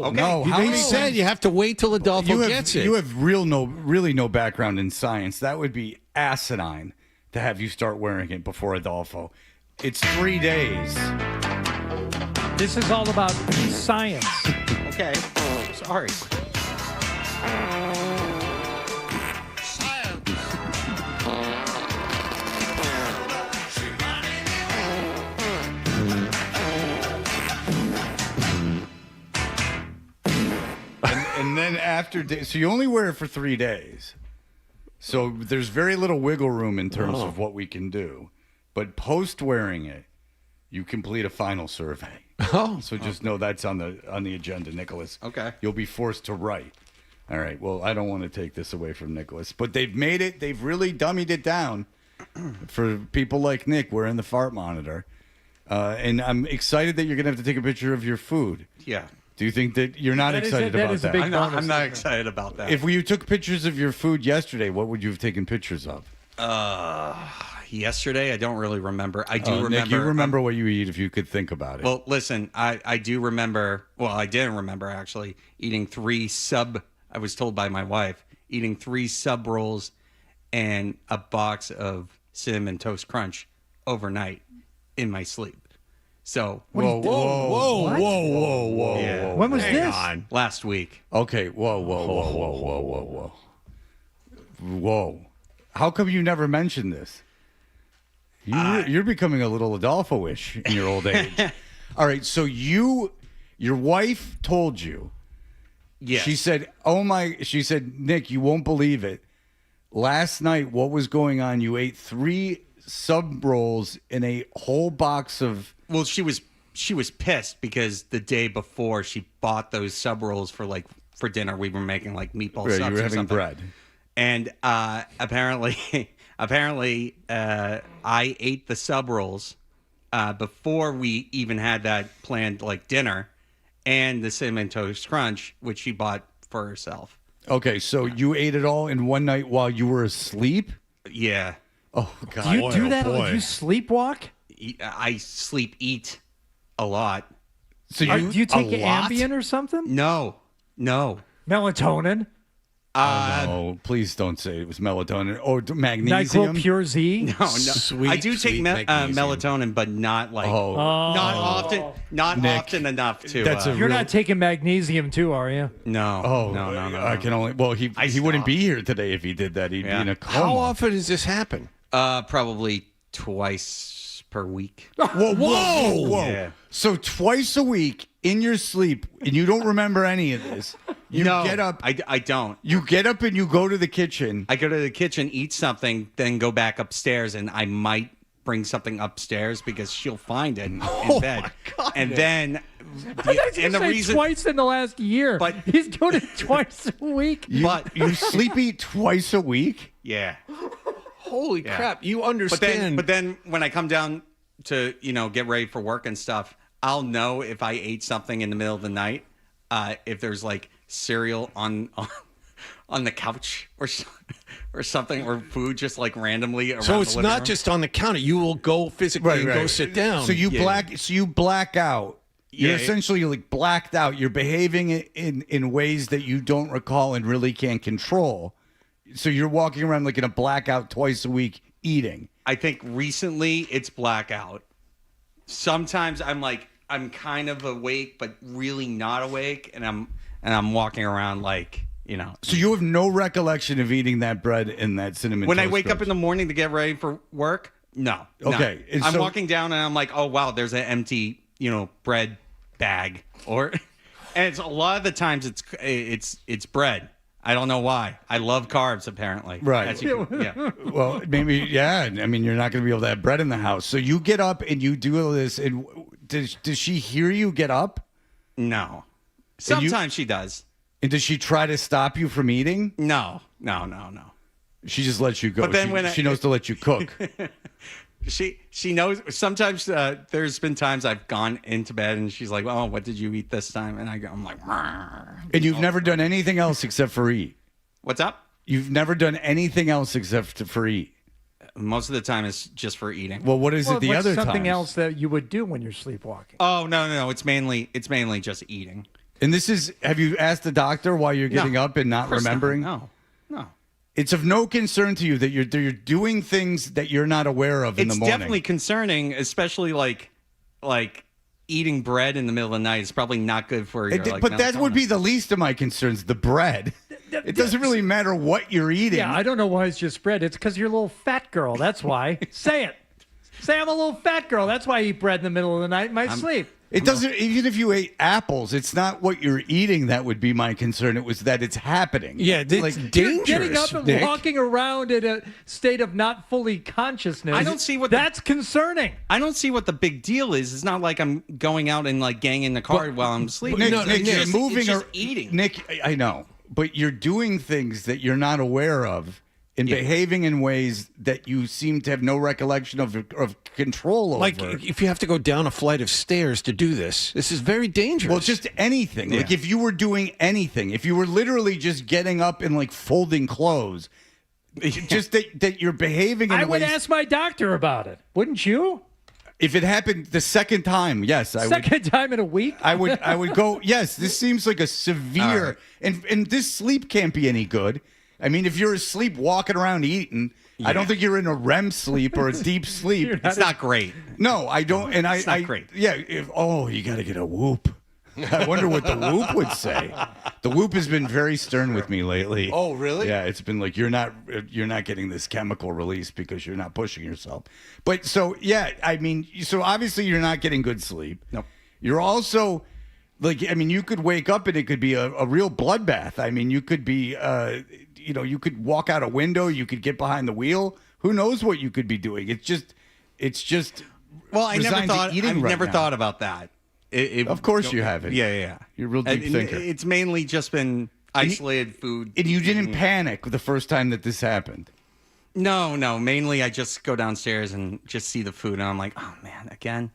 Okay. No. They said you have to wait till Adolfo gets it. You have really no background in science. That would be asinine to have you start wearing it before Adolfo. It's 3 days. This is all about science. Okay. Sorry. And then so you only wear it for 3 days. So there's very little wiggle room in terms of what we can do. But post wearing it, you complete a final survey. Oh. So just know that's on the agenda, Nicholas. Okay. You'll be forced to write. All right. Well, I don't want to take this away from Nicholas, but they've really dummied it down for people like Nick wearing the fart monitor. And I'm excited that you're going to have to take a picture of your food. Yeah. Do you think that you're not excited about that? I'm not excited about that. If you took pictures of your food yesterday, what would you have taken pictures of? Yesterday, I don't really remember. I do remember. Nick, you remember what you eat if you could think about it. Well, listen, I do remember. Well, I didn't remember actually eating I was told by my wife eating 3 sub rolls and a box of Cinnamon Toast Crunch overnight in my sleep. So whoa. Yeah. When was Hang this? on. Last week. Okay, whoa. How come you never mentioned this? You're becoming a little Adolfo-ish in your old age. All right, so your wife told you. Yes. She said, Nick, you won't believe it. Last night, what was going on? You ate 3 sub rolls in a whole box of... Well, she was pissed because the day before she bought those sub rolls for dinner. We were making like meatball subs. You were or having something. bread. And apparently, I ate the sub rolls before we even had that planned dinner, and the Cinnamon Toast Crunch, which she bought for herself. Okay, so you ate it all in one night while you were asleep? Yeah. Oh, God. Do you do that? Do you sleepwalk? I sleep eat a lot. So do you take Ambien or something? No. Melatonin? No, please don't say it was melatonin or magnesium. NyQuil Pure Z? No. I do take melatonin, but not not often enough to. You're not taking magnesium too, are you? No. No. I can only. Well, he wouldn't be here today if he did that. He'd be in a coma. How often does this happen? Probably twice per week. Whoa! Yeah. So twice a week in your sleep, and you don't remember any of this. You get up. I don't. You get up and you go to the kitchen. I go to the kitchen, eat something, then go back upstairs, and I might bring something upstairs because she'll find it in bed. My God. And then the reason twice in the last year, but he's doing it twice a week. You sleep eat twice a week? Yeah. Holy crap! You understand? But then when I come down to get ready for work and stuff, I'll know if I ate something in the middle of the night. If there's cereal on the couch or something, or food just randomly around. So it's the living not room. just on the counter. You will go physically and go sit down. So you black out. You're essentially blacked out. You're behaving in ways that you don't recall and really can't control. So you're walking around in a blackout twice a week eating. I think recently it's blackout. Sometimes I'm kind of awake, but really not awake, and I'm walking around So you have no recollection of eating that bread and that cinnamon when toast I wake up crunch? in the morning to get ready for work? No. Okay. No. I'm walking down and I'm like, oh wow, there's an empty bread bag, and it's a lot of the times it's bread. I don't know why. I love carbs, apparently. Right. Yeah. Well, maybe, yeah. I mean, you're not going to be able to have bread in the house. So you get up and you do all this. And does she hear you get up? No. Sometimes she does. And does she try to stop you from eating? No. She just lets you go. But then she knows to let you cook. She knows. Sometimes there's been times I've gone into bed and she's like, "Oh, what did you eat this time?" And I'm like, "Rrr." And you've never done anything else except for eat. What's up? You've never done anything else except for eat. Most of the time it's just for eating. Well, what is it the other time? Something else that you would do when you're sleepwalking. Oh no, it's mainly just eating. And this is, have you asked the doctor why you're getting up and not remembering? No. It's of no concern to you that you're doing things that you're not aware of in the morning. It's definitely concerning, especially like eating bread in the middle of the night is probably not good for your but that would be the least of my concerns, the bread. It doesn't really matter what you're eating. Yeah, I don't know why it's just bread. It's because you're a little fat girl. That's why. Say it. Say I'm a little fat girl. That's why I eat bread in the middle of the night in my sleep. It doesn't, even if you ate apples, it's not what you're eating that would be my concern. It was that it's happening. Yeah, it's dangerous. You're getting up and Nick. walking around in a state of not fully consciousness. I don't see what that's concerning. I don't see what the big deal is. It's not like I'm going out and ganging the car while I'm sleeping. Nick, you're moving it's just or eating. Nick, I know, but you're doing things that you're not aware of. And behaving in ways that you seem to have no recollection of control over. Like if you have to go down a flight of stairs to do this is very dangerous. Well, just anything. Yeah. Like if you were doing anything, if you were literally just getting up and folding clothes, Just that you're behaving in I a would way. ask my doctor about it. Wouldn't you? If it happened the second time, yes, I would. Second time in a week? I would go, yes, this seems like a severe, and this sleep can't be any good. I mean, if you're asleep walking around eating, I don't think you're in a REM sleep or a deep sleep. It's not great. No, I don't. And It's not great. Yeah. You got to get a Whoop. I wonder what the Whoop would say. The Whoop has been very stern with me lately. Oh, really? Yeah, it's been like you're not getting this chemical release because you're not pushing yourself. But so yeah, I mean, so obviously you're not getting good sleep. Nope. You're also like, I mean, you could wake up and it could be a real bloodbath. I mean, you could be, you could walk out a window, you could get behind the wheel. Who knows what you could be doing? It's just. Well, I never thought. I've right never now. thought about that. Of course you haven't. Yeah. You're a real deep thinker. It's mainly just been isolated food. And you didn't panic the first time that this happened. No. Mainly, I just go downstairs and just see the food, and I'm like, oh man, again.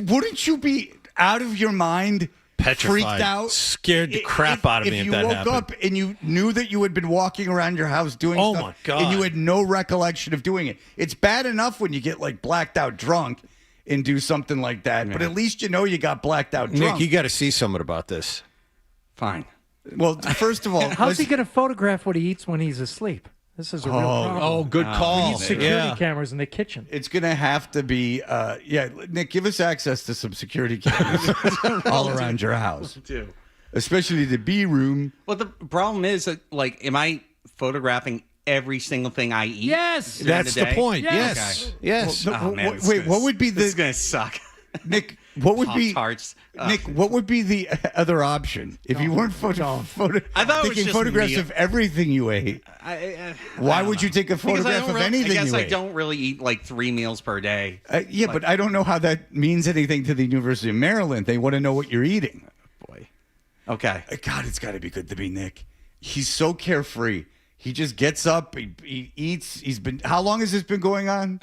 Wouldn't you be out of your mind, Petrified, freaked out, scared the crap out of me if that you woke happened? up and you knew that you had been walking around your house doing Oh, stuff, my God. and you had no recollection of doing it? It's bad enough when you get like blacked out drunk and do something like that, but at least you know you got blacked out drunk. Nick, you got to see someone about this. Fine. Well, first of all, How's he going to photograph what he eats when he's asleep? This is a real problem. Oh, good We call. need security cameras in the kitchen. It's going to have to be, Nick, give us access to some security cameras all around your house. Do. Especially the B room. Well, the problem is that, like, am I photographing every single thing I eat? Yes. during That's the day? point. Yes. Yes. Yes. Oh, man, this is Wait, gonna- what would be This is the going to suck. Nick? What would be Pop-Tarts. Nick? What would be the other option if you weren't I thought it was taking just photographs meal. of everything you ate? Why would you take a Because I photograph don't of really- anything I guess you I ate? don't really eat like 3 meals per day. Yeah, but I don't know how that means anything to the University of Maryland. They want to know what you're eating. Boy. Okay. God, it's got to be good to be Nick. He's so carefree. He just gets up, he eats. How long has this been going on?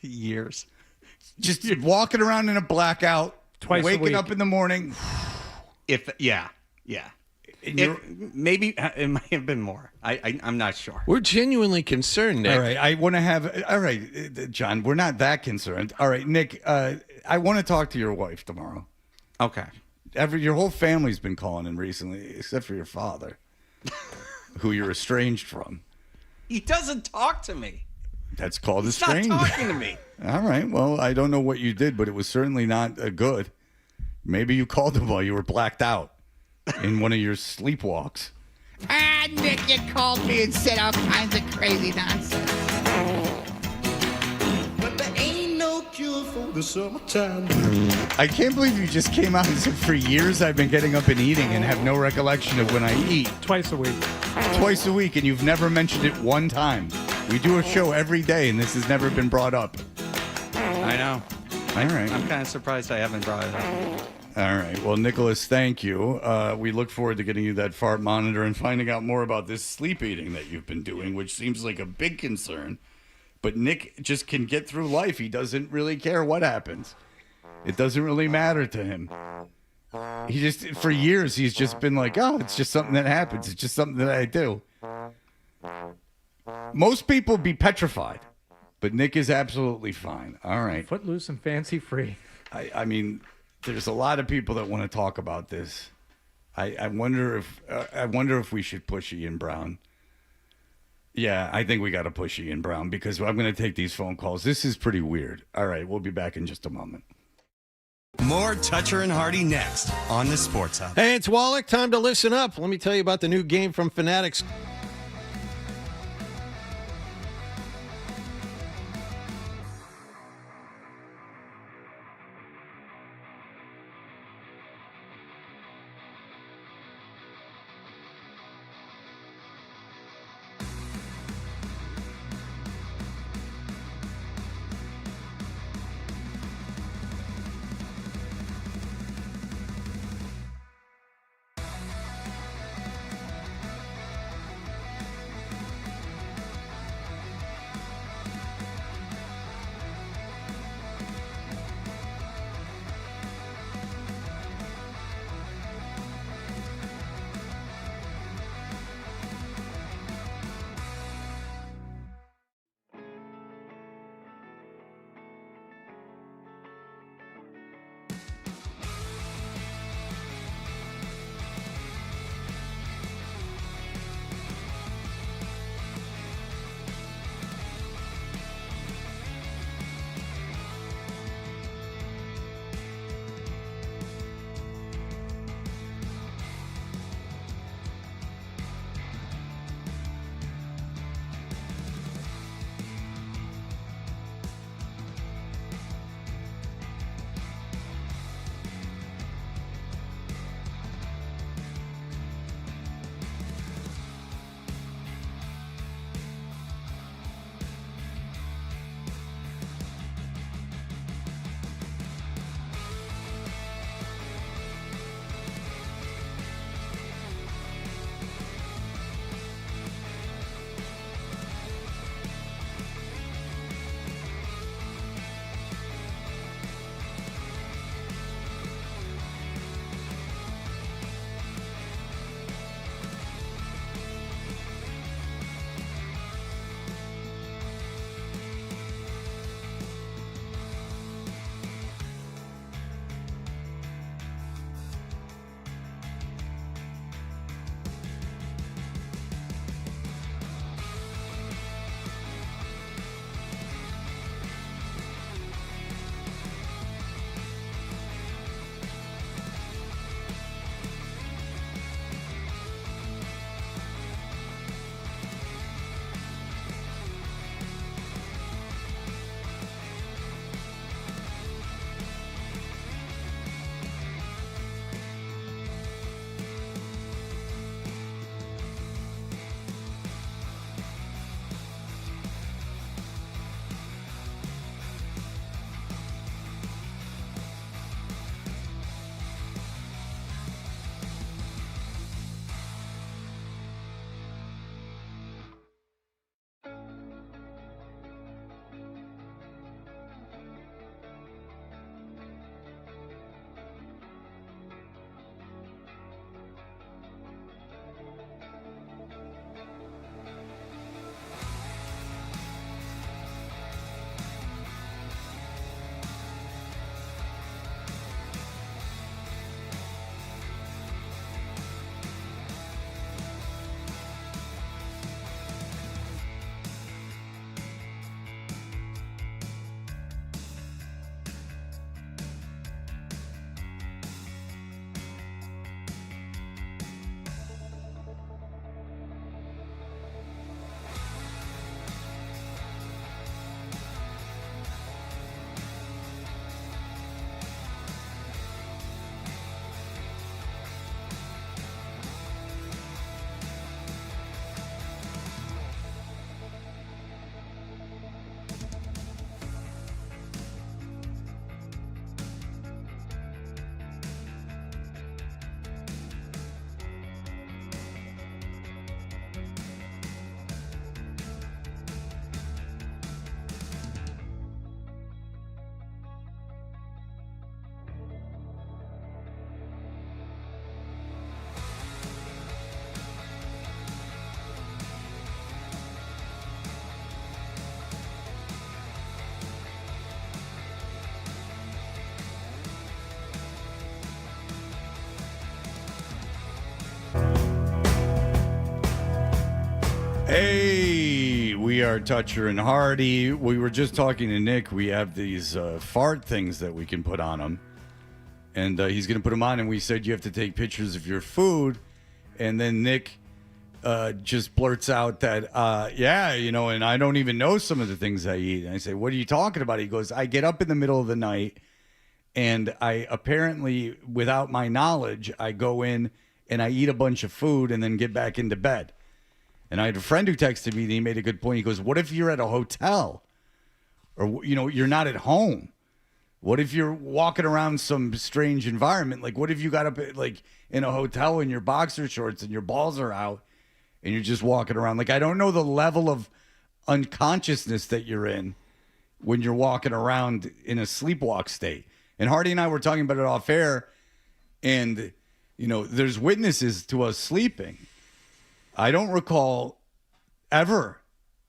Years. Just walking around in a blackout, Twice a waking week. up in the morning. Yeah. Maybe it might have been more. I'm not sure. We're genuinely concerned, Nick. All right, I want to have. All right, John, we're not that concerned. All right, Nick, I want to talk to your wife tomorrow. Okay. Your whole family's been calling in recently, except for your father, who you're estranged from. He doesn't talk to me. That's called He's estranged. not talking to me. All right. Well, I don't know what you did, but it was certainly not good. Maybe you called him while you were blacked out in one of your sleepwalks. Nick, you called me and said all kinds of crazy nonsense. But there ain't no cure for the summertime. I can't believe you just came out and said for years I've been getting up and eating and have no recollection of when I eat. Twice a week. Twice a week, and you've never mentioned it one time. We do a show every day, and this has never been brought up. I know. All right. I'm kind of surprised I haven't brought it up. All right. Well, Nicholas, thank you. We look forward to getting you that fart monitor and finding out more about this sleep eating that you've been doing, which seems like a big concern. But Nick just can get through life. He doesn't really care what happens. It doesn't really matter to him. He just, for years, he's just been like, oh, it's just something that happens. It's just something that I do. Most people be petrified, but Nick is absolutely fine. All right. Footloose and fancy free. I mean, there's a lot of people that want to talk about this. I wonder if we should push Ian Brown. Yeah, I think we got to push Ian Brown because I'm going to take these phone calls. This is pretty weird. All right, we'll be back in just a moment. More Toucher and Hardy next on the Sports Hub. Hey, it's Wallach. Time to listen up. Let me tell you about the new game from Fanatics. Hey, we are Toucher and Hardy. We were just talking to Nick. We have these fart things that we can put on him. And he's going to put them on, and we said you have to take pictures of your food. And then Nick just blurts out that, and I don't even know some of the things I eat. And I say, what are you talking about? He goes, I get up in the middle of the night, and I apparently, without my knowledge, I go in and I eat a bunch of food and then get back into bed. And I had a friend who texted me, and he made a good point. He goes, what if you're at a hotel or, you're not at home? What if you're walking around some strange environment? Like, what if you got up like in a hotel in your boxer shorts and your balls are out and you're just walking around? Like, I don't know the level of unconsciousness that you're in when you're walking around in a sleepwalk state. And Hardy and I were talking about it off air, and, there's witnesses to us sleeping. I don't recall ever,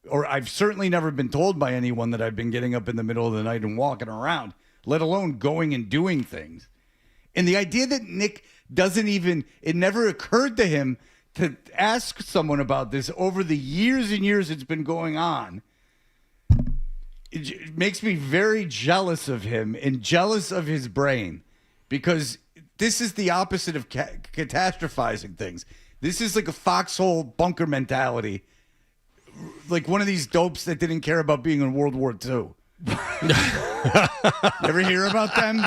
or I've certainly never been told by anyone that I've been getting up in the middle of the night and walking around, let alone going and doing things. And the idea that Nick it never occurred to him to ask someone about this over the years and years it's been going on, it makes me very jealous of him and jealous of his brain, because this is the opposite of catastrophizing things. This is like a foxhole bunker mentality, like one of these dopes that didn't care about being in World War II. Ever hear about them?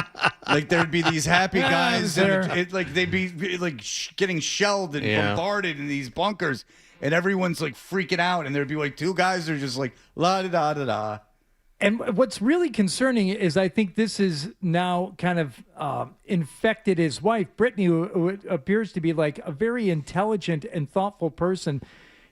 Like, there'd be these happy guys, and they'd be like getting shelled and bombarded in these bunkers, and everyone's like freaking out, and there'd be like two guys that are just like la da da da da. And what's really concerning is I think this is now kind of infected his wife, Brittany, who appears to be like a very intelligent and thoughtful person.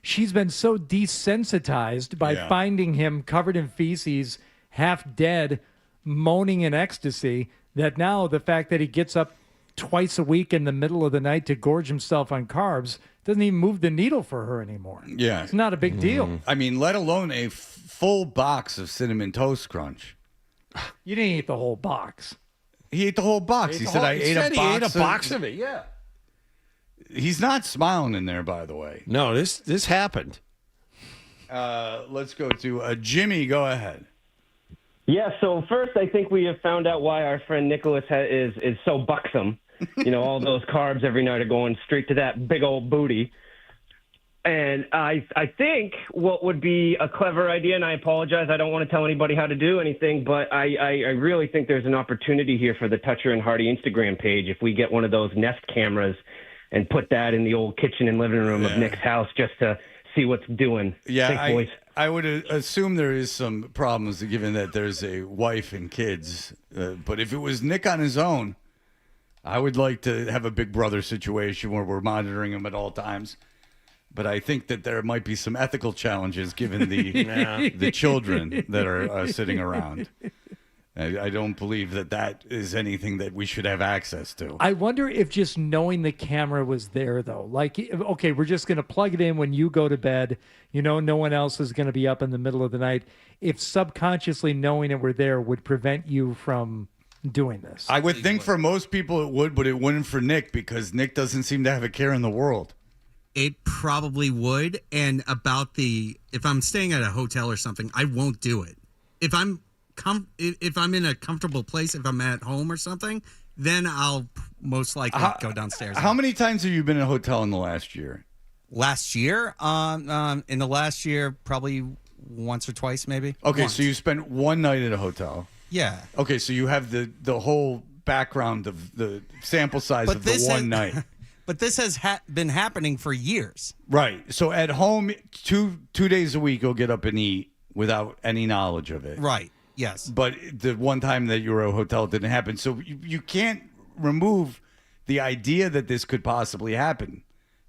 She's been so desensitized by finding him covered in feces, half dead, moaning in ecstasy, that now the fact that he gets up twice a week in the middle of the night to gorge himself on carbs doesn't even move the needle for her anymore. Yeah. It's not a big deal. I mean, let alone a full box of Cinnamon Toast Crunch. You didn't eat the whole box. He ate the whole box. He said, I ate a box of it, yeah. He's not smiling in there, by the way. No, this happened. Let's go to Jimmy. Go ahead. Yeah, so first I think we have found out why our friend Nicholas is so buxom. All those carbs every night are going straight to that big old booty. And I think what would be a clever idea, and I apologize, I don't want to tell anybody how to do anything, but I really think there's an opportunity here for the Toucher and Hardy Instagram page if we get one of those Nest cameras and put that in the old kitchen and living room of Nick's house just to see what's doing. Yeah, Thanks, boys. I would assume there is some problems given that there's a wife and kids. But if it was Nick on his own, I would like to have a big brother situation where we're monitoring him at all times. But I think that there might be some ethical challenges given the children that are sitting around. I don't believe that is anything that we should have access to. I wonder if just knowing the camera was there, though. Like, okay, we're just going to plug it in when you go to bed. No one else is going to be up in the middle of the night. If subconsciously knowing it were there would prevent you from doing this. I would think for most people it would, but it wouldn't for Nick, because Nick doesn't seem to have a care in the world. It probably would. And if I'm staying at a hotel or something, I won't do it. If I'm in a comfortable place, if I'm at home or something, then I'll most likely go downstairs. How many times have you been in a hotel in the last year? Last year? In the last year, probably once or twice, maybe. Okay, once. So you spent one night at a hotel. Yeah. Okay, so you have the whole background of the sample size of the one night. But this has been happening for years. Right. So at home, two days a week, you'll get up and eat without any knowledge of it. Right. Yes. But the one time that you were at a hotel, it didn't happen. So you can't remove the idea that this could possibly happen,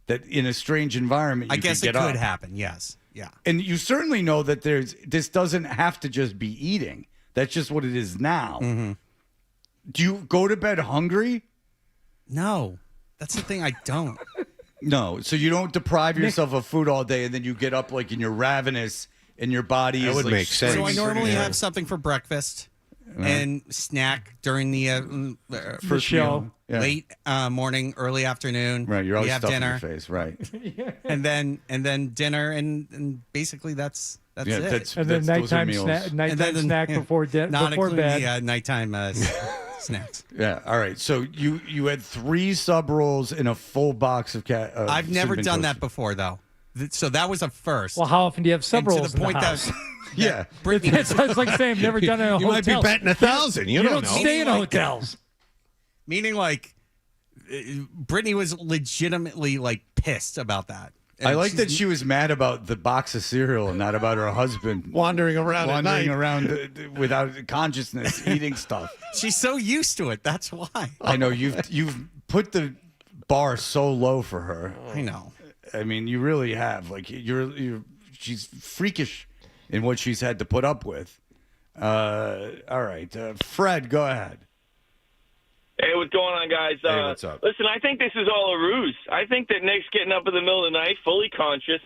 that in a strange environment you I guess could it get could up. happen, yes. Yeah. And you certainly know that this doesn't have to just be eating. That's just what it is now. Mm-hmm. Do you go to bed hungry? No. That's the thing, I don't. No. So you don't deprive yourself of food all day and then you get up like and you're ravenous and your body That is would like make sense. So I normally have something for breakfast. and snack during the First show, meal. Yeah. late morning, early afternoon. Right, you're always we have stuffing dinner, your face, right? and then dinner, and basically that's Yeah, it. And then those are nighttime, meals. nighttime snack before not before including bed. the nighttime snacks. Yeah. All right. So you had 3 sub rolls in a full box of cat. I've never Cinnamon done Toast. that before, though. So that was a first. Well, how often do you have sub And to rolls the in point the that- house? Yeah. It's like saying I've never done it in a You hotel. might be betting 1,000. You don't know. stay in hotels. Meaning, like, Brittany was legitimately like pissed about that. I like that she was mad about the box of cereal and not about her husband wandering around at night. without consciousness, eating stuff. She's so used to it. That's why. I know you've put the bar so low for her. I know. I mean, you really have. Like she's freakish in what she's had to put up with. All right, Fred, go ahead. Hey, what's going on, guys? Hey, what's up? Listen, I think this is all a ruse. I think that Nick's getting up in the middle of the night, fully conscious,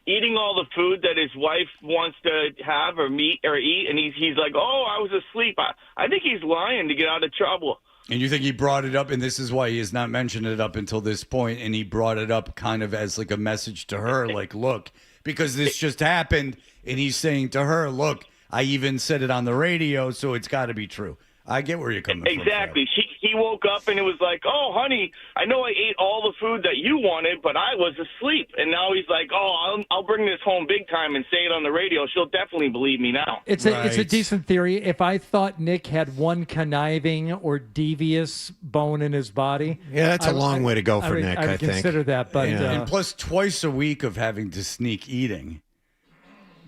eating all the food that his wife wants to have or eat, and he's like, "Oh, I was asleep." I think he's lying to get out of trouble. And you think he brought it up, and this is why he has not mentioned it up until this point, and he brought it up kind of as like a message to her, like, look, because this just happened, and he's saying to her, look, I even said it on the radio, so it's got to be true. I get where you're coming from. Exactly. He woke up and it was like, "Oh, honey, I know I ate all the food that you wanted, but I was asleep." And now he's like, "Oh, I'll bring this home big time and say it on the radio. She'll definitely believe me now." It's a decent theory. If I thought Nick had one conniving or devious bone in his body, Yeah, that's a long way to go for Nick, I would I think. consider that. But and plus, twice a week of having to sneak eating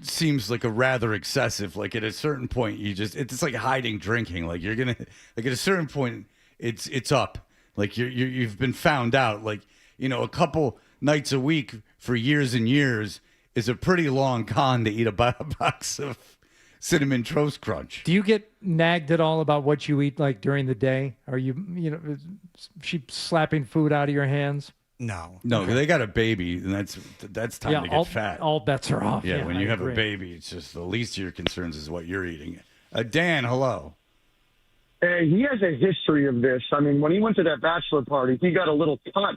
seems like a rather excessive. Like at a certain point, it's like hiding drinking. Like you're gonna, like at a certain point, it's up. Like you've been found out. Like, you know, a couple nights a week for years and years is a pretty long con to eat a box of Cinnamon Toast Crunch. do you get nagged at all about what you eat like during the day? Are is she slapping food out of your hands? No. No, they got a baby, and that's time to get fat. All bets are off. Yeah, when I you have agree. a baby, it's just the least of your concerns is what you're eating. Dan, hello. He has a history of this. I mean, when he went to that bachelor party, he got a little cut,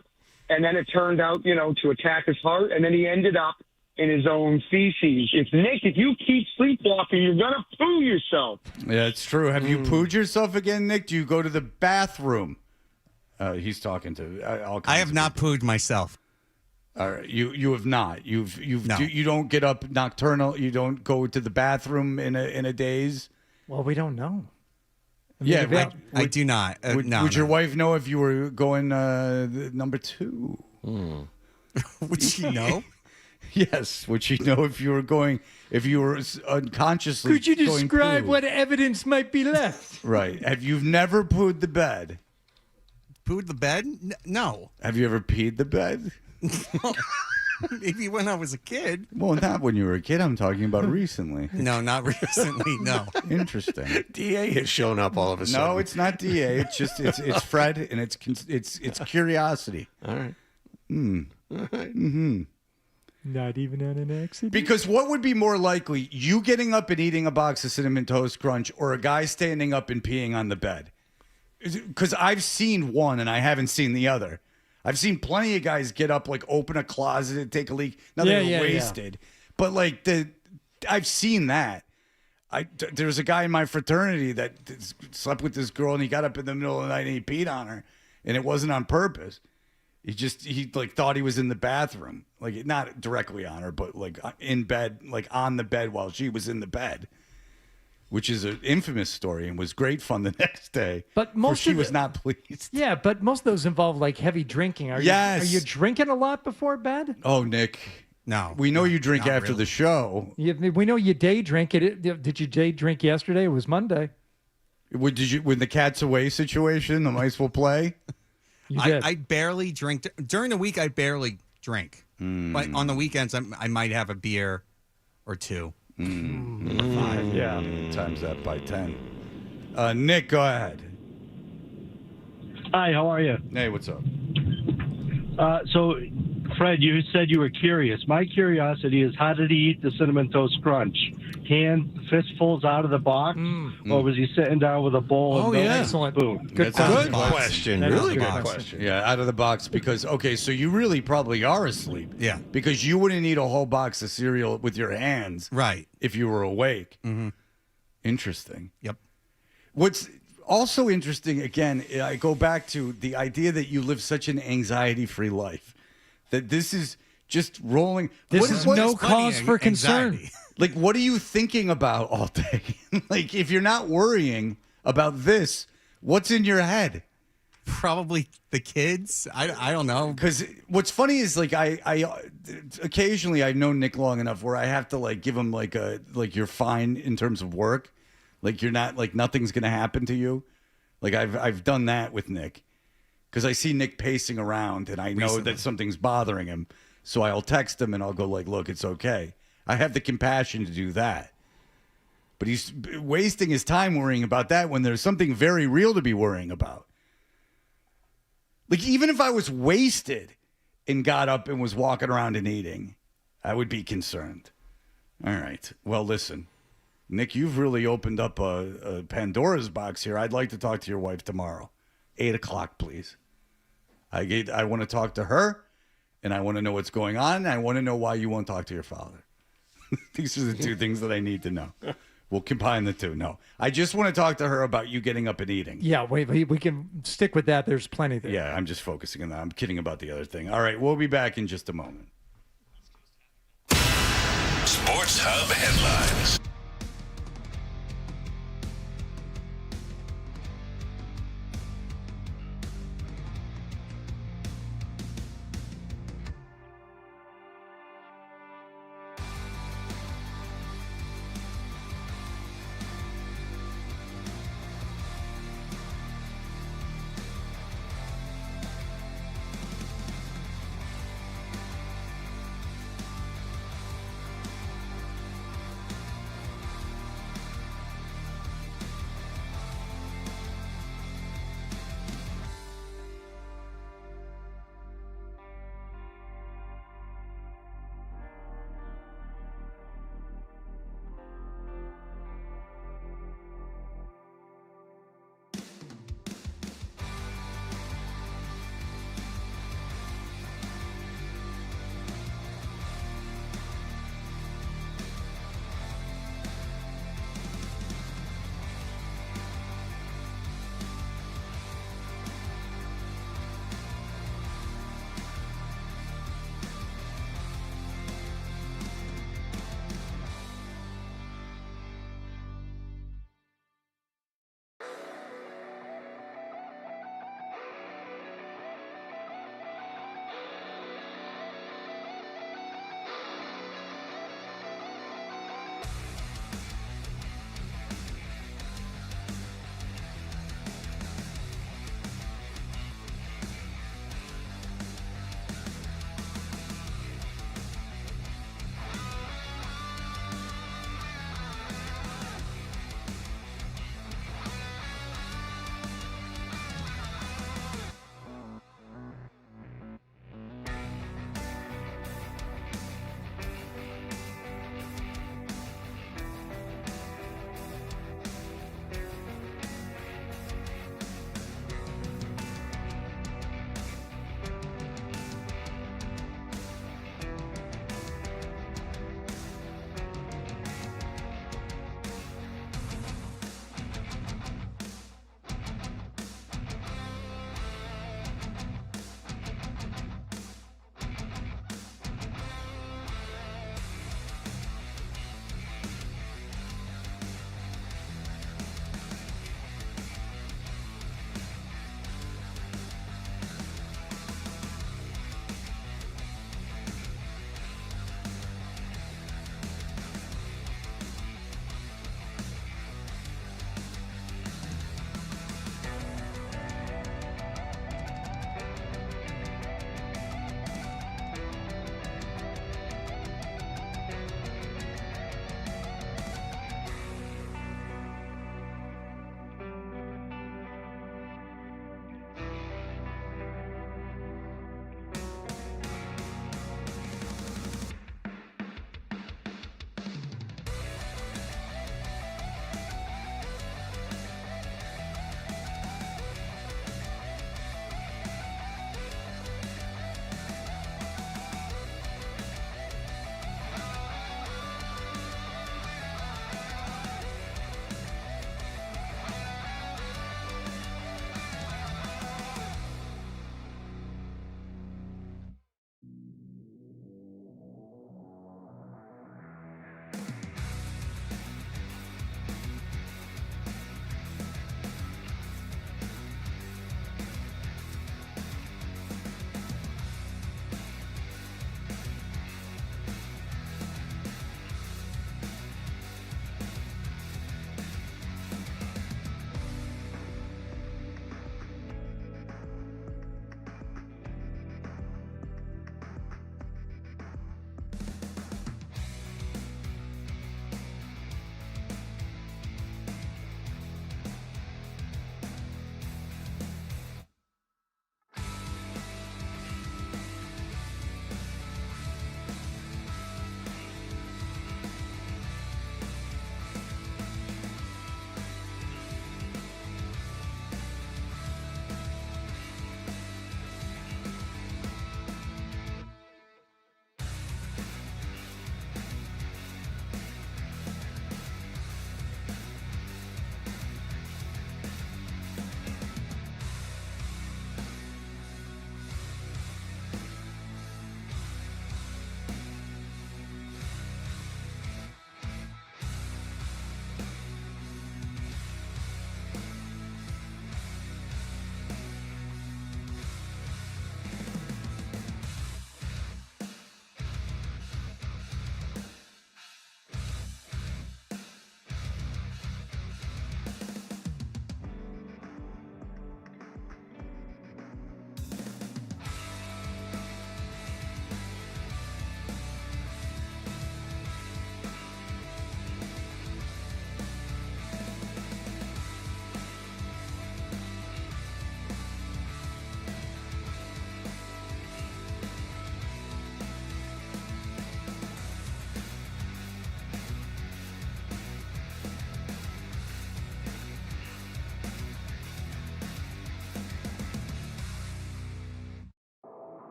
and then it turned out, to attack his heart, and then he ended up in his own feces. If you keep sleepwalking, you're going to poo yourself. Yeah, it's true. Have you pooed yourself again, Nick? Do you go to the bathroom? He's talking to all kinds I have of not pooed myself. All right, you have not. No. You don't get up nocturnal. You don't go to the bathroom in a daze. Well, we don't know. I do not. Would your wife know if you were going number 2? Would she know? Yes. Would she know if you were unconsciously? Could you going describe poo? what evidence might be left? Right. Have you never pooed the bed? Pooed the bed? No. Have you ever peed the bed? Maybe when I was a kid. Well, not when you were a kid. I'm talking about recently. No, not recently. No. Interesting. DA has shown up all of a sudden. No, it's not DA. It's just it's Fred, and it's curiosity. All right. All right. Mm-hmm. Not even on an accident. Because what would be more likely, you getting up and eating a box of Cinnamon Toast Crunch, or a guy standing up and peeing on the bed? Because I've seen one and I haven't seen the other. I've seen plenty of guys get up, like open a closet and take a leak. Now they were wasted, but like I've seen that. There's a guy in my fraternity that slept with this girl, and he got up in the middle of the night and he peed on her, and it wasn't on purpose. He like thought he was in the bathroom, like not directly on her, but like in bed, like on the bed while she was in the bed. Which is an infamous story and was great fun the next day. But most she of was not pleased. Yeah, but most of those involve like heavy drinking. Are you drinking a lot before bed? Oh, Nick. No. We know you drink not after really. the show. We know you day drink. Did you day drink yesterday? It was Monday. When the cat's away situation, the mice will play? I barely drink. During the week, I barely drink. But on the weekends, I might have a beer or two. 5, yeah. Times that by 10. Nick, go ahead. Hi, how are you? Hey, what's up? So, Fred, you said you were curious. My curiosity is, how did he eat the Cinnamon Toast Crunch? fistfuls out of the box, or was he sitting down with a bowl of milk and a spoon? Good question. Really good question. Yeah, out of the box because so you really probably are asleep. Yeah, because you wouldn't eat a whole box of cereal with your hands, right? If you were awake. Mm-hmm. Interesting. Yep. What's also interesting, again, I go back to the idea that you live such an anxiety-free life, that this is just rolling. This is no cause for concern. Like, what are you thinking about all day? Like, if you're not worrying about this, what's in your head? Probably the kids. I don't know. Because what's funny is like I occasionally I know Nick long enough where I have to like give him like you're fine in terms of work, like you're not like nothing's gonna happen to you. Like I've done that with Nick because I see Nick pacing around and I know that something's bothering him, so I'll text him and I'll go like, look, it's okay. I have the compassion to do that. But he's wasting his time worrying about that when there's something very real to be worrying about. Like, even if I was wasted and got up and was walking around and eating, I would be concerned. All right. Well, listen, Nick, you've really opened up a Pandora's box here. I'd like to talk to your wife tomorrow. 8 o'clock, please. I want to talk to her, and I want to know what's going on, and I want to know why you won't talk to your father. These are the two things that I need to know. We'll combine the two. No, I just want to talk to her about you getting up and eating. Yeah, we can stick with that. There's plenty there. Yeah, I'm just focusing on that. I'm kidding about the other thing. All right, we'll be back in just a moment. Sports Hub headlines.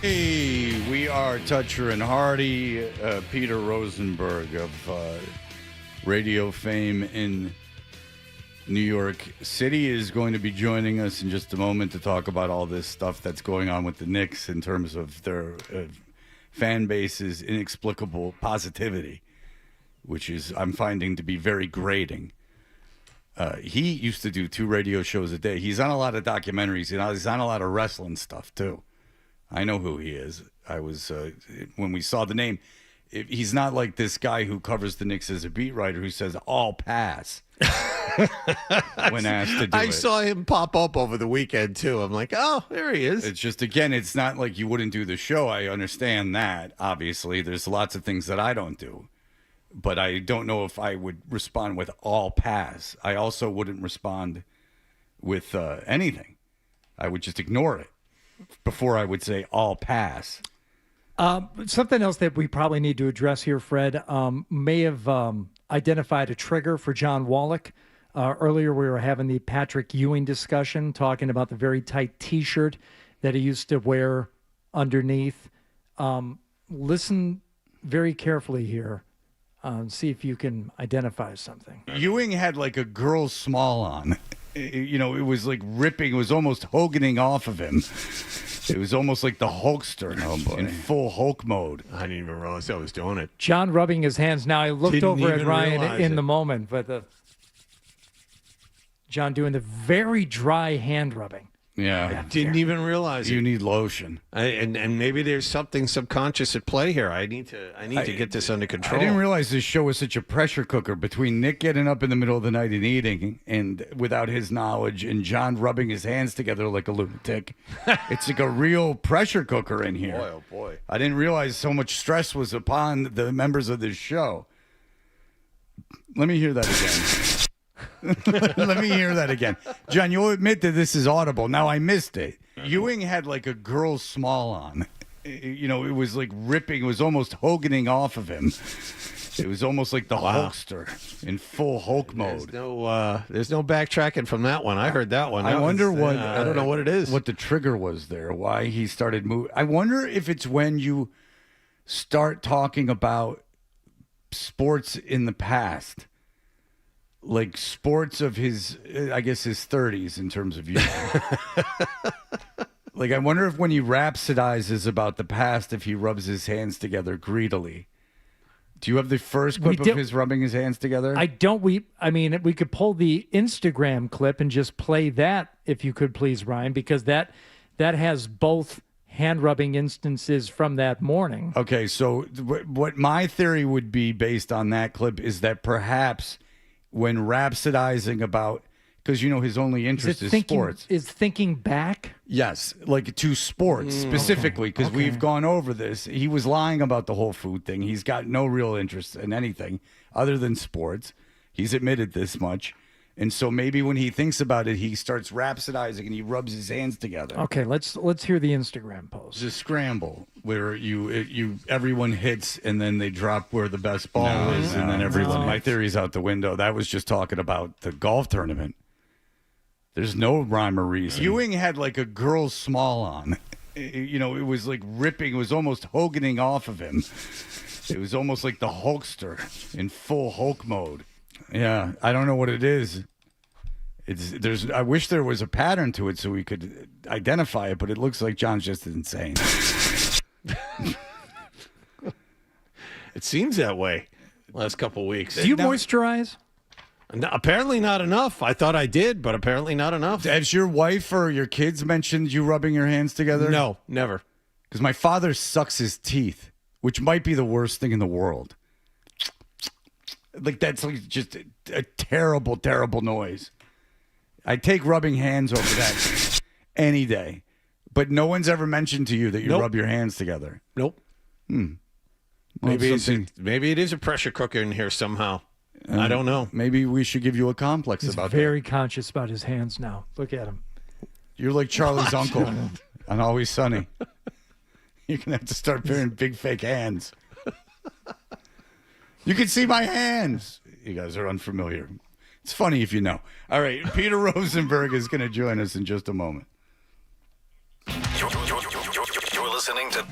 Hey, we are Toucher and Hardy. Peter Rosenberg of radio fame in New York City is going to be joining us in just a moment to talk about all this stuff that's going on with the Knicks in terms of their fan base's inexplicable positivity, which is I'm finding to be very grating. He used to do 2 radio shows a day. He's on a lot of documentaries. He's on a lot of wrestling stuff, too. I know who he is. I was when we saw the name. He's not like this guy who covers the Knicks as a beat writer who says all pass when asked to do it. I saw him pop up over the weekend too. I'm like, oh, there he is. It's just, again, it's not like you wouldn't do the show. I understand that. Obviously, there's lots of things that I don't do, but I don't know if I would respond with all pass. I also wouldn't respond with anything. I would just ignore it before I would say all pass. Something else that we probably need to address here, Fred, may have identified a trigger for John Wallach. Earlier, we were having the Patrick Ewing discussion, talking about the very tight T-shirt that he used to wear underneath. Listen very carefully here. See if you can identify something. Ewing had like a girl's small on. You know, it was like ripping. It was almost Hoganing off of him. It was almost like the Hulkster in full Hulk mode. I didn't even realize I was doing it. John rubbing his hands. Now, I looked over at Ryan in the moment, but John doing the very dry hand rubbing. Yeah. I didn't even realize you need lotion. And maybe there's something subconscious at play here. I need to get this under control. I didn't realize this show was such a pressure cooker between Nick getting up in the middle of the night and eating and without his knowledge and John rubbing his hands together like a lunatic. It's like a real pressure cooker in here. Boy, oh boy. I didn't realize so much stress was upon the members of this show. Let me hear that again. Let me hear that again. John, you'll admit that this is audible. Now, I missed it. Ewing had like a girl's small on. You know, it was like ripping. It was almost Hoganing off of him. It was almost like the Hulkster in full Hulk mode. There's no backtracking from that one. I heard that one. I wonder what... I don't know what it is. What the trigger was there. Why he started moving. I wonder if it's when you start talking about sports in the past. Like sports of his, I guess, his 30s in terms of youth. Like, I wonder if when he rhapsodizes about the past, if he rubs his hands together greedily. Do you have the first clip of his rubbing his hands together? I don't. We could pull the Instagram clip and just play that, if you could please, Ryan, because that has both hand rubbing instances from that morning. Okay, so what my theory would be based on that clip is that perhaps when rhapsodizing about, because, you know, his only interest is sports. Is thinking back? Yes, like to sports specifically, because we've gone over this. He was lying about the whole food thing. He's got no real interest in anything other than sports. He's admitted this much. And so maybe when he thinks about it, he starts rhapsodizing and he rubs his hands together. Okay, let's hear the Instagram post. It's a scramble where everyone hits and then they drop where the best ball is, and then everyone. My theory's out the window. That was just talking about the golf tournament. There's no rhyme or reason. Ewing had like a girl's small on. You know, it was like ripping. It was almost Hoganing off of him. It was almost like the Hulkster in full Hulk mode. Yeah, I don't know what it is. I wish there was a pattern to it so we could identify it, but it looks like John's just insane. It seems that way last couple weeks. Do you moisturize? No, apparently not enough. I thought I did, but apparently not enough. Has your wife or your kids mentioned you rubbing your hands together? No, never. Because my father sucks his teeth, which might be the worst thing in the world. Like, that's like just a terrible, terrible noise. I take rubbing hands over that any day. But no one's ever mentioned to you that you rub your hands together. Nope. Well, maybe it is a pressure cooker in here somehow. I don't know. Maybe we should give you a complex He's about very conscious about his hands now. Look at him. You're like Charlie's uncle on Always Sunny. You're going to have to start wearing big fake hands. You can see my hands. You guys are unfamiliar. It's funny if you know. All right, Peter Rosenberg is going to join us in just a moment. You're listening to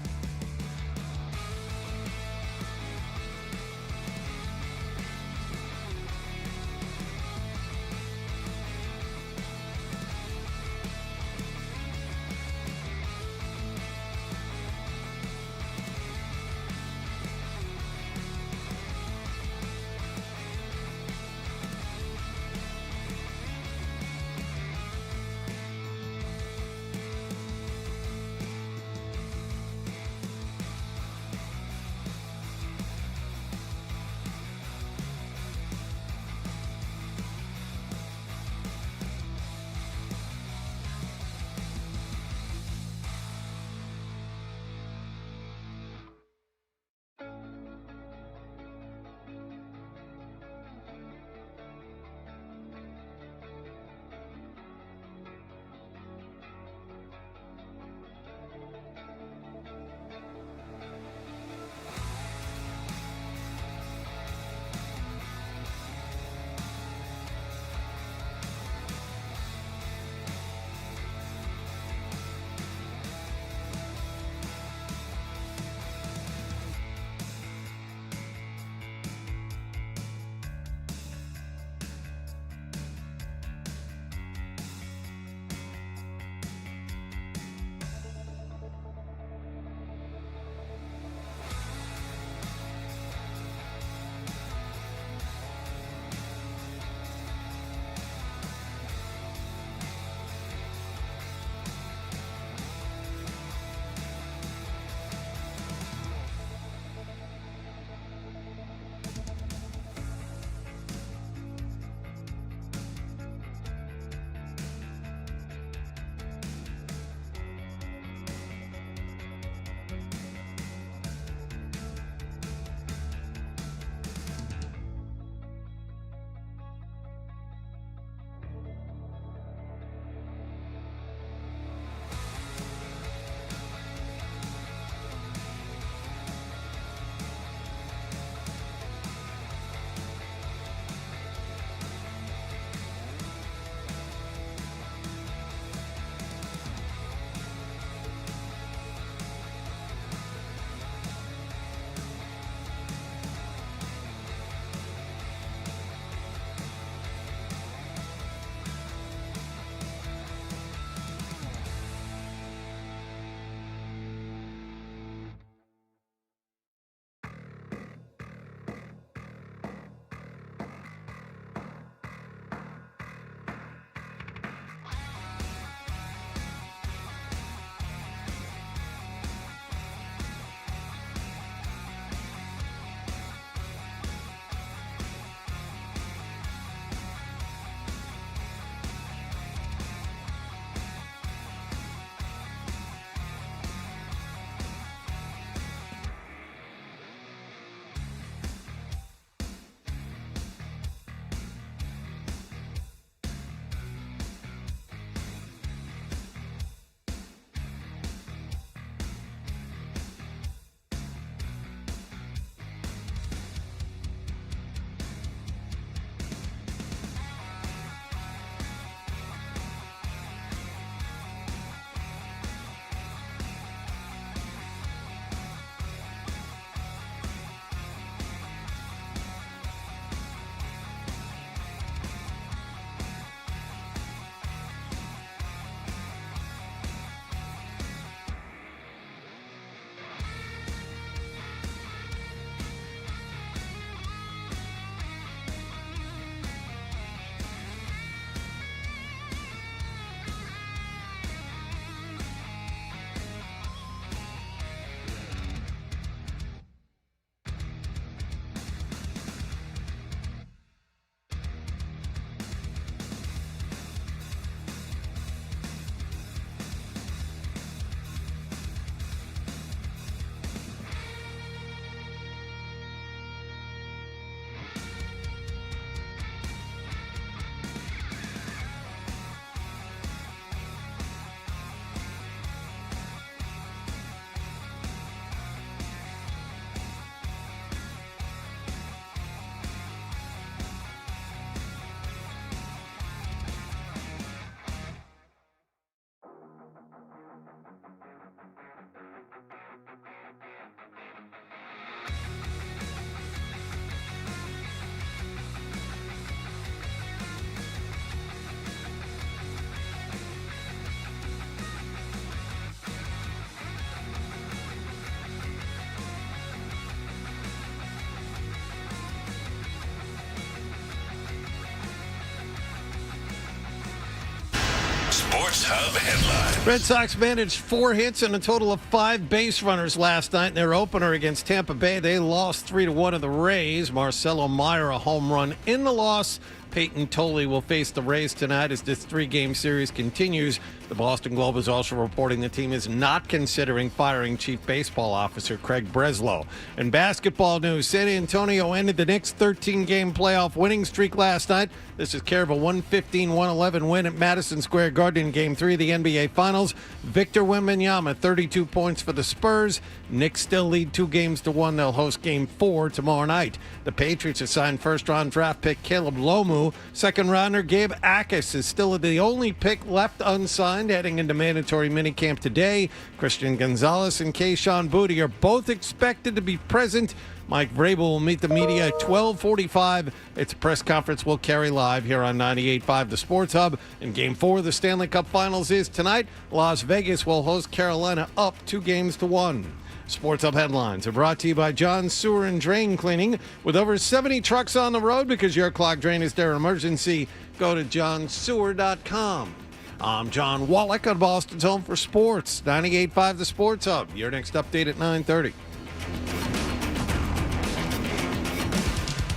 Sports Hub headline. Red Sox managed 4 hits and a total of 5 base runners last night in their opener against Tampa Bay. They lost 3-1 to the Rays. Marcelo Meyer a home run in the loss. Peyton Tolley will face the Rays tonight as this 3-game series continues. The Boston Globe is also reporting the team is not considering firing Chief Baseball Officer Craig Breslow. In basketball news, San Antonio ended the Knicks' 13-game playoff winning streak last night. This is care of a 115-111 win at Madison Square Garden in Game 3 of the NBA Finals. Victor Wembanyama, 32 points for the Spurs. Knicks still lead 2-1. They'll host Game 4 tomorrow night. The Patriots assigned first-round draft pick Caleb Lomu. Second-rounder Gabe Akis is still the only pick left unsigned heading into mandatory minicamp today. Christian Gonzalez and Keyshawn Boutte are both expected to be present. Mike Vrabel will meet the media at 12:45. Its press conference will carry live here on 98.5 The Sports Hub. And Game 4 of the Stanley Cup Finals is tonight. Las Vegas will host Carolina up 2-1. Sports Hub headlines are brought to you by John Sewer and Drain Cleaning. With over 70 trucks on the road because your clogged drain is their emergency, go to johnsewer.com. I'm John Wallach on Boston's Home for Sports, 98.5 The Sports Hub. Your next update at 9:30.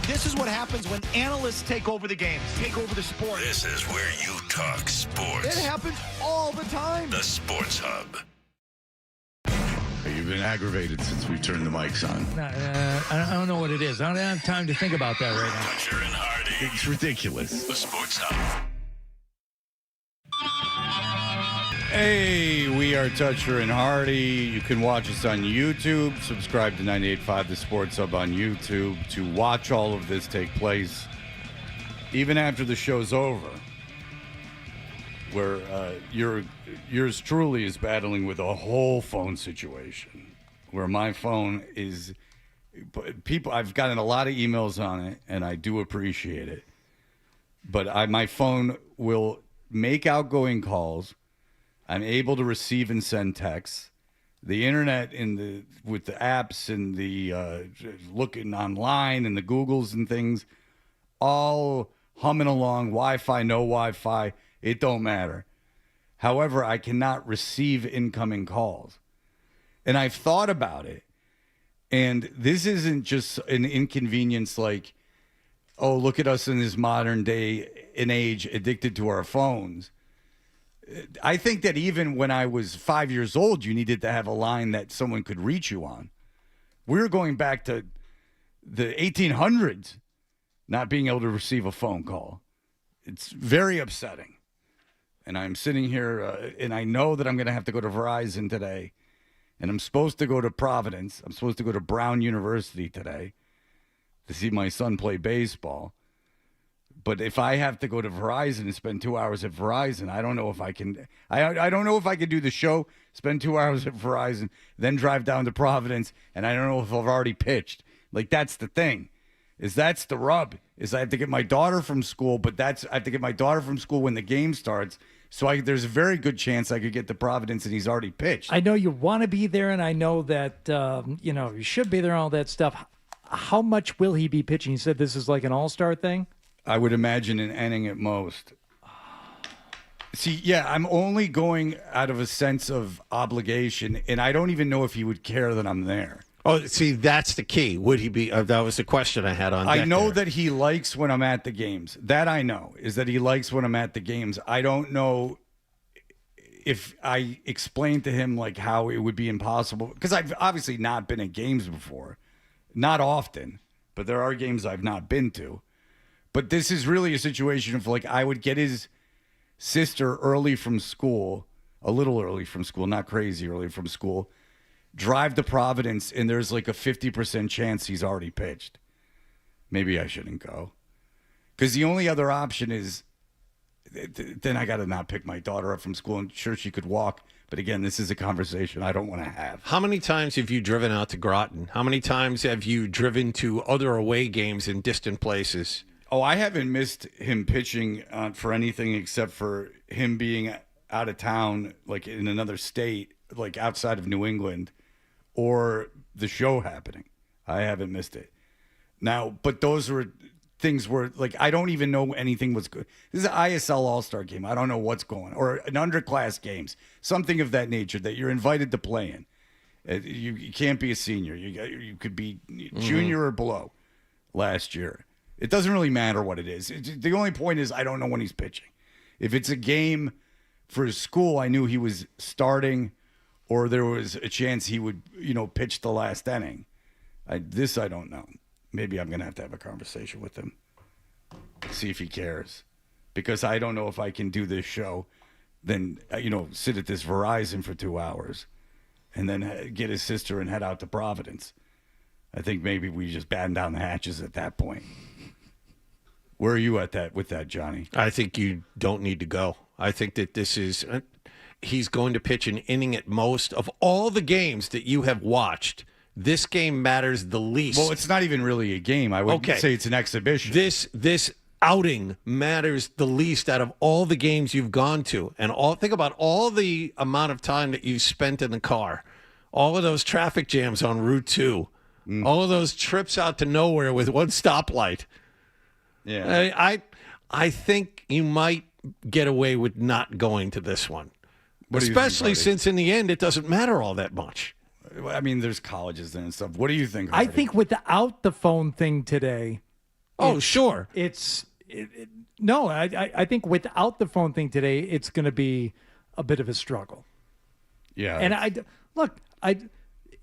This is what happens when analysts take over the games, take over the sport. This is where you talk sports. It happens all the time. The Sports Hub. You've been aggravated since we've turned the mics on. I don't know what it is. I don't have time to think about that right now. Toucher and Hardy. It's ridiculous. The Sports Hub. Hey, we are Toucher and Hardy. You can watch us on YouTube. Subscribe to 98.5 The Sports Hub on YouTube to watch all of this take place, even after the show's over, where yours truly is battling with a whole phone situation, where my phone is people. I've gotten a lot of emails on it, and I do appreciate it, but my phone will make outgoing calls. I'm able to receive and send texts. The internet with the apps and the looking online and the Googles and things, all humming along. Wi-Fi, no Wi-Fi, it don't matter. However, I cannot receive incoming calls, and I've thought about it. And this isn't just an inconvenience like, oh, look at us in this modern day and age addicted to our phones. I think that even when I was 5 years old, you needed to have a line that someone could reach you on. We're going back to the 1800s, not being able to receive a phone call. It's very upsetting. And I'm sitting here, and I know that I'm going to have to go to Verizon today. And I'm supposed to go to Providence. I'm supposed to go to Brown University today to see my son play baseball. But if I have to go to Verizon and spend 2 hours at Verizon, I don't know if I can. I don't know if I could do the show, spend 2 hours at Verizon, then drive down to Providence, and I don't know if I've already pitched. Like, that's the thing, that's the rub. I have to get my daughter from school, but I have to get my daughter from school when the game starts. So there's a very good chance I could get to Providence and he's already pitched. I know you want to be there, and I know that you should be there and all that stuff. How much will he be pitching? You said this is like an all-star thing? I would imagine an inning at most. See, yeah, I'm only going out of a sense of obligation, and I don't even know if he would care that I'm there. Oh, see, that's the key. Would he be? That was the question I had on deck. I know there. that he likes when I'm at the games. That I know, is that he likes when I'm at the games. I don't know if I explained to him like how it would be impossible, because I've obviously not been at games before. Not often, but there are games I've not been to. But this is really a situation of like I would get his sister early from school, a little early from school, not crazy early from school, drive to Providence, and there's like a 50% chance he's already pitched. Maybe I shouldn't go. Because the only other option is then I got to not pick my daughter up from school. And sure, she could walk. But again, this is a conversation I don't want to have. How many times have you driven out to Groton? How many times have you driven to other away games in distant places? Oh, I haven't missed him pitching for anything except for him being out of town, like in another state, like outside of New England, or the show happening. I haven't missed it. Now, but those were things were like, I don't even know anything was good. This is an ISL All-Star game. I don't know what's going on. Or an underclass games, something of that nature that you're invited to play in. You can't be a senior. You could be junior or below last year. It doesn't really matter what it is. The only point is I don't know when he's pitching. If it's a game for his school, I knew he was starting or there was a chance he would, pitch the last inning. I don't know. Maybe I'm going to have a conversation with him, see if he cares. Because I don't know if I can do this show, then, sit at this Verizon for 2 hours and then get his sister and head out to Providence. I think maybe we just batten down the hatches at that point. Where are you with that, Johnny? I think you don't need to go. I think that he's going to pitch an inning at most. Of all the games that you have watched, this game matters the least. Well, it's not even really a game. I would say it's an exhibition. This outing matters the least out of all the games you've gone to. And think about all the amount of time that you've spent in the car. All of those traffic jams on Route 2. All of those trips out to nowhere with one stoplight. Yeah. I think you might get away with not going to this one. Especially since in the end it doesn't matter all that much. I mean, there's colleges there and stuff. What do you think, I Hardy? think without the phone thing today. Sure. I think without the phone thing today, it's going to be a bit of a struggle. Yeah. And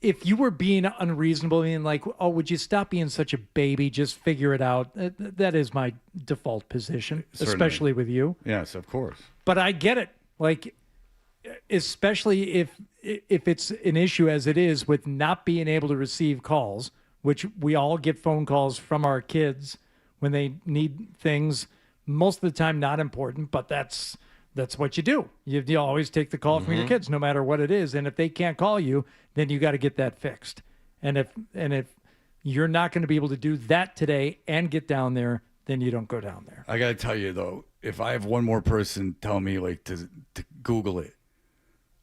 if you were being unreasonable and like, oh, would you stop being such a baby? Just figure it out. That is my default position, Certainly. especially with you. Yes, of course. But I get it. Like, especially if it's an issue as it is with not being able to receive calls, which we all get phone calls from our kids when they need things, most of the time not important, but that's what you do. You always take the call from your kids, no matter what it is. And if they can't call you, then you got to get that fixed. And if you're not going to be able to do that today and get down there, then you don't go down there. I got to tell you, though, if I have one more person tell me like to Google it,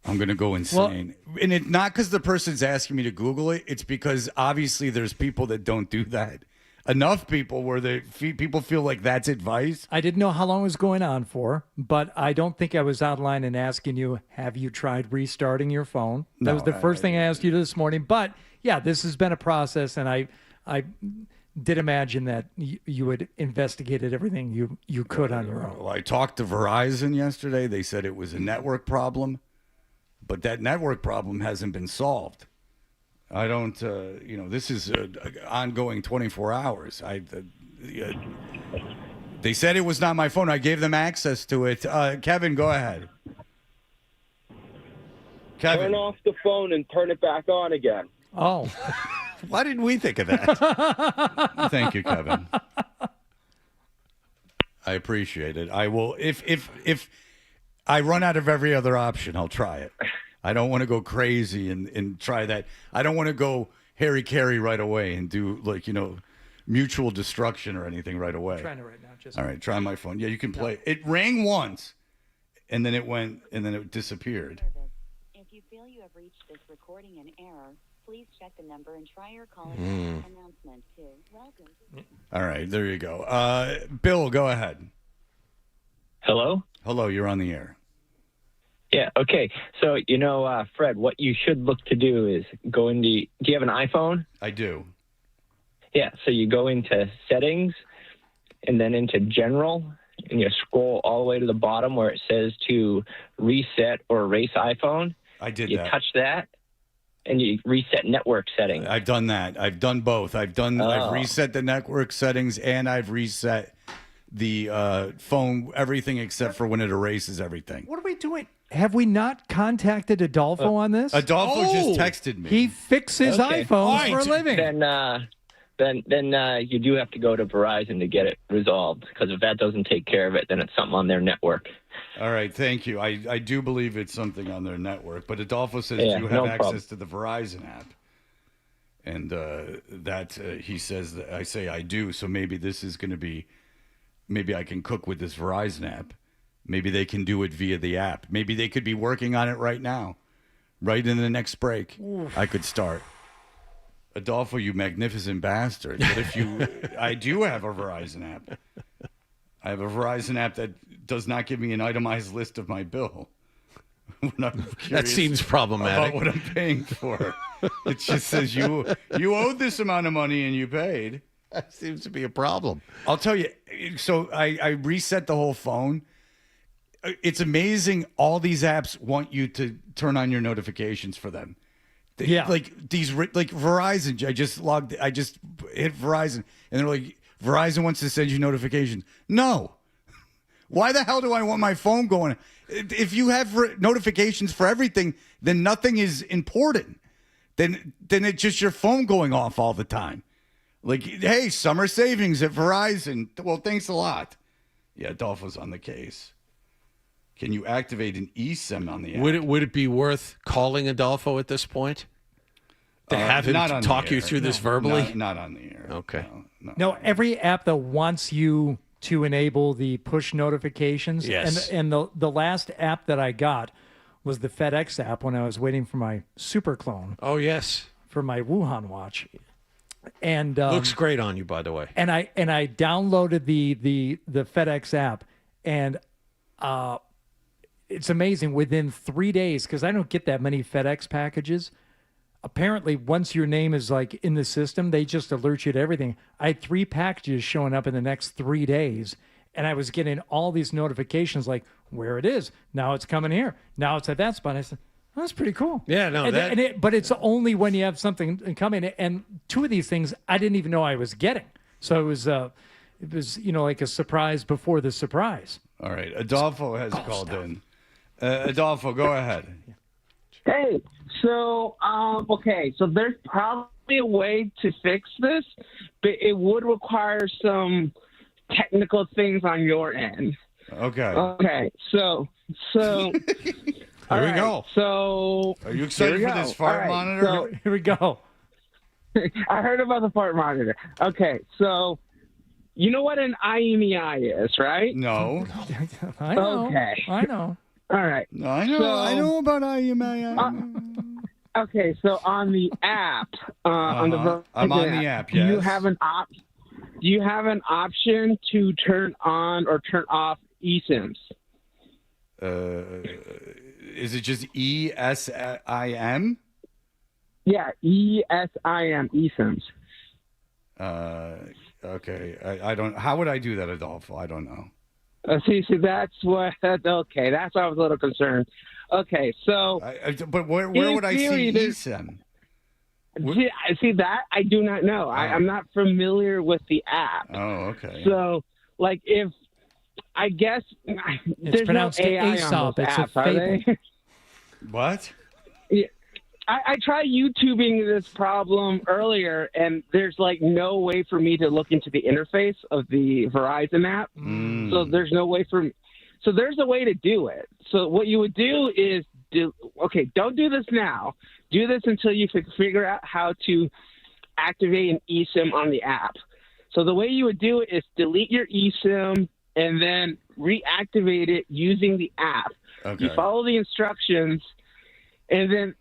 I'm going to go insane. And it's not because the person's asking me to Google it. It's because obviously there's people that don't do that. Enough people where people feel like that's advice. I didn't know how long it was going on for, but I don't think I was out of line in asking you, have you tried restarting your phone? That was the first thing I asked you this morning. But, yeah, this has been a process, and I did imagine that you had investigated everything you could on your own. Well, I talked to Verizon yesterday. They said it was a network problem, but that network problem hasn't been solved. I don't, this is ongoing 24 hours. They said it was not my phone. I gave them access to it. Kevin, go ahead. Kevin. Turn off the phone and turn it back on again. Oh. Why didn't we think of that? Thank you, Kevin. I appreciate it. I will, if I run out of every other option, I'll try it. I don't want to go crazy and try that. I don't want to go Harry Carey right away and do mutual destruction or anything right away. I'm trying it right now. All right, try my phone. Yeah, you can play. It rang once, and then it went, and then it disappeared. If you feel you have reached this recording in error, please check the number and try your caller announcement too. Welcome. All right, there you go. Bill, go ahead. Hello? Hello, you're on the air. Yeah, okay. So, Fred, what you should look to do is go into, do you have an iPhone? I do. Yeah, so you go into settings and then into general, and you scroll all the way to the bottom where it says to reset or erase iPhone. I did you that. You touch that, and you reset network settings. I've done that. I've done both. I've reset the network settings, and I've reset the phone, everything except for when it erases everything. What are we doing? Have we not contacted Adolfo on this? Adolfo just texted me. He fixes iPhones for a living. Then you do have to go to Verizon to get it resolved, because if that doesn't take care of it, then it's something on their network. All right, thank you. I do believe it's something on their network, but Adolfo says you have no access problem. to the Verizon app. And he says that I say I do, so maybe this is going to be, maybe I can cook with this Verizon app. Maybe they can do it via the app. Maybe they could be working on it right now. Right in the next break, I could start. Adolfo, you magnificent bastard. But if you, I do have a Verizon app. I have a Verizon app that does not give me an itemized list of my bill. That seems problematic. About what I'm paying for. It just says you owed this amount of money and you paid. That seems to be a problem. I'll tell you. So I reset the whole phone. It's amazing. All these apps want you to turn on your notifications for them. Like these, like Verizon. I just hit Verizon, and they're like, Verizon wants to send you notifications. No. Why the hell do I want my phone going? If you have notifications for everything, then nothing is important. Then it's just your phone going off all the time. Like, hey, summer savings at Verizon. Well, thanks a lot. Yeah, Adolfo's on the case. Can you activate an eSIM on the app? Would it be worth calling Adolfo at this point to have him talk you through this verbally? Not on the air. Okay. No, every app that wants you to enable the push notifications. Yes. And the last app that I got was the FedEx app when I was waiting for my super clone. Oh, yes. For my Wuhan watch. And looks great on you, by the way. And I downloaded the FedEx app, and it's amazing. Within 3 days, because I don't get that many FedEx packages. Apparently, once your name is like in the system, they just alert you to everything. I had 3 packages showing up in the next 3 days, and I was getting all these notifications like where it is. Now it's coming here. Now it's at that spot. I said, oh, that's pretty cool. Yeah, no, but it's only when you have something coming. And 2 of these things I didn't even know I was getting. So it was like a surprise before the surprise. All right, Adolfo has called in. Adolfo, go ahead. Hey, so okay, so there's probably a way to fix this, but it would require some technical things on your end. Okay. Okay, so Here we go. So are you excited for this fart monitor? So, here we go. I heard about the fart monitor. Okay, so you know what an IMEI is, right? No. I know. Okay. I know. All right. No, I know about IMEI. Okay, so on the app, on the Verizon I'm on the app. Yes. Do you have an option to turn on or turn off eSIMs? Is it just ESIM? Yeah, ESIM, eSIMs. Okay. I don't. How would I do that, Adolfo? I don't know. See, that's what. Okay, that's why I was a little concerned. Okay, so. But where would I see eSIM? See that I do not know. I'm not familiar with the app. Oh, okay. So, like, if I guess It's there's no pronounced AI Aesop. on those It's a apps, are fable. they? What? Yeah. I tried YouTubing this problem earlier, and there's like no way for me to look into the interface of the Verizon app. So there's no way for me. So there's a way to do it. So what you would do is don't do this now. Do this until you can figure out how to activate an eSIM on the app. So the way you would do it is delete your eSIM and then reactivate it using the app. Okay. You follow the instructions, and then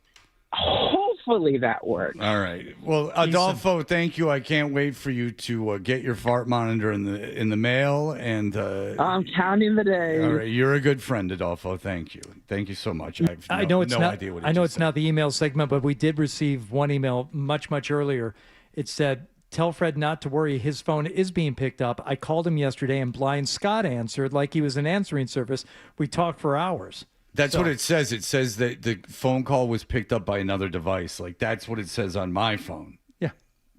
hopefully that works. All right. Well, Adolfo, thank you. I can't wait for you to get your fart monitor in the mail. And I'm counting the days. All right. You're a good friend, Adolfo. Thank you. Thank you so much. I know it's no not. idea what I know it's not the email segment, but we did receive one email much earlier. It said, "Tell Fred not to worry. His phone is being picked up. I called him yesterday, and Blind Scott answered like he was an answering service. We talked for hours." That's what it says. It says that the phone call was picked up by another device. Like, that's what it says on my phone. Yeah.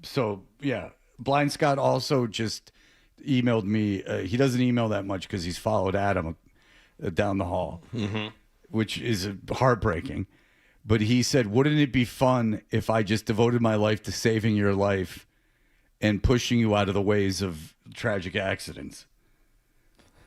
So, yeah. Blind Scott also just emailed me. He doesn't email that much because he's followed Adam down the hall, which is heartbreaking. But he said, wouldn't it be fun if I just devoted my life to saving your life and pushing you out of the ways of tragic accidents?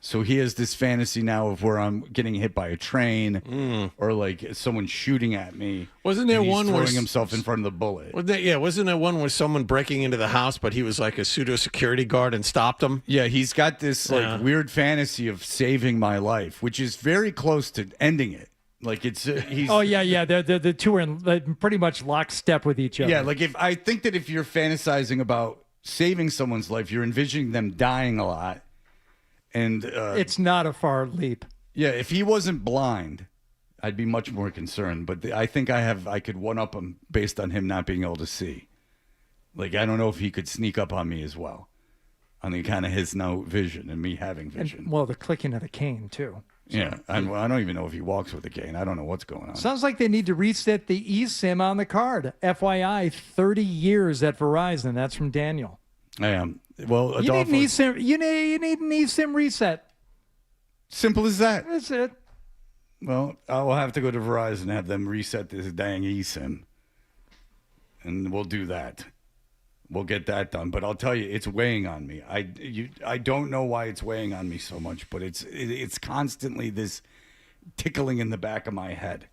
So he has this fantasy now of where I'm getting hit by a train or like someone shooting at me. Wasn't there and he's one throwing where himself in front of the bullet? Wasn't there one where someone breaking into the house, but he was like a pseudo security guard and stopped him? Yeah, he's got this like weird fantasy of saving my life, which is very close to ending it. Like he's. Oh yeah. The two are in pretty much lockstep with each other. Yeah, like I think that if you're fantasizing about saving someone's life, you're envisioning them dying a lot, and it's not a far leap. Yeah, if he wasn't blind, I'd be much more concerned. But I think I could one up him based on him not being able to see. Like I don't know if he could sneak up on me as well, on the kind of his no vision and me having vision. And, well, the clicking of the cane too. So. Yeah, I don't even know if he walks with a cane. I don't know what's going on. Sounds like they need to reset the eSIM on the card. FYI, 30 years at Verizon. That's from Daniel. I am. Well, you need an eSIM. You need an eSIM reset. Simple as that. That's it. Well, I will have to go to Verizon and have them reset this dang eSIM, and we'll do that. We'll get that done. But I'll tell you, it's weighing on me. I don't know why it's weighing on me so much, but it's constantly this tickling in the back of my head.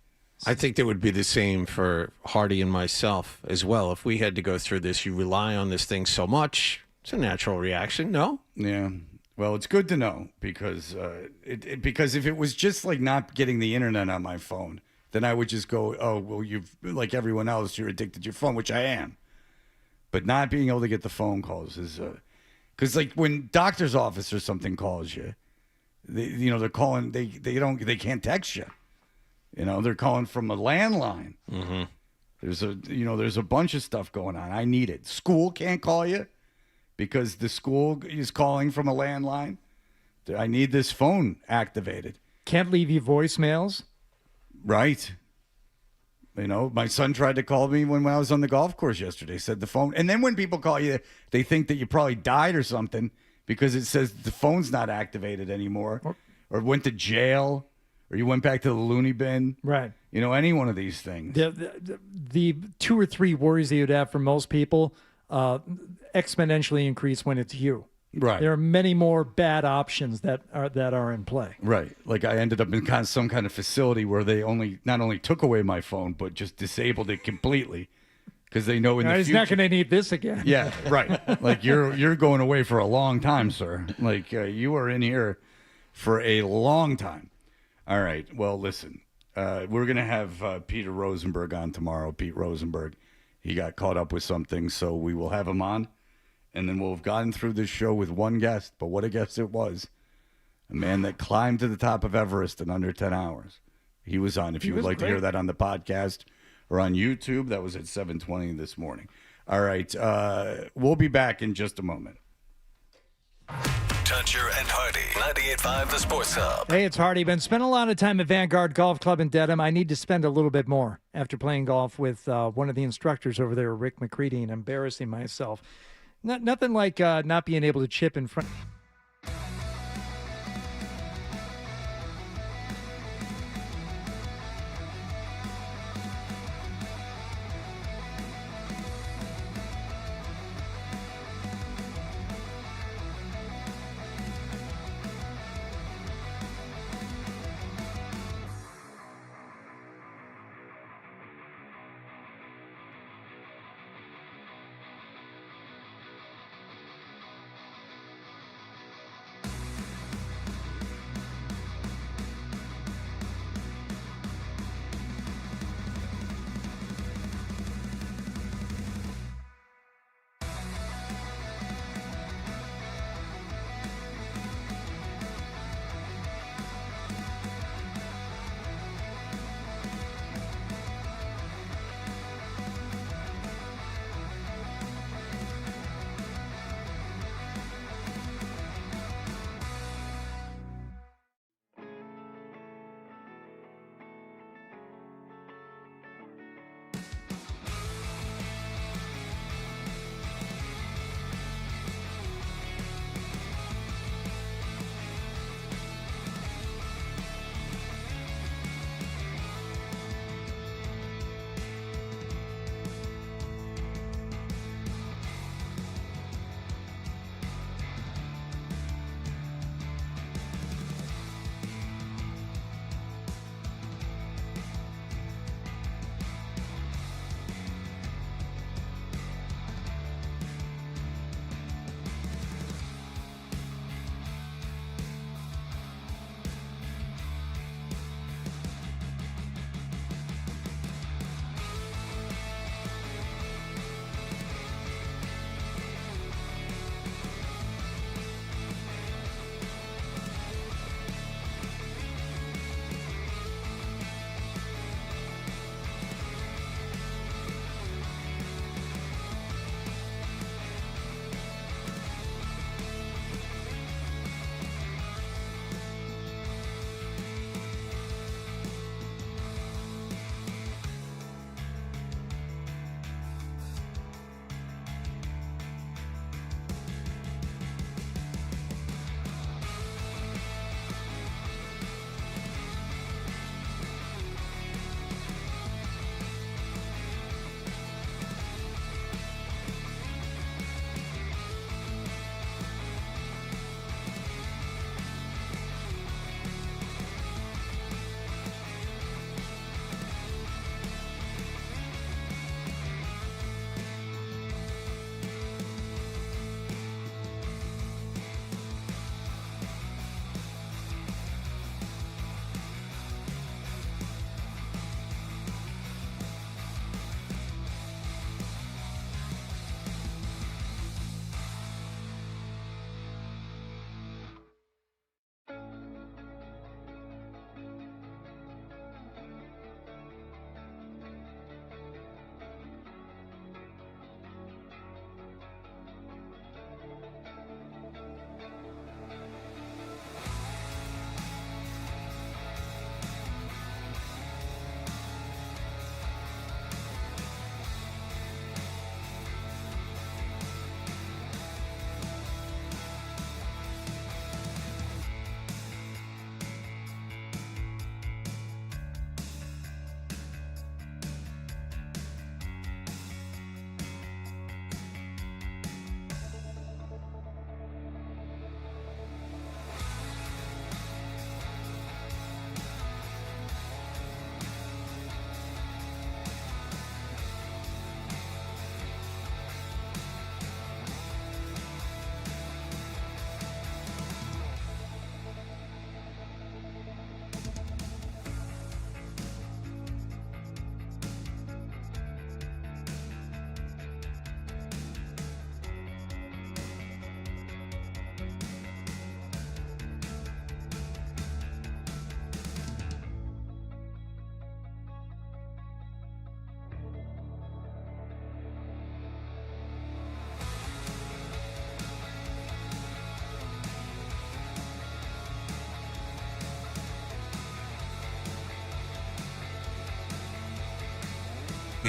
I think that would be the same for Hardy and myself as well. If we had to go through this, you rely on this thing so much. It's a natural reaction, no? Yeah. Well, it's good to know because because if it was just like not getting the internet on my phone, then I would just go, oh, well, you've like everyone else, you're addicted to your phone, which I am. But not being able to get the phone calls is because like when doctor's office or something calls you, they're calling they can't text you. They're calling from a landline. Mm-hmm. There's a bunch of stuff going on. I need it. School can't call you because the school is calling from a landline. I need this phone activated. Can't leave you voicemails. Right. My son tried to call me when I was on the golf course yesterday, said the phone. And then when people call you, they think that you probably died or something because it says the phone's not activated anymore or went to jail or you went back to the loony bin. Right. Any one of these things. The 2 or 3 worries that you'd have for most people exponentially increase when it's you. Right. There are many more bad options that are in play. Right. Like I ended up in some kind of facility where they not only took away my phone, but just disabled it completely because they know in the future. He's not going to need this again. Yeah, right. Like you're going away for a long time, sir. Like you are in here for a long time. All right. Well, listen, we're going to have Peter Rosenberg on tomorrow. Pete Rosenberg. He got caught up with something, so we will have him on. And then we'll have gotten through this show with one guest, but what a guest it was. A man that climbed to the top of Everest in under 10 hours. He was on. If you would like to hear that on the podcast or on YouTube, that was at 7:20 this morning. All right. We'll be back in just a moment. Toucher and Hardy, 98.5 The Sports Hub. Hey, it's Hardy. Been spending a lot of time at Vanguard Golf Club in Dedham. I need to spend a little bit more after playing golf with one of the instructors over there, Rick McCready, and embarrassing myself. Nothing like not being able to chip in front.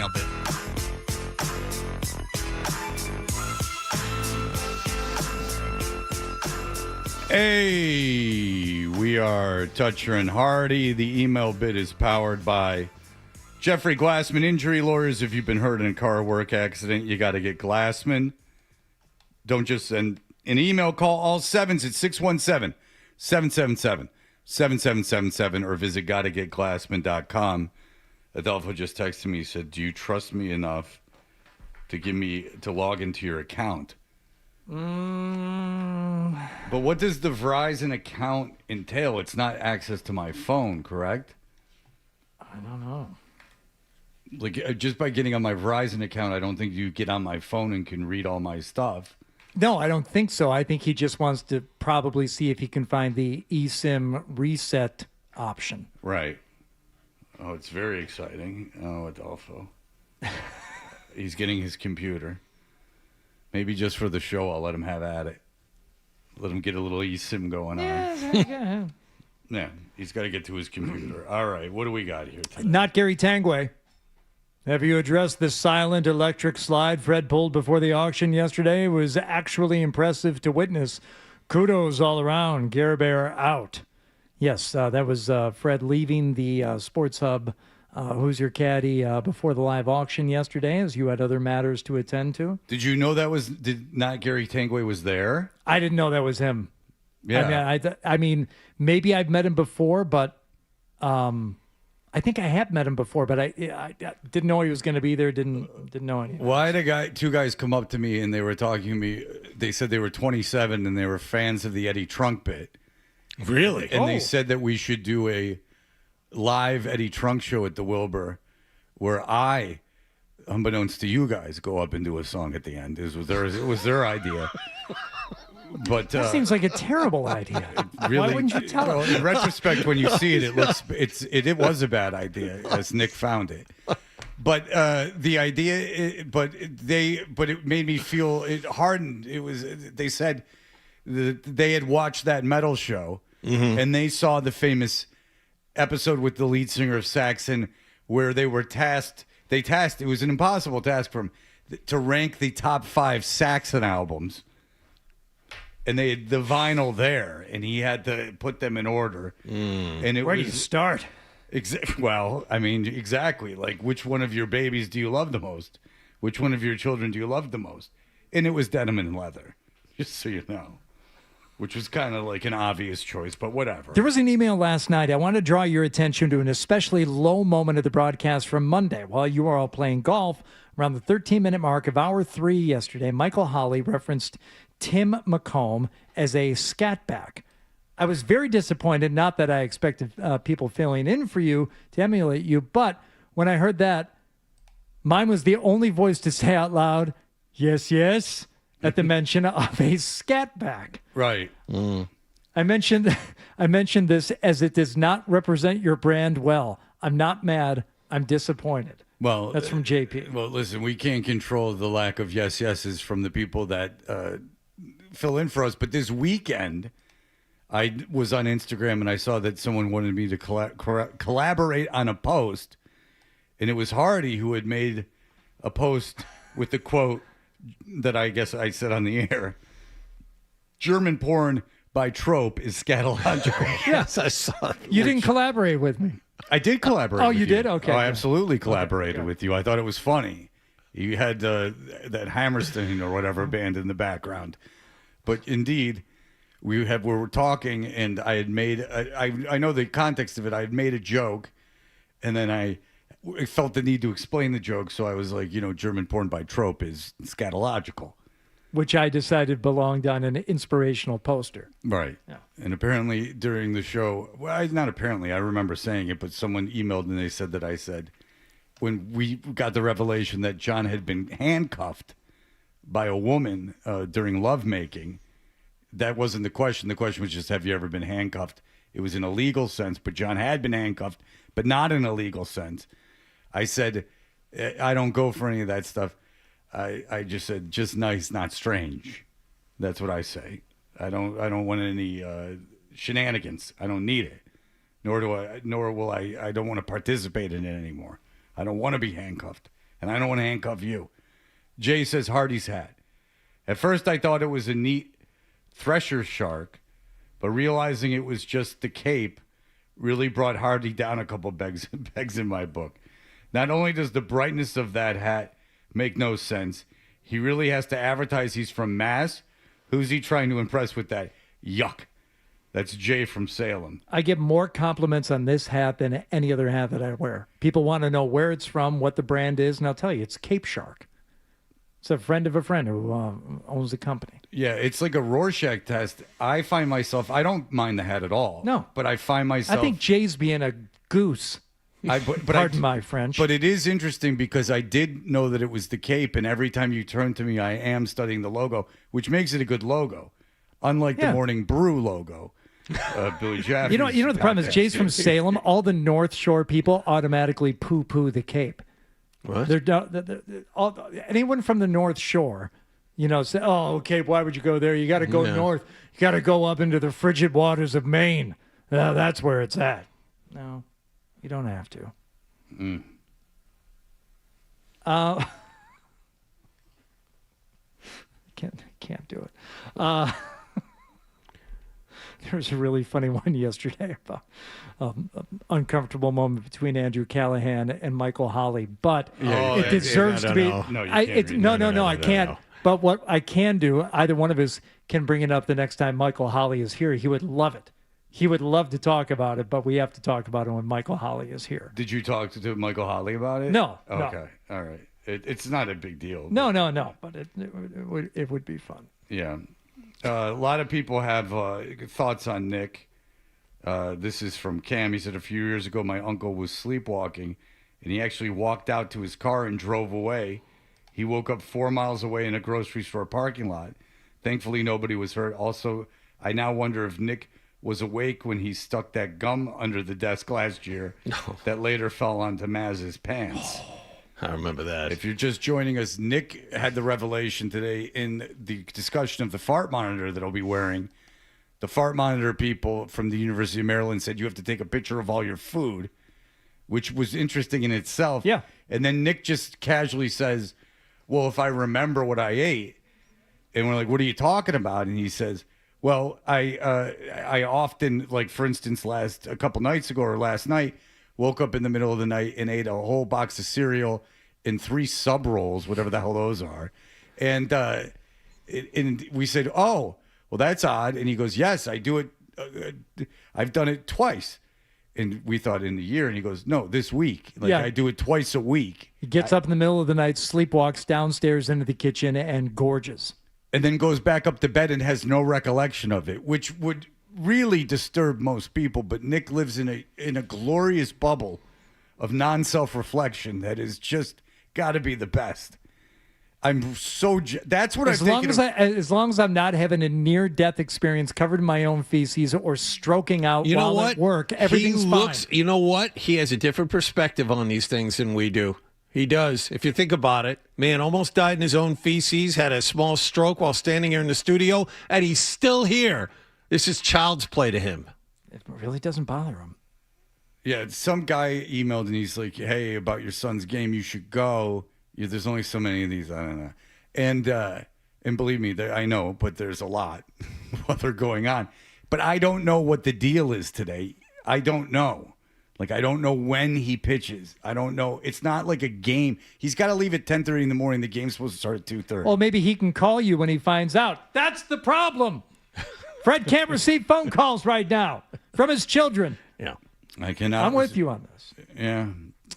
email bit. Hey, we are Toucher and Hardy. The email bit is powered by Jeffrey Glassman Injury Lawyers. If you've been hurt in a car or work accident, you got to get Glassman. Don't just send an email. Call all sevens at 617-777-7777 or visit gottagetglassman.com. Adolfo just texted me. He said, do you trust me enough to log into your account? But what does the Verizon account entail? It's not access to my phone, correct? I don't know. Like, just by getting on my Verizon account, I don't think you get on my phone and can read all my stuff. No, I don't think so. I think he just wants to probably see if he can find the eSIM reset option. Right. Oh, it's very exciting. Oh, Adolfo. He's getting his computer. Maybe just for the show, I'll let him have at it. Let him get a little eSIM going on. Yeah. Yeah, he's got to get to his computer. All right, what do we got here today? Not Gary Tangway. Have you addressed the silent electric slide Fred pulled before the auction yesterday? It was actually impressive to witness. Kudos all around. Gare Bear out. Yes, that was Fred leaving the Sports Hub Who's Your Caddy before the live auction yesterday, as you had other matters to attend to. Did you know did not Gary Tangway was there? I didn't know that was him. Yeah. I mean, maybe I've met him before, but I think I have met him before, but I didn't know he was going to be there. Didn't know anything. Well, I had two guys come up to me and they were talking to me. They said they were 27 and they were fans of the Eddie Trunk bit. Really? And they said that we should do a live Eddie Trunk show at the Wilbur, where I, unbeknownst to you guys, go up and do a song at the end. It was their idea. But that seems like a terrible idea. Really, why wouldn't you tell us? In retrospect, when you see it, it was a bad idea, as Nick found it. But the idea, but it made me feel it hardened. It was. They said that they had watched that metal show, and they saw the famous episode with the lead singer of Saxon, where they were tasked. It was an impossible task for him to rank the top 5 Saxon albums. And they had the vinyl there, and he had to put them in order. And Where do you start? Well, I mean, exactly. Like, which one of your babies do you love the most? Which one of your children do you love the most? And it was denim and leather, just so you know, which was kind of like an obvious choice, but whatever. There was an email last night. I want to draw your attention to an especially low moment of the broadcast from Monday. While you were all playing golf, around the 13-minute mark of hour 3 yesterday, Michael Holley referenced Tim McComb as a scatback. I was very disappointed, not that I expected people filling in for you to emulate you, but when I heard that, mine was the only voice to say out loud, yes, yes, at the mention of a scatback. Right. I mentioned this as it does not represent your brand well. I'm not mad. I'm disappointed. Well, that's from JP. Well, listen, we can't control the lack of yes, yeses from the people that fill in for us. But this weekend, I was on Instagram and I saw that someone wanted me to collaborate on a post. And it was Hardy who had made a post with the quote that I guess I said on the air. German porn by trope is scatological. Yes, I saw. You didn't collaborate with me. I did collaborate. Oh, with you did? Okay. Oh, I good. absolutely collaborated with you. I thought it was funny. You had that Hammerstein or whatever band in the background. But indeed, we were talking, and I had made, I know the context of it. I had made a joke, and then I felt the need to explain the joke. So I was like, German porn by trope is scatological. Which I decided belonged on an inspirational poster. Right. Yeah. And apparently during the show, well, not apparently, I remember saying it, but someone emailed and they said that I said, when we got the revelation that John had been handcuffed by a woman during lovemaking, that wasn't the question. The question was just, have you ever been handcuffed? It was in a legal sense, but John had been handcuffed, but not in a legal sense. I said, I don't go for any of that stuff. I just said, just nice, not strange. That's what I say. I don't want any shenanigans. I don't need it. Nor will I don't want to participate in it anymore. I don't want to be handcuffed. and I don't want to handcuff you. Jay says Hardy's hat. At first, I thought it was a neat thresher shark, but realizing it was just the cape really brought Hardy down a couple pegs in my book. Not only does the brightness of that hat make no sense, he really has to advertise he's from Mass. Who's he trying to impress with that? Yuck. That's Jay from Salem. I get more compliments on this hat than any other hat that I wear. People want to know where it's from, what the brand is, and I'll tell you, it's Cape Shark. It's a friend of a friend who owns the company. Yeah, it's like a Rorschach test. I find myself, I don't mind the hat at all. No. But I find myself. I think Jay's being a goose. Pardon my French. But it is interesting because I did know that it was the cape, and every time you turn to me, I am studying the logo, which makes it a good logo. Unlike the Morning Brew logo. Billy Jaffe's You know the problem is Jay's from Salem. All the North Shore people automatically poo-poo the Cape. What? Anyone from the North Shore, say, "Oh, Cape, why would you go there? You got to go north. You got to go up into the frigid waters of Maine. That's where it's at." No, you don't have to. Can't do it. There was a really funny one yesterday about an uncomfortable moment between Andrew Callahan and Michael Holley, but it deserves to be. No, you can't. No, I can't. But what I can do, either one of us can bring it up the next time Michael Holley is here. He would love it. He would love to talk about it, but we have to talk about it when Michael Holley is here. Did you talk to Michael Holley about it? No. Okay. All right. It's not a big deal. No. But it would be fun. Yeah. A lot of people have thoughts on Nick. This is from Cam. He said, a few years ago, my uncle was sleepwalking, and he actually walked out to his car and drove away. He woke up 4 miles away in a grocery store parking lot. Thankfully, nobody was hurt. Also, I now wonder if Nick was awake when he stuck that gum under the desk last year that later fell onto Maz's pants. I remember that. If you're just joining us, Nick had the revelation today in the discussion of the fart monitor that he'll be wearing. The fart monitor people from the University of Maryland said you have to take a picture of all your food, which was interesting in itself. Yeah. And then Nick just casually says, well, if I remember what I ate, and we're like, what are you talking about? And he says, well, I often, like, for instance, a couple nights ago or last night, woke up in the middle of the night and ate a whole box of cereal and 3 sub rolls, whatever the hell those are. And we said, oh, well, that's odd. And he goes, yes, I do it. I've done it twice. And we thought in the year. And he goes, no, this week. I do it twice a week. He gets up in the middle of the night, sleepwalks downstairs into the kitchen, and gorges. And then goes back up to bed and has no recollection of it, which would really disturb most people. But Nick lives in a glorious bubble of non-self-reflection that is just got to be the best. I'm so that's what as I'm long thinking. As long as I'm not having a near-death experience covered in my own feces or stroking out while at work, everything's fine. You know what? He has a different perspective on these things than we do. He does. If you think about it, man almost died in his own feces, had a small stroke while standing here in the studio, and he's still here. This is child's play to him. It really doesn't bother him. Yeah, some guy emailed and he's like, hey, about your son's game, you should go. There's only so many of these. I don't know. And believe me, I know, but there's a lot while they're going on. But I don't know what the deal is today. I don't know. I don't know when he pitches. I don't know. It's not like a game. He's got to leave at 10:30 in the morning. The game's supposed to start at 2:30. Well, maybe he can call you when he finds out. That's the problem. Fred can't receive phone calls right now from his children. Yeah. I cannot. I'm with you on this. Yeah.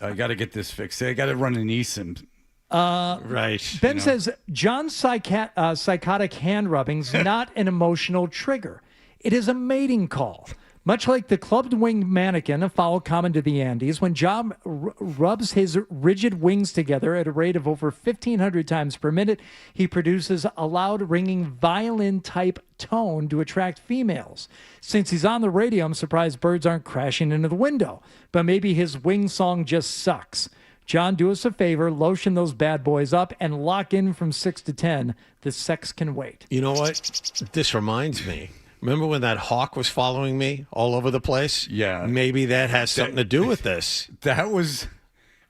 I got to get this fixed. I got to run an eSIM. Right. Ben says, John's psychotic hand rubbing's not an emotional trigger. It is a mating call. Much like the clubbed wing mannequin, a fowl common to the Andes, when John rubs his rigid wings together at a rate of over 1,500 times per minute, he produces a loud, ringing violin-type tone to attract females. Since he's on the radio, I'm surprised birds aren't crashing into the window. But maybe his wing song just sucks. John, do us a favor, lotion those bad boys up, and lock in from 6 to 10. The sex can wait. You know what? This reminds me. Remember when that hawk was following me all over the place? Yeah. Maybe that has something to do with this. That was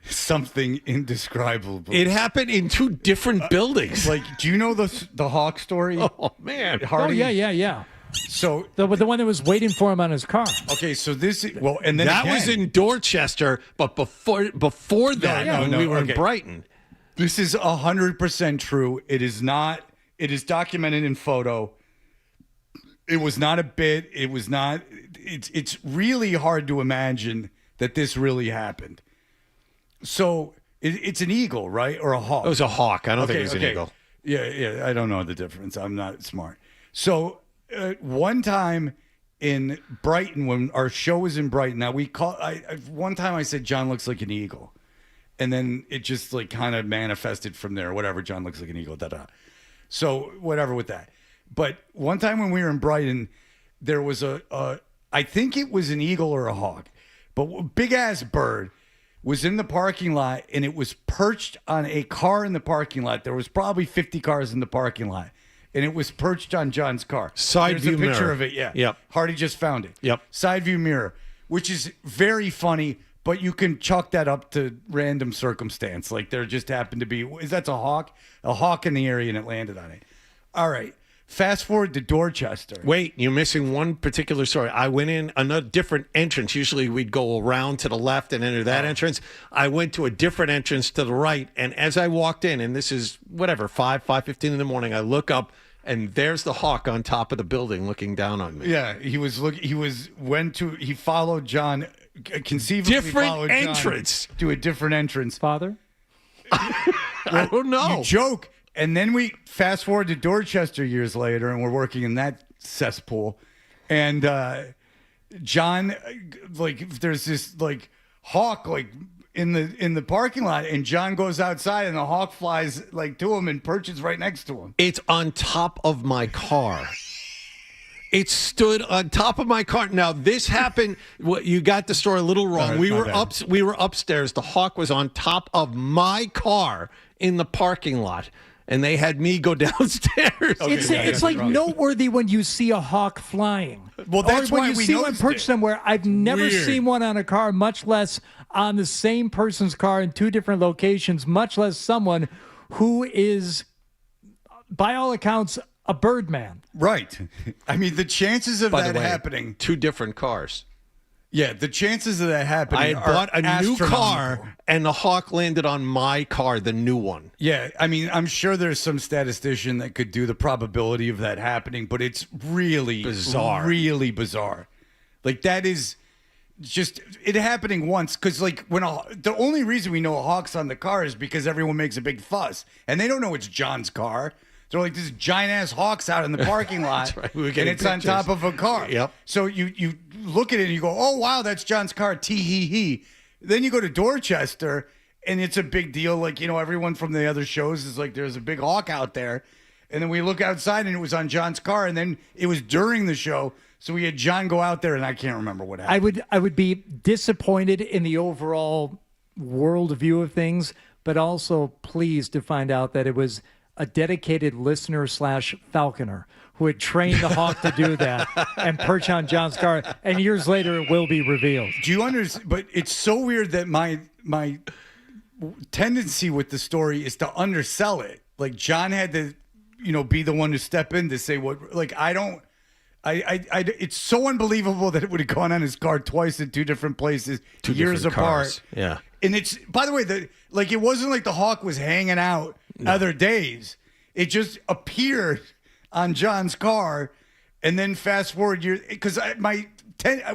something indescribable. It happened in two different buildings. Like, do you know the Hawk story? Oh man, Hardy? Oh yeah. So the one that was waiting for him on his car. Okay, so and then that was in Dorchester, but before that, when we were in Brighton. This is 100% true. It is not. It is documented in photo. It was not a bit. It was not. It's really hard to imagine that this really happened. So it's an eagle, right, or a hawk? It was a hawk. I don't think it was an eagle. Yeah. I don't know the difference. I'm not smart. So one time in Brighton, when our show was in Brighton, now one time I said John looks like an eagle, and then it just like kind of manifested from there. Whatever, John looks like an eagle. So whatever with that. But one time when we were in Brighton, there was I think it was an eagle or a hawk, but a big ass bird was in the parking lot, and it was perched on a car in the parking lot. There was probably 50 cars in the parking lot, and it was perched on John's car. Side There's view a picture mirror. of it, yeah. Yep. Hardy just found it. Yep. Side view mirror, which is very funny, but you can chalk that up to random circumstance. Like there just happened to be, that's a hawk in the area, and it landed on it. All right. Fast forward to Dorchester. Wait, you're missing one particular story. I went in another different entrance. Usually we'd go around to the left and enter that entrance. I went to a different entrance to the right, and as I walked in, and this is 5:15 in the morning, I look up, and there's the hawk on top of the building looking down on me. Yeah, he followed John, conceivably Different followed John entrance. to a different entrance. Father? I don't know. You joke. And then we fast forward to Dorchester years later, and we're working in that cesspool. And John, like, there's this like hawk like in the parking lot, and John goes outside, and the hawk flies like to him and perches right next to him. It's on top of my car. It stood on top of my car. Now this happened. You got the story a little wrong. Right, we my were bad. We were upstairs. The hawk was on top of my car in the parking lot, and they had me go downstairs. It's like noteworthy when you see a hawk flying. Well, that's or when why you we see one noticed perched it. somewhere. I've never Weird. seen one on a car, much less on the same person's car in two different locations, much less someone who is, by all accounts, a bird man. Right. I mean, the chances of By that the way, happening. two different cars. Yeah, the chances of that happening. I had are bought a new astronomical. car, and the hawk landed on my car, the new one. Yeah, I mean, I'm sure there's some statistician that could do the probability of that happening, but it's really Bizarre. really bizarre. Like that is just it happening once because like the only reason we know a hawk's on the car is because everyone makes a big fuss, and they don't know it's John's car. They're like, this giant ass hawk's out in the parking lot, That's right. We were and getting it's on top of a car. Yep. So you look at it and you go, oh wow, that's John's car. Tee hee hee. Then you go to Dorchester, and it's a big deal. Like everyone from the other shows is like, there's a big hawk out there, and then we look outside and it was on John's car, and then it was during the show, so we had John go out there, and I can't remember what happened. I would be disappointed in the overall world view of things, but also pleased to find out that it was a dedicated listener / falconer who had trained the hawk to do that and perch on John's car. And years later, it will be revealed. Do you understand? But it's so weird that my tendency with the story is to undersell it. Like John had to, be the one to step in to say what. Like I don't. It's so unbelievable that it would have gone on his car twice in two different places, Two years different apart. cars. Yeah. And it's, by the way, it wasn't like the hawk was hanging out other days. It just appeared on John's car, and then fast forward years, because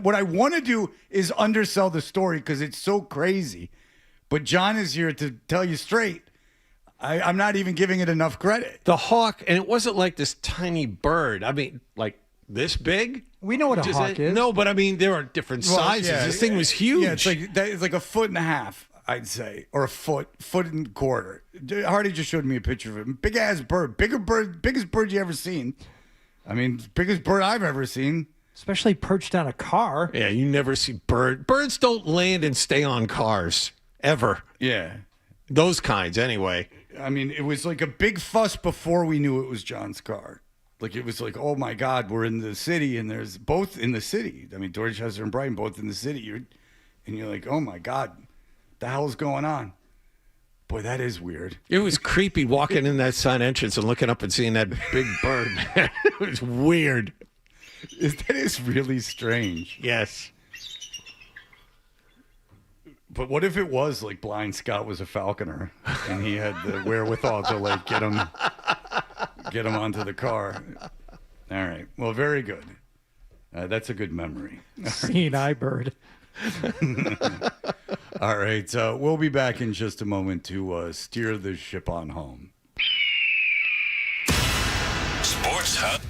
what I want to do is undersell the story because it's so crazy. But John is here to tell you straight. I'm not even giving it enough credit. The hawk, and it wasn't like this tiny bird. I mean, like this big. We know what a hawk is. No, but I mean, there are different sizes. Yeah, this thing was huge. Yeah, it's like a foot and a half, I'd say, or a foot and a quarter. Hardy just showed me a picture of it. Big ass bird, biggest bird you ever seen. I mean, biggest bird I've ever seen. Especially perched on a car. Yeah, you never see birds don't land and stay on cars ever. Yeah, those kinds anyway. I mean, it was like a big fuss before we knew it was John's car. Like it was like, oh my God, we're in the city, and there's both in the city. I mean, Dorchester and Brighton both in the city. You're like, oh my God. The hell's going on? Boy, that is weird. It was creepy walking in that side entrance and looking up and seeing that big bird, man. It was weird. That is really strange. Yes. But what if it was like Blind Scott was a falconer and he had the wherewithal to like get him onto the car? All right. Well, very good. That's a good memory. Seeing eye bird. All right. We'll be back in just a moment to steer the ship on home. Sports Hub.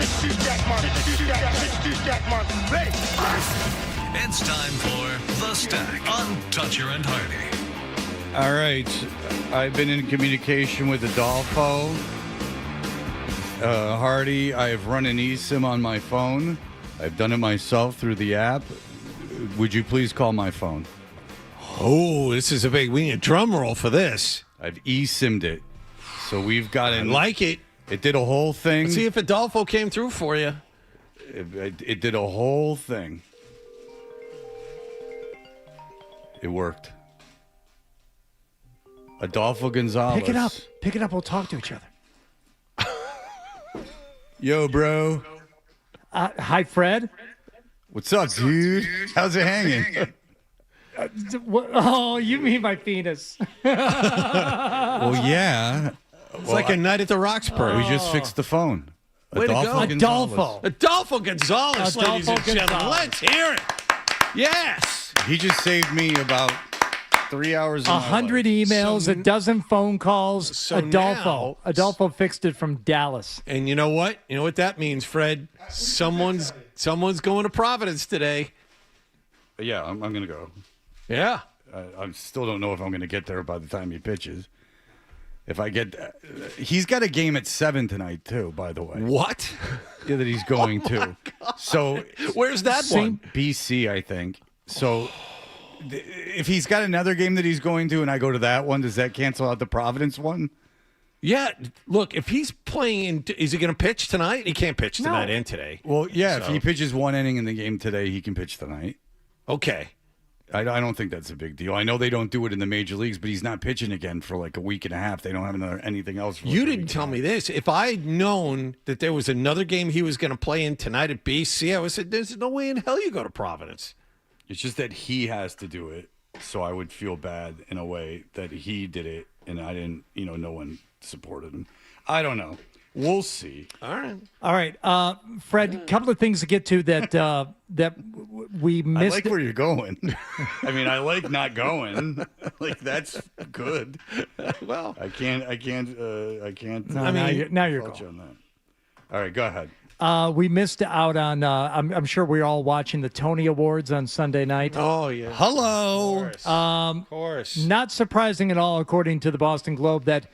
It's time for The Stack on Toucher and Hardy. All right. I've been in communication with Adolfo. Hardy, I have run an eSIM on my phone. I've done it myself through the app. Would you please call my phone? Oh, this is a big. We need a drum roll for this. I've eSIM'd it. So we've got it. I like it. It did a whole thing. Let's see if Adolfo came through for you. It did a whole thing. It worked. Adolfo Gonzalez. Pick it up. Pick it up. We'll talk to each other. Yo, bro. Hi, Fred. What's up, dude? How's it hanging? Oh, you mean my penis? Well, yeah. It's like a night at the Roxbury. We just fixed the phone. Way to go. Adolfo. Adolfo Gonzalez, ladies and gentlemen. Let's hear it. Yes. He just saved me about 3 hours. 100 emails, a dozen phone calls. So Adolfo fixed it from Dallas. And you know what? You know what that means, Fred? Someone's going to Providence today. Yeah, I'm going to go. Yeah. I still don't know if I'm going to get there by the time he pitches. If I get, he's got a game at 7 tonight too. By the way, what? Yeah, that he's going to. So where's that one? BC, I think. So if he's got another game that he's going to, and I go to that one, does that cancel out the Providence one? Yeah. Look, if he's playing, is he going to pitch tonight? He can't pitch tonight and today. Well, yeah. So. If he pitches one inning in the game today, he can pitch tonight. Okay. I don't think that's a big deal. I know they don't do it in the major leagues, but he's not pitching again for like a week and a half. They don't have anything else. For you didn't tell me this. If I'd known that there was another game he was going to play in tonight at BC, I would have said, there's no way in hell you go to Providence. It's just that he has to do it, so I would feel bad in a way that he did it, and I didn't, no one supported him. I don't know. We'll see. All right. Fred, a couple of things to get to that we missed. I like where you're going. I mean, I like not going. Like, that's good. Well, I can't. No, now you're going. On that. All right, go ahead. We missed out on. I'm sure we're all watching the Tony Awards on Sunday night. Oh yeah. Hello. Of course. Not surprising at all, according to the Boston Globe, that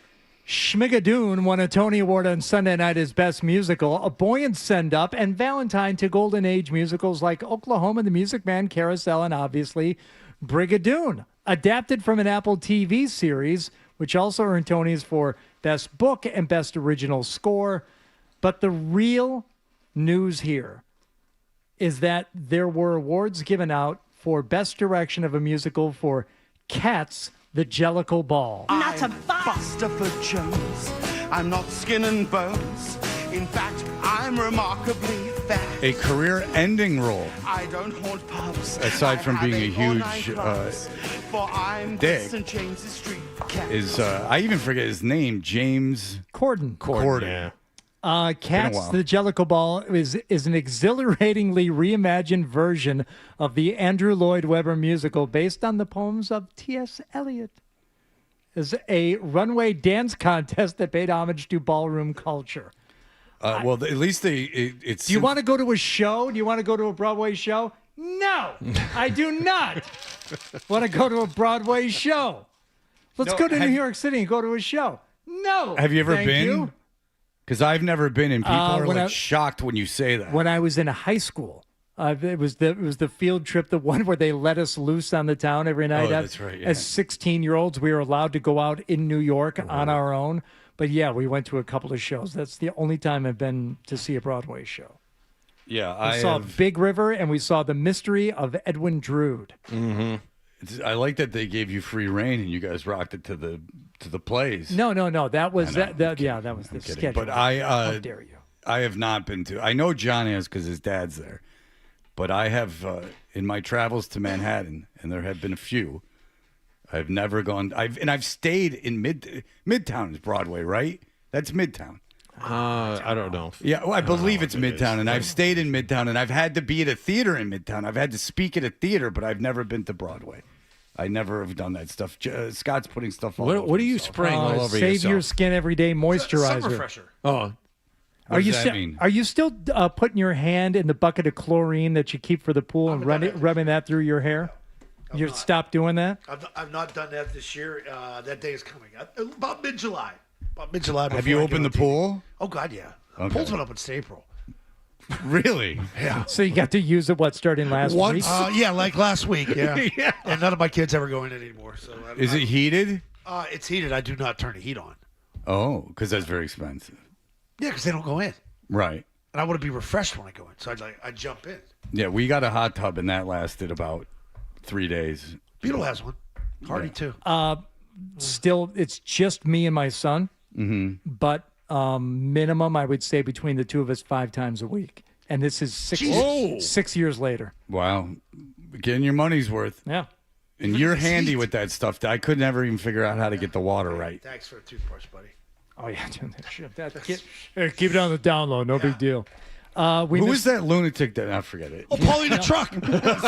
Schmigadoon won a Tony Award on Sunday night as Best Musical, a buoyant send-up, and Valentine to Golden Age musicals like Oklahoma, The Music Man, Carousel, and obviously Brigadoon, adapted from an Apple TV series, which also earned Tonys for Best Book and Best Original Score. But the real news here is that there were awards given out for Best Direction of a Musical for Cats, the Jellicle Ball. Not a Bustopher Jones. I'm not skin and bones. In fact, I'm remarkably fat. A career-ending role. I don't haunt pubs. Aside from being a huge for I'm dick, St. James's Street cat. is I even forget his name. James Corden. Corden. Yeah. Cats, the Jellicle Ball is an exhilaratingly reimagined version of the Andrew Lloyd Webber musical based on the poems of T.S. Eliot. It's a runway dance contest that paid homage to ballroom culture. Well, at least it's. Do you want to go to a show? Do you want to go to a Broadway show? No, I do not want to go to a Broadway show. Let's go to New York City and go to a show. No. Have you ever been? You. Because I've never been, and people are shocked when you say that. When I was in high school, it was the field trip, the one where they let us loose on the town every night. Oh, that's right. Yeah. As 16-year-olds, we were allowed to go out in New York on our own. But yeah, we went to a couple of shows. That's the only time I've been to see a Broadway show. Yeah, we saw Big River, and we saw The Mystery of Edwin Drood. Mm-hmm. I like that they gave you free reign, and you guys rocked it to the plays. No. That was that was the schedule. But how dare you? I have not been to. I know John has because his dad's there. But I have in my travels to Manhattan, and there have been a few. I've never gone. I've stayed in Midtown is Broadway, right? That's Midtown. I don't know. Yeah, well, I believe it's Midtown, and is. I've stayed in Midtown, and I've had to be at a theater in Midtown. I've had to speak at a theater, but I've never been to Broadway. I never have done that stuff. Scott's putting stuff all over What are you spraying all over Save yourself? your skin every day moisturizer. Sun refresher. Oh, What does that mean? Are you still putting your hand in the bucket of chlorine that you keep for the pool and rubbing that through your hair? You stopped doing that? I've not done that this year. That day is coming. About mid-July. About Have you opened the pool? Oh, God, yeah. Okay. Pool's been open since April. Really? Yeah. So you got to use it, starting last week? Yeah, like last week, yeah. Yeah. And none of my kids ever go in it anymore. So Is it heated? It's heated. I do not turn the heat on. Oh, because that's very expensive. Yeah, because they don't go in. Right. And I want to be refreshed when I go in. So I jump in. Yeah, we got a hot tub, and that lasted about 3 days. Beetle has one. Hardy, too. Still, it's just me and my son. Mm-hmm. But minimum, I would say between the two of us 5 times a week. And this is 6 years later. Wow. Getting your money's worth. Yeah. And you're handy with that stuff. I could never even figure out how to get the water right. Thanks for a toothbrush, buddy. Oh, yeah. Keep it on the down low. No big deal. Who is that lunatic that I forget it? Oh, Paulie the truck.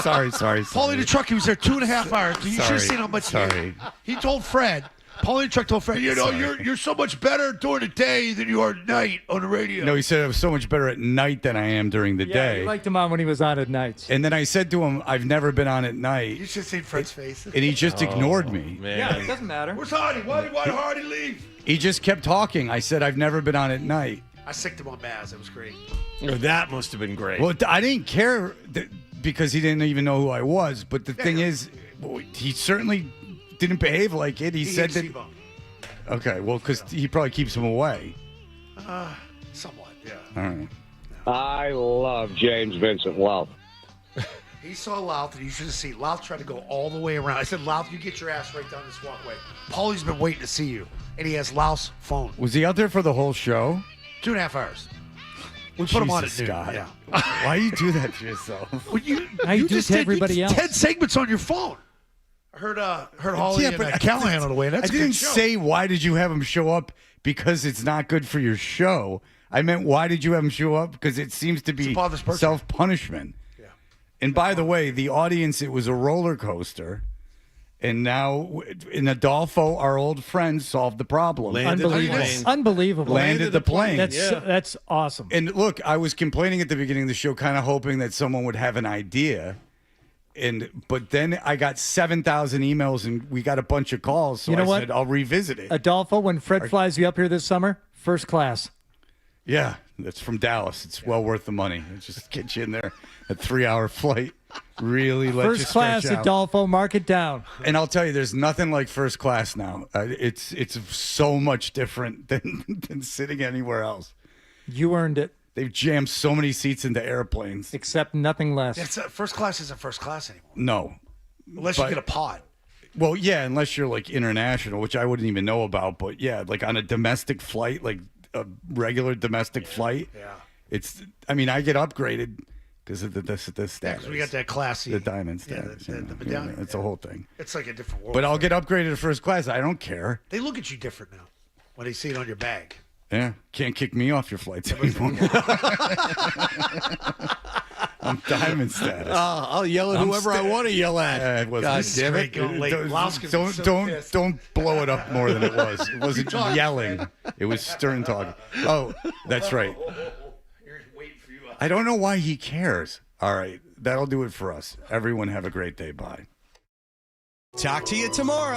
sorry. Paulie the truck. He was there 2.5 hours. You should have seen how much. Sorry. He told Fred. Paulie the truck told Fred, you're so much better during the day than you are at night on the radio. No, he said I was so much better at night than I am during the Yeah, day. you liked him on when he was on at nights. And then I said to him, I've never been on at night. You should have seen Fred's face. And he just ignored me. Man. Yeah, it doesn't matter. Where's Hardy? Why did Hardy leave? He just kept talking. I said, I've never been on at night. I sicked him on Maz. It was great. Oh, that must have been great. Well, I didn't care because he didn't even know who I was. But the thing is, he certainly didn't behave like it. He said that. Okay, well, because he probably keeps him away. Somewhat, yeah. All right. I love James Vincent Louth. He saw Louth, and you should have seen Louth tried to go all the way around. I said, Louth, you get your ass right down this walkway. Paulie's been waiting to see you, and he has Louth's phone. Was he out there for the whole show? 2.5 hours. We put him on at Jesus, noon. Scott. Yeah. Why you do that to yourself? Well, you do just to did everybody else. 10 segments on your phone. I heard Holly and Callahan on the way. That's I a good didn't show. say why did you have him show up because it's not good for your show. I meant why did you have him show up because it seems to be self-punishment. Yeah. And by the way, the audience, it was a roller coaster. And now in Adolfo, our old friend, solved the problem. Unbelievable. Landed the plane. That's awesome. And look, I was complaining at the beginning of the show, kind of hoping that someone would have an idea. But then I got 7,000 emails and we got a bunch of calls. So You know I what? said, I'll revisit it. Adolfo, when Fred flies you up here this summer, first class. Yeah, that's from Dallas. It's well worth the money. It just gets you in there. A 3-hour flight really lets you First stretch class, out. Adolfo, mark it down. And I'll tell you, there's nothing like first class now. It's so much different than sitting anywhere else. You earned it. They've jammed so many seats into airplanes. Except nothing less. First class isn't first class anymore. No. Unless you get a pod. Well, yeah, unless you're like international, which I wouldn't even know about. But yeah, like on a domestic flight, like a regular domestic flight. Yeah. I get upgraded because of the status. Yeah, because we got that classy. The diamond status. The medallion. It's a whole thing. It's like a different world. But I'll get upgraded to first class. I don't care. They look at you different now when they see it on your bag. Yeah, can't kick me off your flights anymore. I'm diamond status. I'll yell at whoever I want to yell at. God damn it! Don't blow it up more than it was. It wasn't yelling. It was stern talking. Oh, that's right. I don't know why he cares. All right, that'll do it for us. Everyone have a great day. Bye. Talk to you tomorrow.